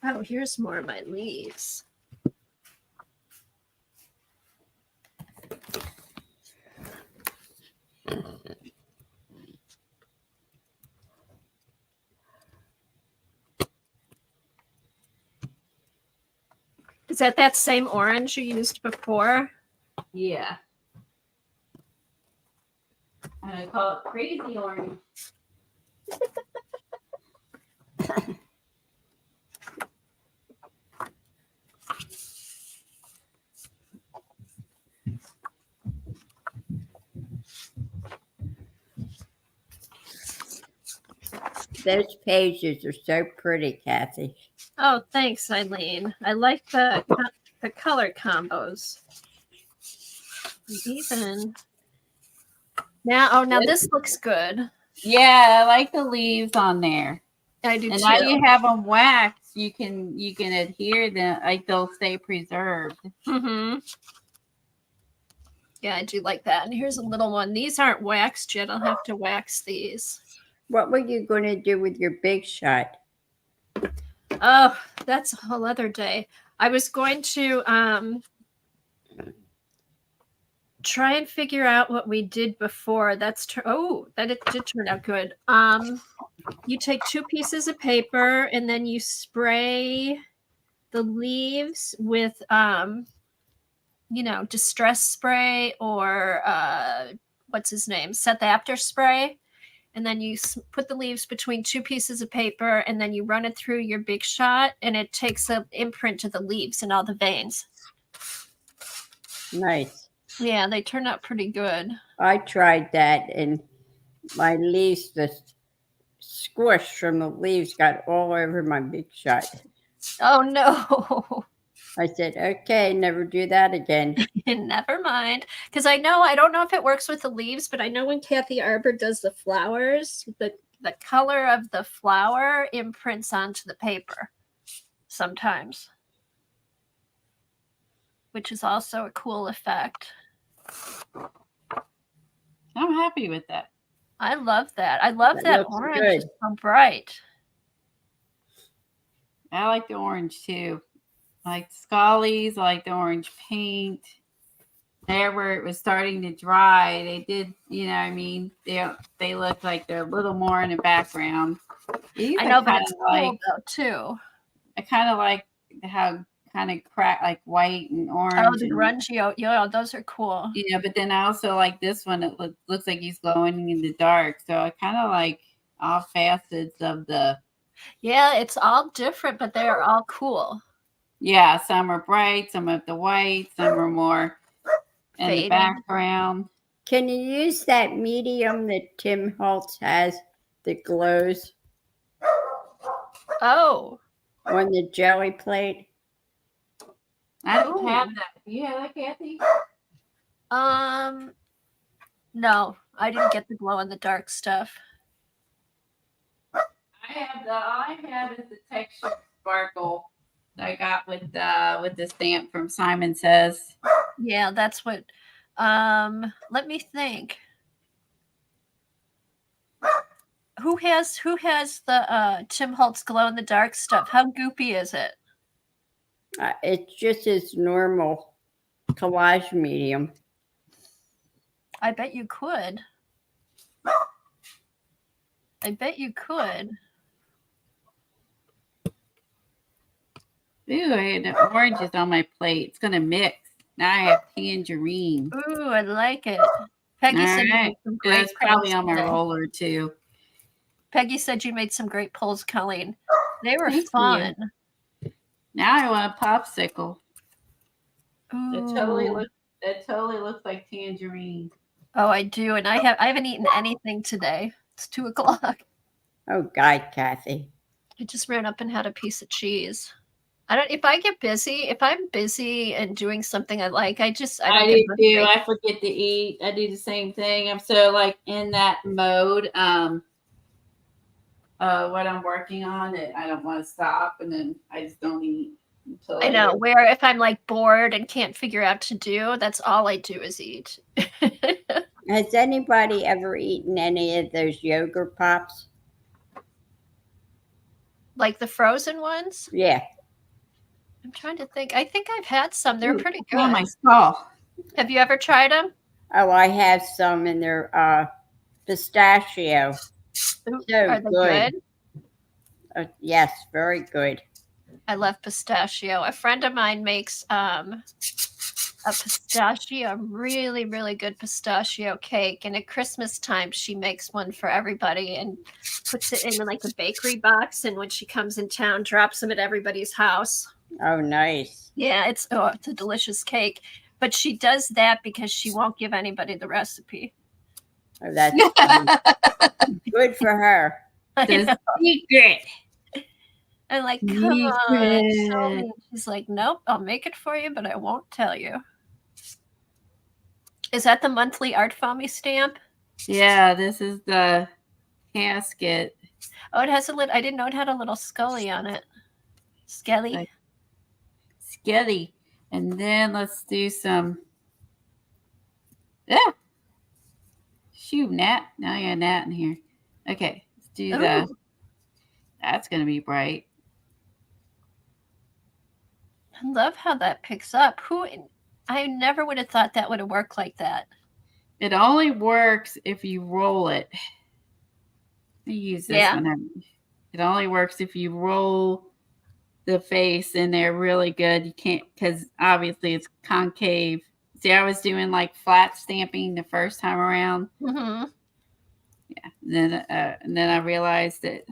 Oh, here's more of my leaves. Is that same orange you used before? Yeah. I'm gonna call it crazy orange. Those pages are so pretty, Kathy. Oh, thanks, Eileen. I like the color combos. Even now, oh, now this looks good. Yeah, I like the leaves on there. I do And too. now you have them waxed. You can adhere them, like they'll stay preserved. Mm-hmm. Yeah, I do like that. And here's a little one. These aren't waxed yet. I'll have to wax these. What were you going to do with your big shot? Oh, that's a whole other day. I was going to try and figure out what we did before. That it did turn out good. You take 2 pieces of paper and then you spray the leaves with distress spray or what's his name, Seth Apter spray. And then you put the leaves between 2 pieces of paper and then you run it through your Big Shot and it takes an imprint of the leaves and all the veins. Nice. Yeah, they turned out pretty good. I tried that and my leaves, the squish from the leaves got all over my Big Shot. Oh, no. I said, okay, never do that again. Never mind. Because I don't know if it works with the leaves, but I know when Kathy Arbor does the flowers, the color of the flower imprints onto the paper sometimes, which is also a cool effect. I'm happy with that. I love that. I love that looks orange. good. It's so bright. I like the orange too. I like Scully's. I like the orange paint. There where it was starting to dry, they did, they look like they're a little more in the background. I know, but it's cool though too. I kind of like how kind of crack like white and orange. Oh, the grungy, yeah, those are cool. But then I also like this one. It looks like he's glowing in the dark. So I kind of like all facets of the. Yeah, it's all different, but they are all cool. Yeah, some are bright, some have the white, some are more in the background. Can you use that medium that Tim Holtz has that glows? Oh. On the jelly plate? I don't have that. You have that, Kathy? No, I didn't get the glow in the dark stuff. All I have is the texture sparkle that I got with the stamp from Simon Says. Yeah, that's what. Let me think. Who has the Tim Holtz glow in the dark stuff? How goopy is it? It's just his normal collage medium. I bet you could. Ooh, I had the oranges on my plate. It's gonna mix. Now I have tangerine. Ooh, I like it. Peggy said you made some great. That's probably on my roller too. Peggy said you made some great pulls, Colleen. They were Thank fun. you. Now I want a popsicle. Ooh. That totally looks like tangerine. Oh, I do, and I haven't eaten anything today. It's 2:00. Oh God, Kathy. I just ran up and had a piece of cheese. If I'm busy and doing something I like, I do too. I forget to eat. I do the same thing. I'm so like in that mode. what I'm working on that I don't want to stop, and then I just don't eat until I know get- where if I'm like bored and can't figure out to do, that's all I do is eat. Has anybody ever eaten any of those yogurt pops? Like the frozen ones. Yeah. I'm trying to think. I think I've had some. They're Ooh, pretty it's on good. my skull. Have you ever tried them? Oh, I have some in their pistachio. So Are they good. good? Yes, very good. I love pistachio. A friend of mine makes a pistachio, really, really good pistachio cake. And at Christmas time, she makes one for everybody and puts it in like a bakery box. And when she comes in town, drops them at everybody's house. Oh, nice. Yeah, it's a delicious cake. But she does that because she won't give anybody the recipe. Oh, that's good for her. The secret. I'm like, come on, show Secret. me. She's like, nope, I'll make it for you, but I won't tell you. Is that the monthly Art Foamy stamp? Yeah, this is the casket. Oh, it has a little. I didn't know it had a little scully on it. Skelly. Like- Skelly. And then let's do some. Yeah. Shoot, Nat. Now I got a Nat in here. Okay, let's do the. Ooh. That's going to be bright. I love how that picks up. I never would have thought that would have worked like that. It only works if you roll it. I use this Yeah. one. It only works if you roll the face in there really good. You can't, because obviously it's concave. See, I was doing like flat stamping the first time around. Mm-hmm. Yeah. And then I realized that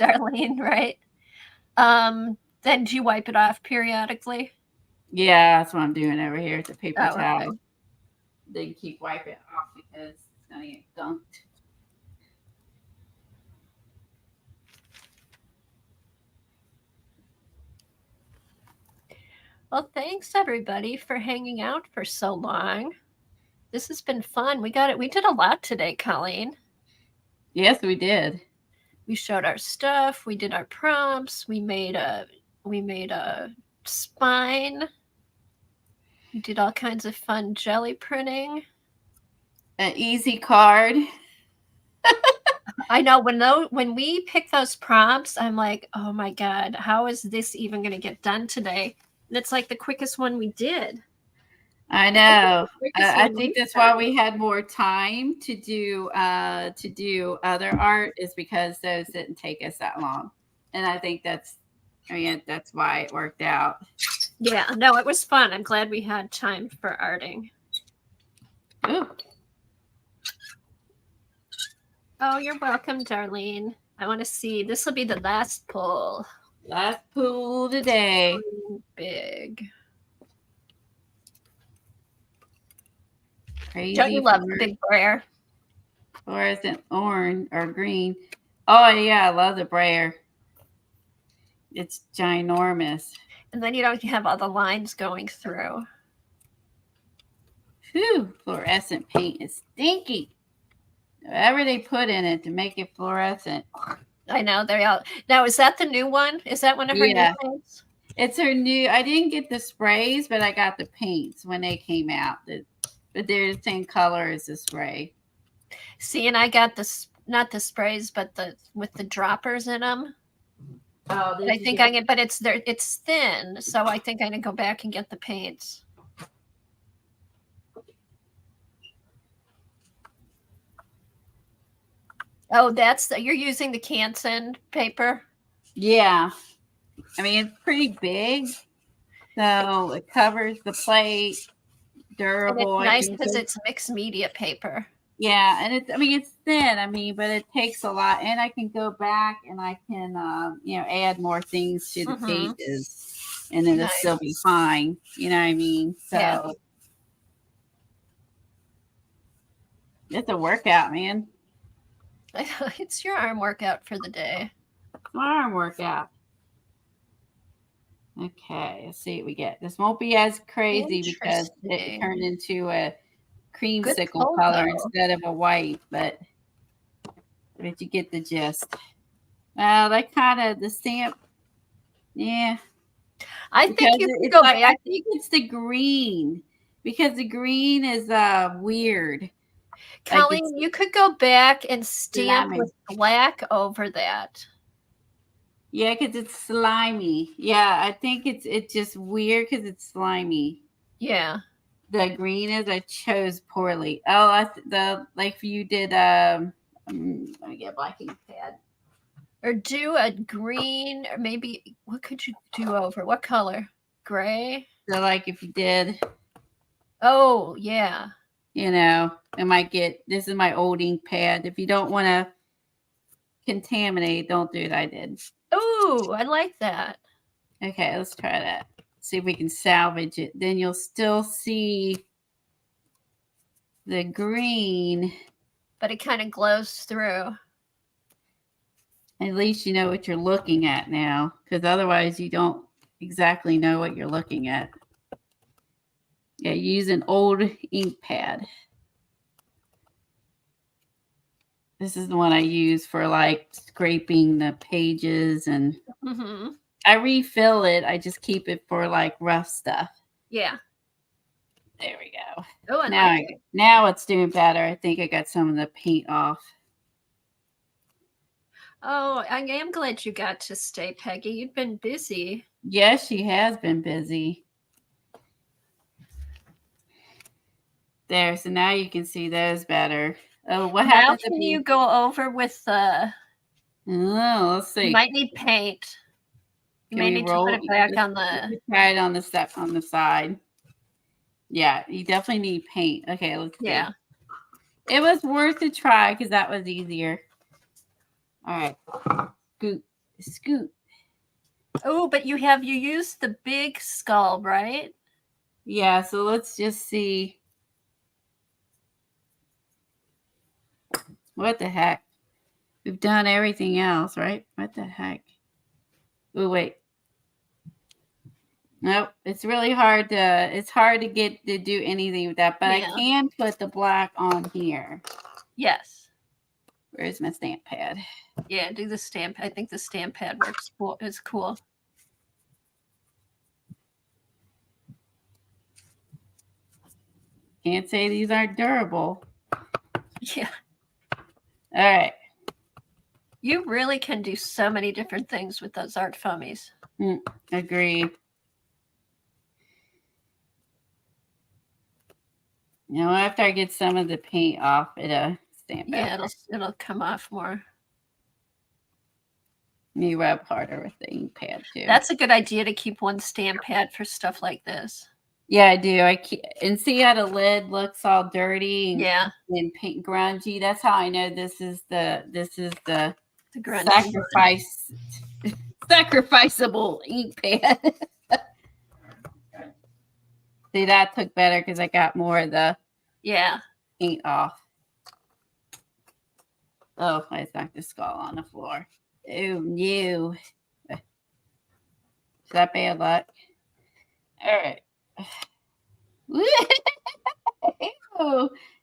Darlene, right? Then do you wipe it off periodically? yeah, that's what I'm doing over here at the paper Oh, towel. okay. Then keep wiping it off because it's gonna get dunked. Well, thanks everybody for hanging out for so long. This has been fun. We did a lot today, Colleen. Yes, we did. We showed our stuff. We did our prompts. We made a spine. We did all kinds of fun jelly printing. An easy card. I know when we pick those prompts, I'm like, oh my God, how is this even going to get done today? And it's like the quickest one we did. I know. Quickest I one think we that's did. why we had more time to do other art is because those didn't take us that long. And I think that's why it worked out. Yeah, no, it was fun. I'm glad we had time for arting. Ooh. Oh, you're welcome, Darlene. I want to see. This will be the last pull. Last pool today. Big. Crazy Don't you love the for big brayer? fluorescent orange or green. Oh yeah, I love the brayer. It's ginormous. And then you don't have all the lines going through. Whew, fluorescent paint is stinky. Whatever they put in it to make it fluorescent. I know they're all. Now, is that the new one? Is that one of her Yeah. new things? It's her new. I didn't get the sprays, but I got the paints when they came out. But they're the same color as the spray. See, and I got this, not the sprays, but with the droppers in them. Oh, I think I get, but it's thin, so I think I'm gonna go back and get the paints. Oh, you're using the Canson paper. Yeah. I mean, it's pretty big, so it covers the plate. And Durable. it's I nice think because it's mixed media paper. yeah, and it's thin. I mean, but it takes a lot, and I can go back and I can add more things to the Mhm. pages, and it'll Nice. still be fine. You know what I mean? So Yeah. it's a workout, man. It's your arm workout for the day. Arm workout. Okay, let's see what we get. This won't be as crazy because it Interesting. turned into a Good creamsicle pull, color though. instead of a white, but you get the gist. Well, that kind of the stamp. Yeah. I Because think you can it's go like, I back. think it's the green because the green is weird. Like it's Colleen, you could go back and stamp slimy. with black over that. Yeah, because it's slimy. Yeah, I think it's just weird because it's slimy. Yeah. The green is I chose poorly. Oh, the like you did. Let me get a black ink pad. Or do a green, or maybe what could you do over? What color? Gray? So like if you did, Oh, yeah. you know, it might get. This is my old ink pad. If you don't want to contaminate, don't do what I did. Oh, I like that. Okay, let's try that. See if we can salvage it. Then you'll still see the green. But it kind of glows through. At least you know what you're looking at now, because otherwise you don't exactly know what you're looking at. Yeah, use an old ink pad. This is the one I use for like scraping the pages, and Mm-hmm. I refill it. I just keep it for like rough stuff. Yeah. There we go. Oh, I like it. Now it's doing better. I think I got some of the paint off. Oh, I am glad you got to stay, Peggy. You've been busy. Yes, she has been busy. There, so now you can see those better. Oh, what Now happened? can you go over with the... Oh, let's see. You might need paint. You Can may we need to roll? put it back on Let's the... try it on the step on the side. Yeah, you definitely need paint. Okay, let's see. Yeah. It was worth a try because that was easier. All right. Scoot. Oh, but you used the big skull, right? Yeah, so let's just see. What the heck? We've done everything else, right? What the heck? Oh, wait. Nope. It's really hard to get to do anything with that, but Yeah. I can put the black on here. Yes. Where's my stamp pad? Yeah, do the stamp. I think the stamp pad works cool. It's cool. Can't say these aren't durable. Yeah. All right. You really can do so many different things with those art foamies. Agree. Now after I get some of the paint off, it'll stamp Yeah, better. it'll come off more. You rub harder with the ink pad too. That's a good idea to keep one stamp pad for stuff like this. Yeah, I do. And see how the lid looks all dirty and paint grungy. That's how I know this is the grungy sacrificable ink pad. See, that took better because I got more of the paint off. Oh, I knocked the skull on the floor. Oh no. Is that bad luck? All right.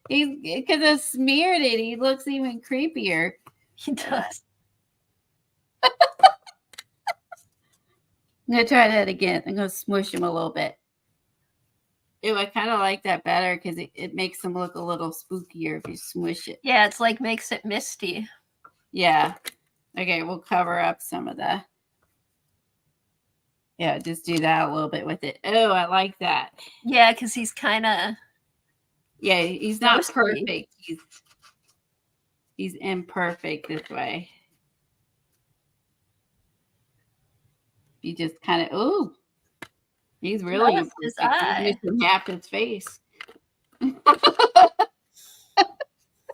Ew. Because I smeared it, he looks even creepier. He does. I'm gonna try that again. I'm gonna smush him a little bit. Ew, I kind of like that better because it makes him look a little spookier if you smush it. Yeah, it's like makes it misty. Yeah. Okay, we'll cover up some of the. Yeah, just do that a little bit with it. Oh, I like that. Yeah, because he's kind of. Yeah, he's not Mostly. perfect. He's imperfect this way. You just kind of, oh, he's really Notice his imperfect. eye. He's missing half his face.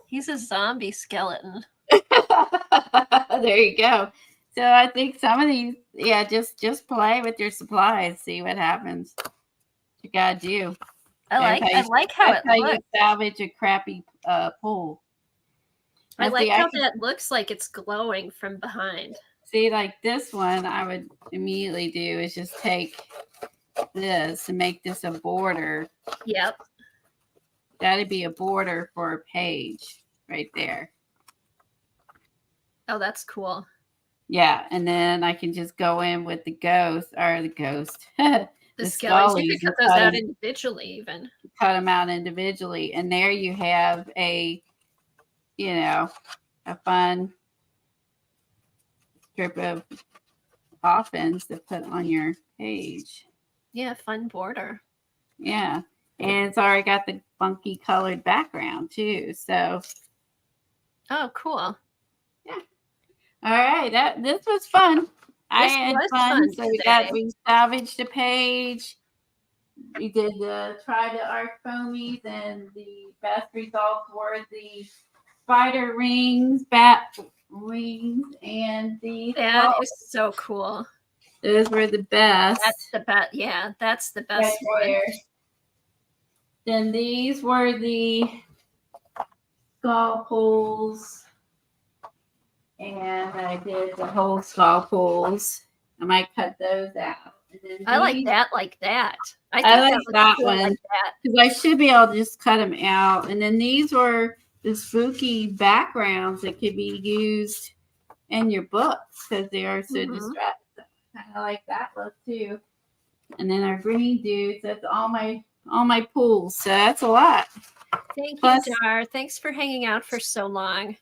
He's a zombie skeleton. There you go. So I think some of these, yeah, just play with your supplies, see what happens. You gotta do. I like how it you looks. salvage a crappy pool. I Now, like see, how that looks like it's glowing from behind. See, like this one, I would immediately do is just take this and make this a border. Yep. That'd be a border for a page right there. Oh, that's cool. Yeah, and then I can just go in with the ghost or the ghost. The The skellies. You scullies could cut and those out individually, even. cut them out individually. And there you have a, you know, a fun strip of coffins to put on your page. Yeah, fun border. Yeah. And it's already got the funky colored background too. So Oh, cool. all right, this was fun. I This had was fun. fun So today. we salvaged a page. We did the try the arc foamies, and the best results were the spider rings, bat rings, and the That is so cool. those were the best. That's the best. Yeah, that's the Right best one. there. Then these were the skull pulls. And I did the whole skull pulls. I might cut those out. And then I like these- that, like that. I I like looks that cool one. like that. because I should be able to just cut them out. And then these were the spooky backgrounds that could be used in your books because they are so Mhm. distracting. Kind of like that look too. And then our green dudes. That's all my pools. So that's a lot. Thank Plus- you, Dar. Thanks for hanging out for so long.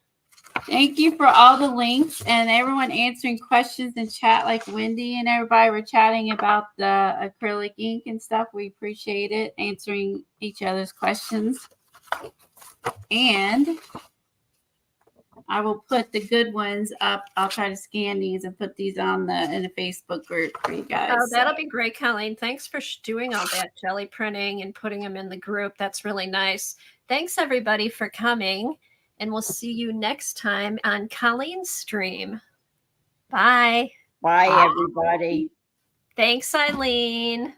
Thank you for all the links and everyone answering questions in chat, like Wendy and everybody were chatting about the acrylic ink and stuff. We appreciate it, answering each other's questions. And I will put the good ones up. I'll try to scan these and put these on in the Facebook group for you guys. Oh, that'll be great, Colleen. Thanks for doing all that jelly printing and putting them in the group. That's really nice. Thanks, everybody, for coming. And we'll see you next time on Colleen's stream. Bye. Bye, everybody. Thanks, Eileen.